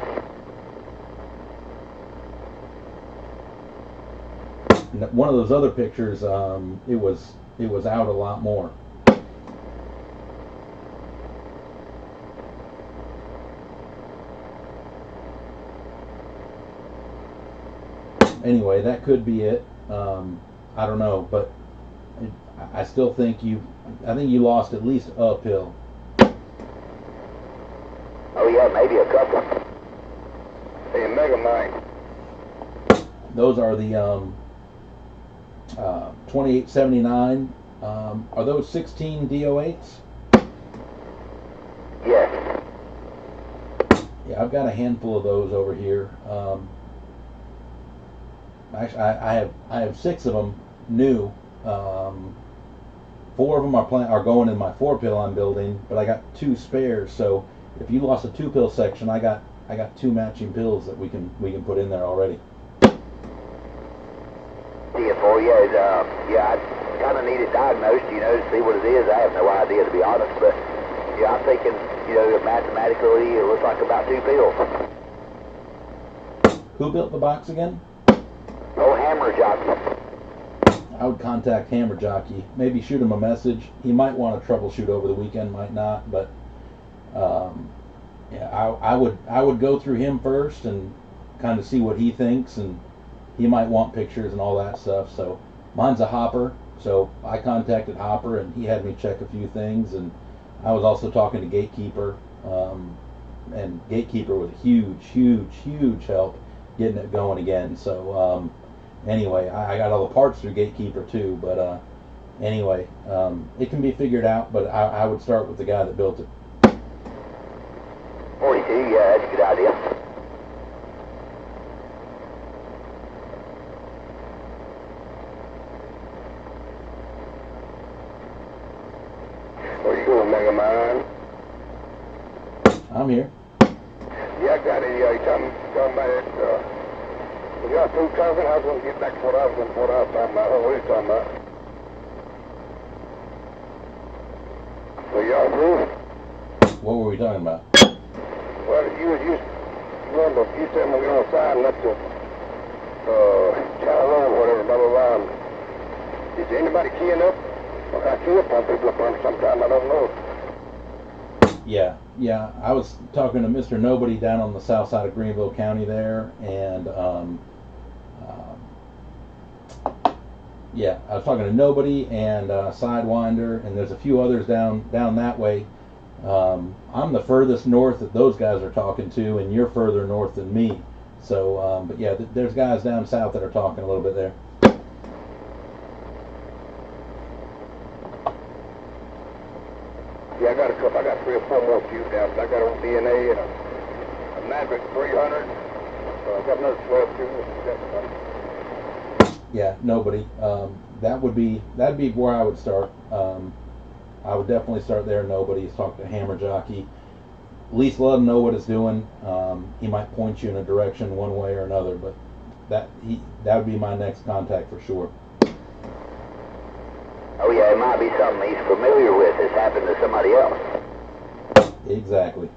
And one of those other pictures, it was out a lot more. Anyway, that could be it. I don't know, but I still think you lost at least a pill. Oh yeah, maybe a couple. Hey, Megamind. Those are the 2879. Are those 16 DO8s? Yes. Yeah, I've got a handful of those over here. Actually, I have 6 of them new. 4 of them are going in my 4-pill I'm building, but I got 2 spares. So if you lost a 2-pill section, I got 2 matching pills that we can put in there already. DFO, yeah, I kind of need it diagnosed, to see what it is. I have no idea, to be honest, but yeah, I'm thinking, mathematically it looks like about 2 pills. Who built the box again? Oh, Hammer Jockey. I would contact Hammer Jockey. Maybe shoot him a message. He might want to troubleshoot over the weekend, might not. But yeah, I would go through him first and kind of see what he thinks, and he might want pictures and all that stuff. So mine's a Hopper, so I contacted Hopper, and he had me check a few things. And I was also talking to Gatekeeper, and Gatekeeper was a huge help getting it going again. So anyway, I got all the parts through Gatekeeper too, but anyway, it can be figured out, but I would start with the guy that built it. 42, yeah, that's a good idea. Where you going, Megamind? I'm here. Yeah, I got it. You talking about it, we got through talking. I was going to get back to what I was talking about. What are you talking about? So y'all through? What were we talking about? Well, you remember, you said we're going to sign up to Channel or whatever, blah, blah, blah. Is anybody keying up? Well, I key up on people up on sometime, I don't know. Yeah, I was talking to Mr. Nobody down on the south side of Greenville County there, and yeah, I was talking to Nobody and Sidewinder, and there's a few others down that way. I'm the furthest north that those guys are talking to, and you're further north than me. So, but yeah, there's guys down south that are talking a little bit there. Yeah, I got a couple. I got 3 or 4 more fuse down. I got on DNA and a Maverick 300. So I got another 12 fuses. Yeah, Nobody. That'd be where I would start. I would definitely start there. Nobody. Talk to Hammer Jockey. At least let him know what it's doing. He might point you in a direction one way or another, but that would be my next contact for sure. Oh yeah, it might be something he's familiar with that's happened to somebody else. Exactly.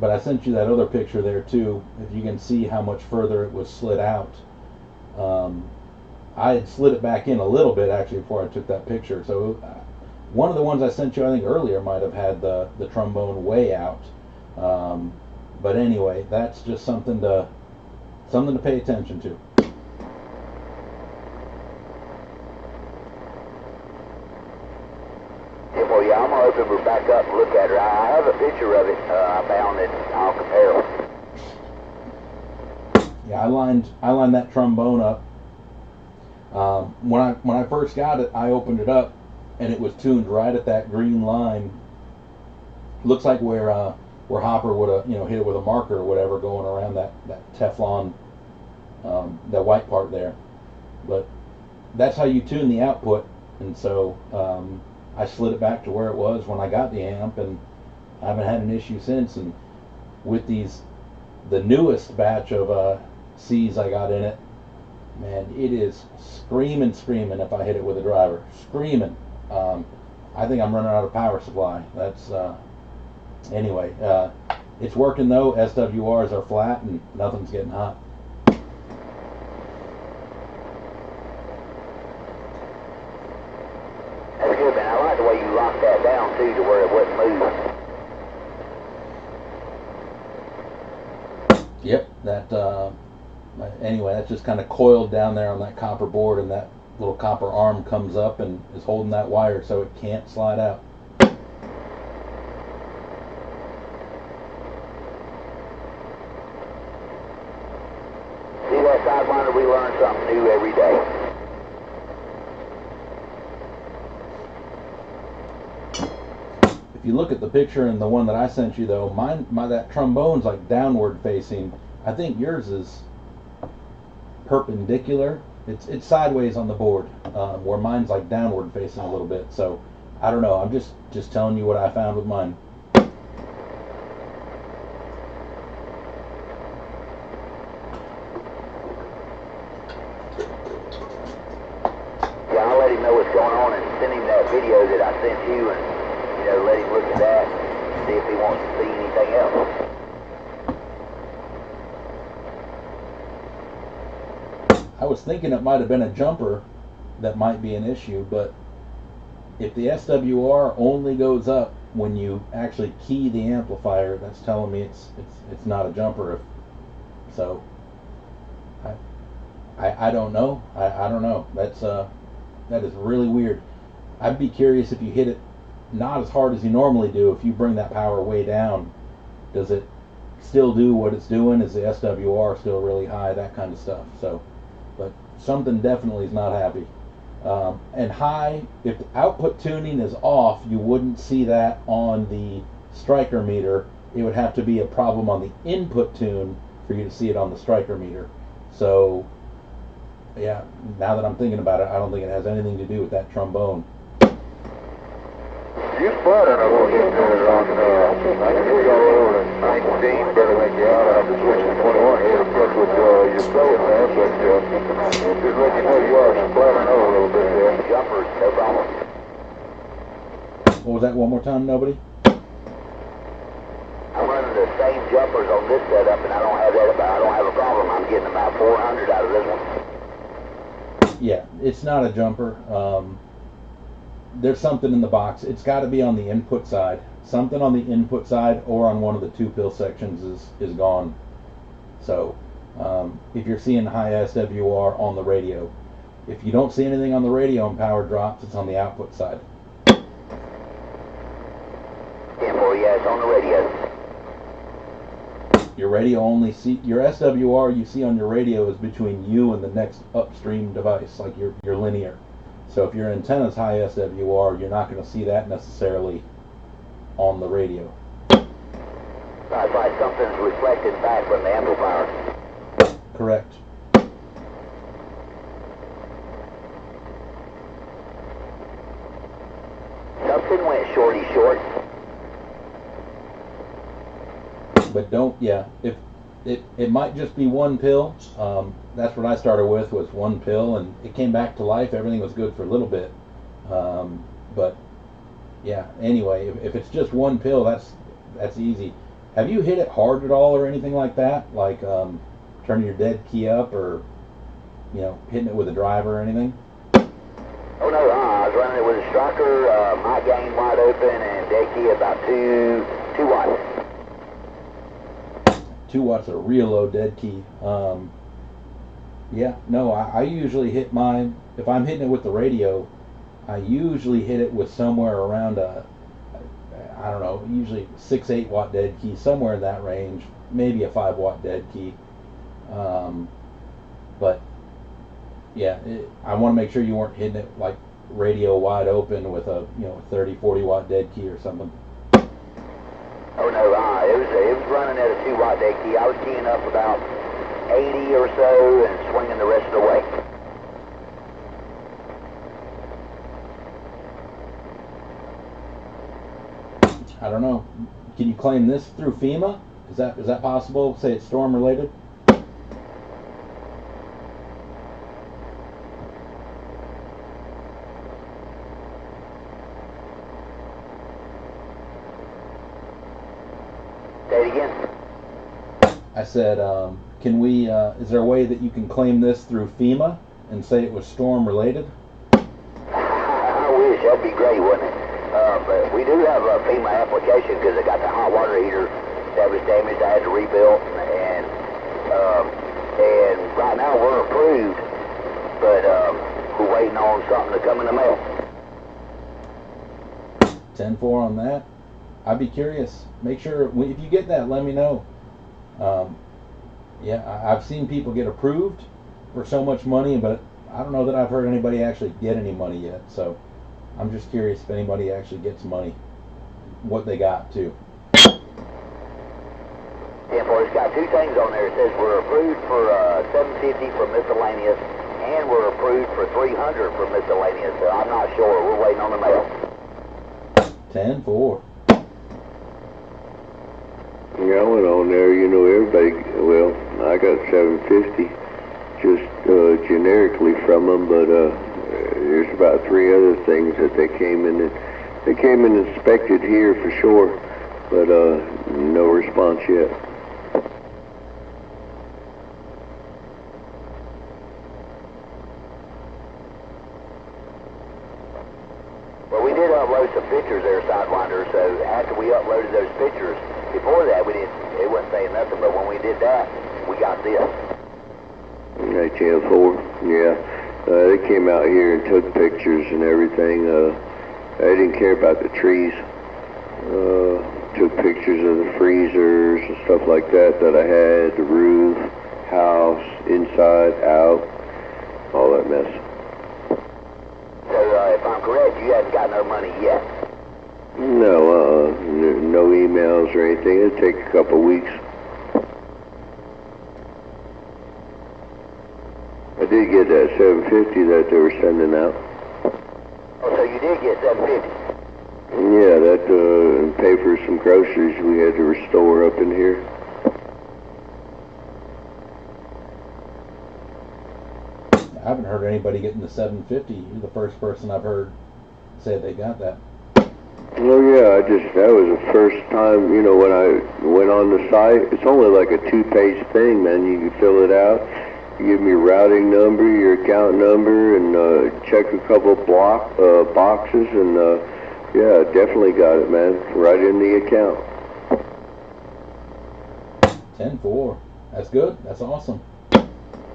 But I sent you that other picture there too. If you can see how much further it was slid out. I had slid it back in a little bit actually before I took that picture. So one of the ones I sent you I think earlier might have had the trombone way out. But anyway, that's just something to pay attention to. Yeah, well, yeah, I'm gonna open her back up and look at her. I have a picture of it. I found it. I'll compare them. Yeah, I lined that trombone up. When I first got it, I opened it up and it was tuned right at that green line. Looks like where Hopper would have, hit it with a marker or whatever, going around that Teflon, that white part there. But that's how you tune the output, and so I slid it back to where it was when I got the amp, and I haven't had an issue since. And with the newest batch of C's I got in it, man, it is screaming if I hit it with a driver. Screaming. I think I'm running out of power supply. That's anyway. It's working though. SWRs are flat and nothing's getting hot. That's good, man. I like the way you locked that down too, to where it wouldn't move. Yep. That. Anyway, that's just kind of coiled down there on that copper board, and that little copper arm comes up and is holding that wire so it can't slide out. See that sidewinder? We learn something new every day. If you look at the picture and the one that I sent you, though, that trombone's like downward facing. I think yours is perpendicular. It's sideways on the board, where mine's like downward facing a little bit. So I don't know. I'm just telling you what I found with mine. Yeah, I'll let him know what's going on and send him that video that I sent you, and let him look at that and see if he wants to see anything else. I was thinking it might have been a jumper that might be an issue, but if the SWR only goes up when you actually key the amplifier, that's telling me it's not a jumper. So I don't know. I don't know. That is really weird. I'd be curious if you hit it not as hard as you normally do. If you bring that power way down, does it still do what it's doing? Is the SWR still really high? That kind of stuff. So. But something definitely is not happy. And high, if the output tuning is off, you wouldn't see that on the striker meter. It would have to be a problem on the input tune for you to see it on the striker meter. So, yeah, now that I'm thinking about it, I don't think it has anything to do with that trombone. You spotted a little bit there on, I can hear you all over at 19, better make you out. I have to switch to 21 here, of course, with your saying there, but just let you know you are splattering over a little bit there. Jumpers, no problem. What was that one more time, nobody? I'm running the same jumpers on this setup, and I don't have a problem. I'm getting about 400 out of this one. Yeah, it's not a jumper. There's something in the box. It's got to be on the input side. Something on the input side or on one of the 2-pill sections is gone. So if you're seeing high SWR on the radio, if you don't see anything on the radio and power drops, it's on the output side. Yeah, it's on the radio. Your radio your SWR you see on your radio is between you and the next upstream device, like your linear. So if your antenna's high SWR, you're not going to see that necessarily on the radio. That's like something's reflected back from the amplifier. Correct. Something went shorty short. But if it might just be one pill. That's what I started with, was one pill, and it came back to life. Everything was good for a little bit. But yeah, anyway, if it's just one pill, that's easy. Have you hit it hard at all or anything like that? Like turning your dead key up, or hitting it with a driver or anything? Oh no, I was running it with a striker, my gain wide open, and dead key about 2 watts. 2 watts, a real low dead key. Yeah, no, I usually hit mine, if I'm hitting it with the radio, I usually hit it with somewhere around I don't know, usually 6-8 watt dead key, somewhere in that range, maybe a 5 watt dead key. But yeah, I want to make sure you weren't hitting it like radio wide open with a 30-40 watt dead key or something. Oh no, it was running at a 2 watt dead key. I was keying up about 80 or so and swinging the rest of the way. I don't know. Can you claim this through FEMA? Is that possible? Say it's storm related? Say it again. I said, can we? Is there a way that you can claim this through FEMA and say it was storm related? I wish, that'd be great, wouldn't it? But we do have a FEMA application because I got the hot water heater that was damaged. I had to rebuild, and right now we're approved, but we're waiting on something to come in the mail. 10-4 on that. I'd be curious. Make sure if you get that, let me know. Yeah, I've seen people get approved for so much money, but I don't know that I've heard anybody actually get any money yet. So I'm just curious if anybody actually gets money, what they got too. Yeah, boy, it's got 2 things on there. It says we're approved for $750 for miscellaneous, and we're approved for $300 for miscellaneous. So I'm not sure. We're waiting on the mail. 10-4. Yeah, I went on there, everybody, well, I got 750 just generically from them, but there's about 3 other things that they came in and inspected here for sure, but no response yet. Well, we did upload some pictures there, Sidewinder, so after we uploaded those pictures, before that it wasn't saying nothing, but when we did that, we got this. Okay, Channel 4, yeah. They came out here and took pictures and everything. They didn't care about the trees. Took pictures of the freezers and stuff like that I had, the roof, house, inside, out, all that mess. So if I'm correct, you haven't got no money yet. No, no emails or anything. It'll take a couple weeks. I did get that 750 that they were sending out. Oh, so you did get 750? Yeah, that pay for some groceries we had to restore up in here. I haven't heard anybody getting the 750. You're the first person I've heard say they got that. Oh yeah, that was the first time, when I went on the site. It's only like a 2-page thing, man. You can fill it out. You give me your routing number, your account number, and check a couple boxes, and yeah, definitely got it, man. Right in the account. 10-4. That's good. That's awesome.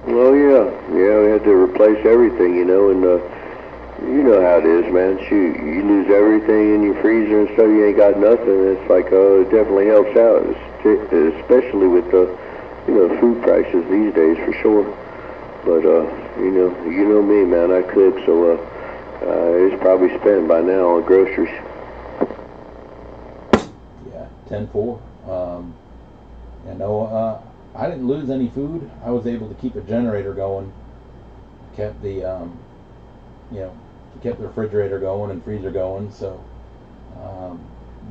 Well, yeah, we had to replace everything, and you know how it is, man. Shoot, you lose everything in your freezer and stuff, you ain't got nothing. It's like, it definitely helps out, especially with the, food prices these days, for sure. But, you know me, man, I cook, so, it's probably spent by now on groceries. Yeah, 10-4. I didn't lose any food. I was able to keep a generator going. Kept the, kept the refrigerator going and freezer going. So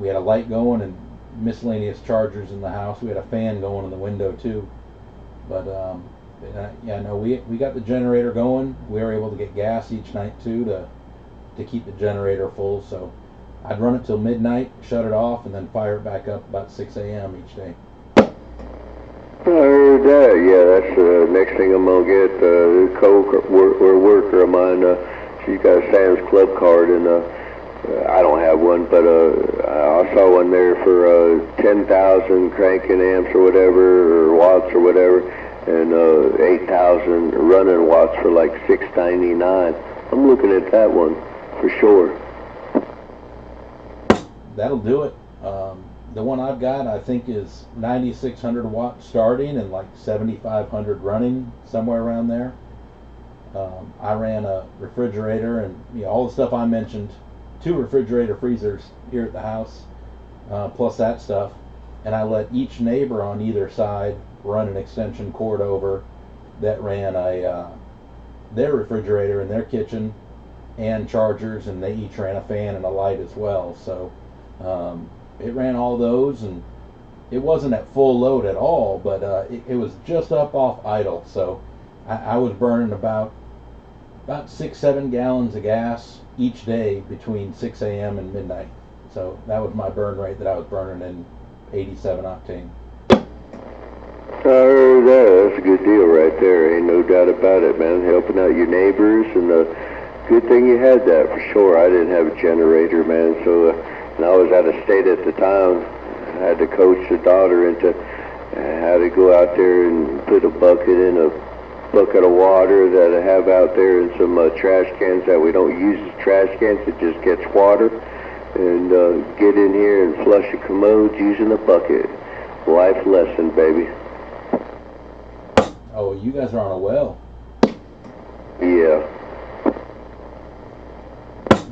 we had a light going and miscellaneous chargers in the house. We had a fan going in the window too. But we got the generator going. We were able to get gas each night too to keep the generator full. So I'd run it till midnight, shut it off, and then fire it back up about 6 a.m. each day. I heard that. Yeah, that's the next thing I'm gonna get. A worker of mine, she's got a Sam's Club card, and I don't have one, but I saw one there for 10,000 cranking amps or whatever, or watts or whatever, and 8,000 running watts for like $6.99. I'm looking at that one for sure. That'll do it. The one I've got, I think, is 9,600 watts starting and like 7,500 running, somewhere around there. I ran a refrigerator and all the stuff I mentioned, 2 refrigerator freezers here at the house, plus that stuff, and I let each neighbor on either side run an extension cord over that ran their refrigerator in their kitchen and chargers, and they each ran a fan and a light as well. So it ran all those, and it wasn't at full load at all, but it was just up off idle. So I was burning about 6-7 gallons of gas each day between 6 a.m. and midnight. So that was my burn rate that I was burning in 87 octane. I heard that. That's a good deal right there. Ain't no doubt about it, man. Helping out your neighbors, and good thing you had that for sure. I didn't have a generator, man, so and I was out of state at the time. I had to coach the daughter into how to go out there and put a bucket in a bucket of water that I have out there, and some trash cans that we don't use as trash cans. It just gets water, and get in here and flush a commode using a bucket. Life lesson, baby. Oh, you guys are on a well. Yeah.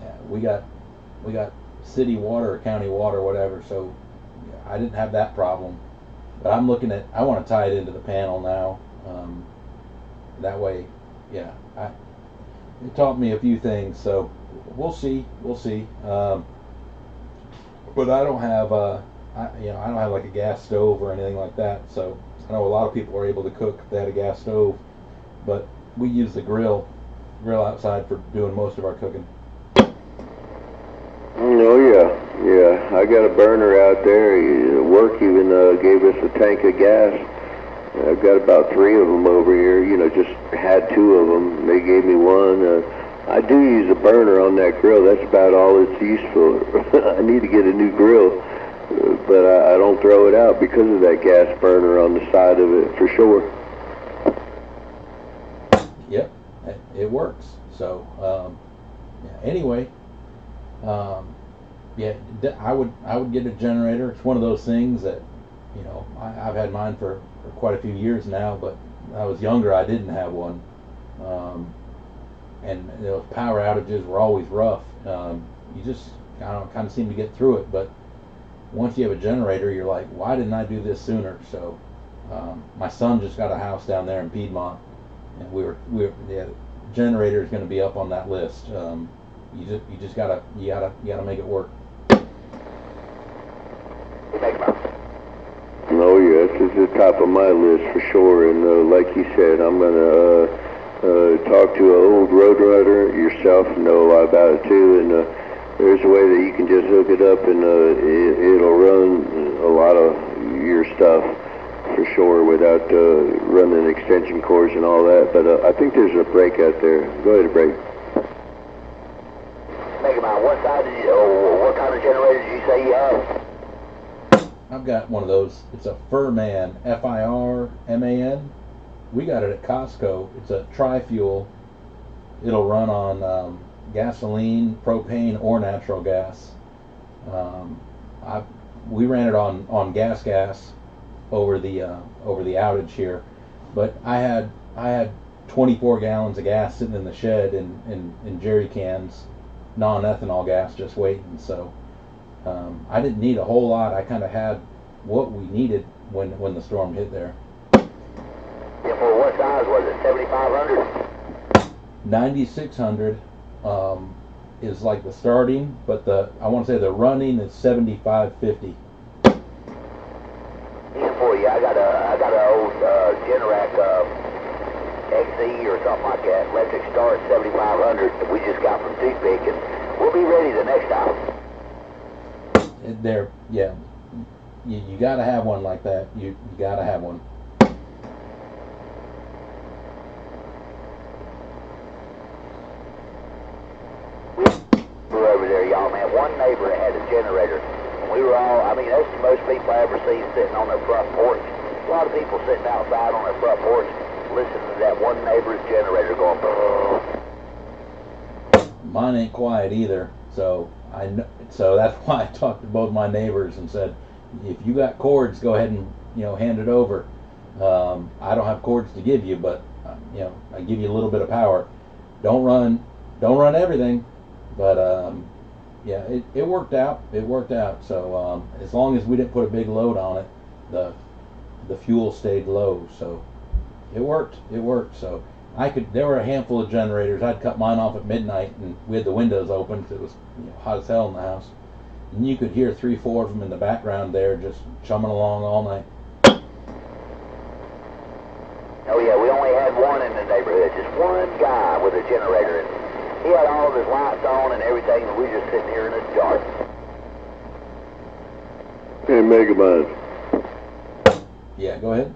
Yeah, we got city water or county water, whatever. So I didn't have that problem. But I'm looking at. I want to tie it into the panel now. That way, yeah. It taught me a few things. So we'll see. We'll see. But I don't have I don't have like a gas stove or anything like that. So I know a lot of people are able to cook if they had a gas stove, but we use the grill outside for doing most of our cooking. Oh yeah. I got a burner out there. Work even gave us a tank of gas. I've got about 3 of them over here. Just had 2 of them. They gave me one. I do use a burner on that grill. That's about all it's used for. I need to get a new grill. But I don't throw it out because of that gas burner on the side of it, for sure. Yep, it works. So, anyway, I would get a generator. It's one of those things that, I've had mine for quite a few years now, but when I was younger, I didn't have one. And those power outages were always rough. You just, kind of seem to get through it, but once you have a generator, you're like, why didn't I do this sooner? So my son just got a house down there in Piedmont, and the generator is going to be up on that list. You just gotta make it work. Oh yeah, this is the top of my list for sure. And like you said, I'm gonna talk to an old roadrunner yourself, know a lot about it too, and there's a way that you can just hook it up and it'll run a lot of your stuff for sure without running extension cords and all that. But I think there's a break out there. Go ahead, break. Think about what kind of generator did you say you have? I've got one of those. It's a Firman, F-I-R-M-A-N. We got it at Costco. It's a tri-fuel. It'll run on gasoline, propane, or natural gas. We ran it on gas over the outage here, but I had 24 gallons of gas sitting in the shed in jerry cans, non-ethanol gas, just waiting. So I didn't need a whole lot. I kind of had what we needed when the storm hit there. Yeah, for what size was it? 7,500? 9,600 is like the starting, but I want to say the running is 7,550. Yeah, for you. I got an old Generac XE or something like that. Electric start 7,500 that we just got from Toothpick, and we'll be ready the next time. You got to have one like that. You got to have one. We're over there, y'all, man. One neighbor had a generator, and we were all, that's the most people I ever seen sitting on their front porch. A lot of people sitting outside on their front porch listening to that one neighbor's generator going, Mine ain't quiet either, so that's why I talked to both my neighbors and said, if you got cords, go ahead and hand it over. I don't have cords to give you, but you know, I give you a little bit of power. Don't run everything, but yeah, it worked out. It worked out. So as long as we didn't put a big load on it, the fuel stayed low. So it worked. It worked. So there were a handful of generators. I'd cut mine off at midnight, and we had the windows open because it was, you know, hot as hell in the house. And you could hear 3-4 of them in the background there just chumming along all night. Oh yeah, we only had one in the neighborhood, just one guy with a generator, and he had all of his lights on and everything, and we were just sitting here in the dark. Hey, Megamind. Yeah, go ahead.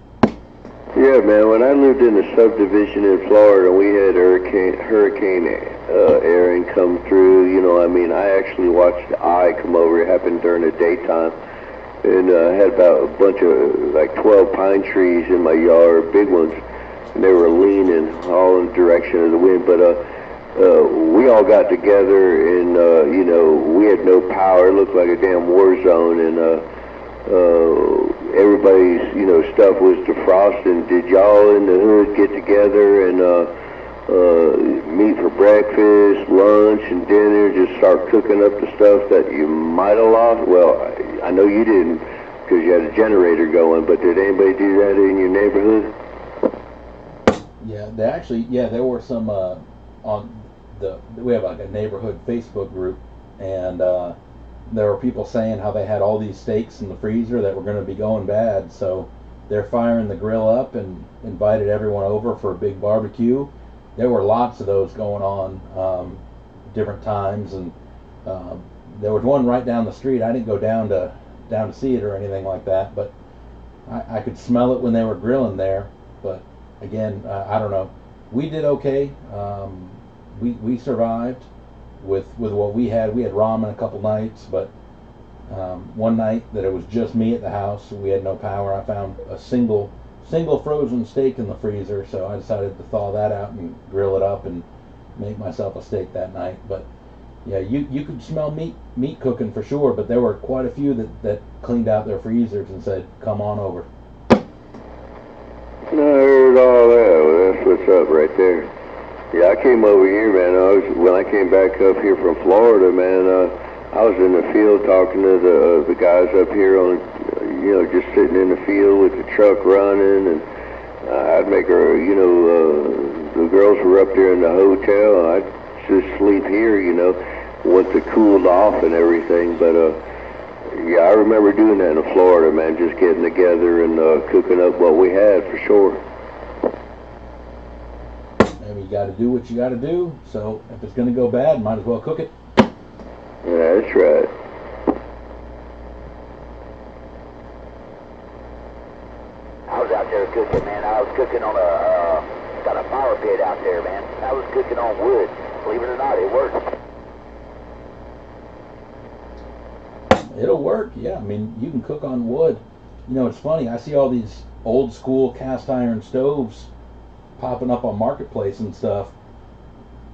Yeah, man, when I lived in a subdivision in Florida, we had hurricane Aaron come through. You know, I mean, I actually watched the eye come over. It happened during the daytime. And I had about a bunch of, like, 12 pine trees in my yard, big ones. And they were leaning all in the direction of the wind. But we all got together, and, you know, we had no power. It looked like a damn war zone. And everybody's, you know, stuff was defrosting. Did y'all in the hood get together and meet for breakfast, lunch, and dinner, just start cooking up the stuff that you might have lost? Well, I know you didn't because you had a generator going, but did anybody do that in your neighborhood? Yeah, there were some we have like a neighborhood Facebook group, and there were people saying how they had all these steaks in the freezer that were going to be going bad, so they're firing the grill up and invited everyone over for a big barbecue. There were lots of those going on, different times, and there was one right down the street. I didn't go down to see it or anything like that, but I could smell it when they were grilling there. But again, I don't know. We did okay. We survived with what we had. We had ramen a couple nights, but one night that it was just me at the house, we had no power. I found a single frozen steak in the freezer, so I decided to thaw that out and grill it up and make myself a steak that night. But yeah, you could smell meat cooking for sure, but there were quite a few that cleaned out their freezers and said, "Come on over." I heard all that. Well, that's what's up right there. Yeah, I came over here, man. When I came back up here from Florida, man, I was in the field talking to the guys up here on, you know, just sitting in the field with the truck running, and I'd make her, you know, the girls were up there in the hotel, and I'd just sleep here, you know, once it cooled off and everything. But yeah, I remember doing that in Florida, man, just getting together and cooking up what we had for sure. And you got to do what you got to do. So if it's going to go bad, might as well cook it. Yeah, that's right. I was out there cooking, man. I was cooking on got a fire pit out there, man. I was cooking on wood. Believe it or not, it worked. It'll work, yeah. I mean, you can cook on wood. You know, it's funny. I see all these old school cast iron stoves popping up on Marketplace and stuff.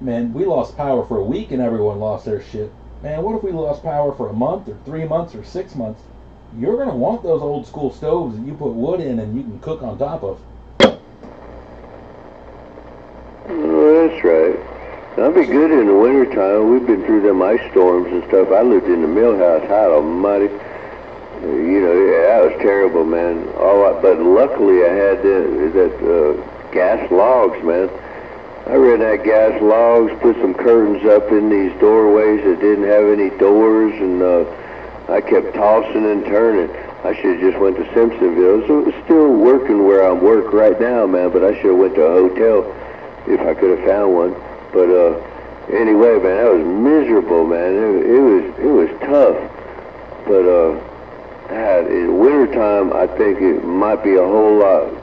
Man, we lost power for a week and everyone lost their shit. Man, what if we lost power for a month or 3 months or 6 months? You're going to want those old school stoves that you put wood in and you can cook on top of. Oh, that's right. That'd be good in the wintertime. We've been through them ice storms and stuff. I lived in the mill house. Hot almighty. You know, that was terrible, man. But luckily I had that gas logs, man. I ran that gas logs, put some curtains up in these doorways that didn't have any doors, and I kept tossing and turning. I should have just went to Simpsonville. So it was still working where I work right now, man, but I should have went to a hotel if I could have found one. But anyway, man, that was miserable, man. It was tough. But in wintertime, I think it might be a whole lot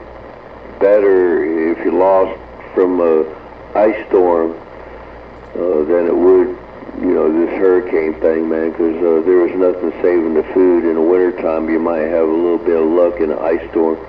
better if you lost from a ice storm than it would, you know, this hurricane thing, man, because there was nothing saving the food. In the wintertime, you might have a little bit of luck in an ice storm.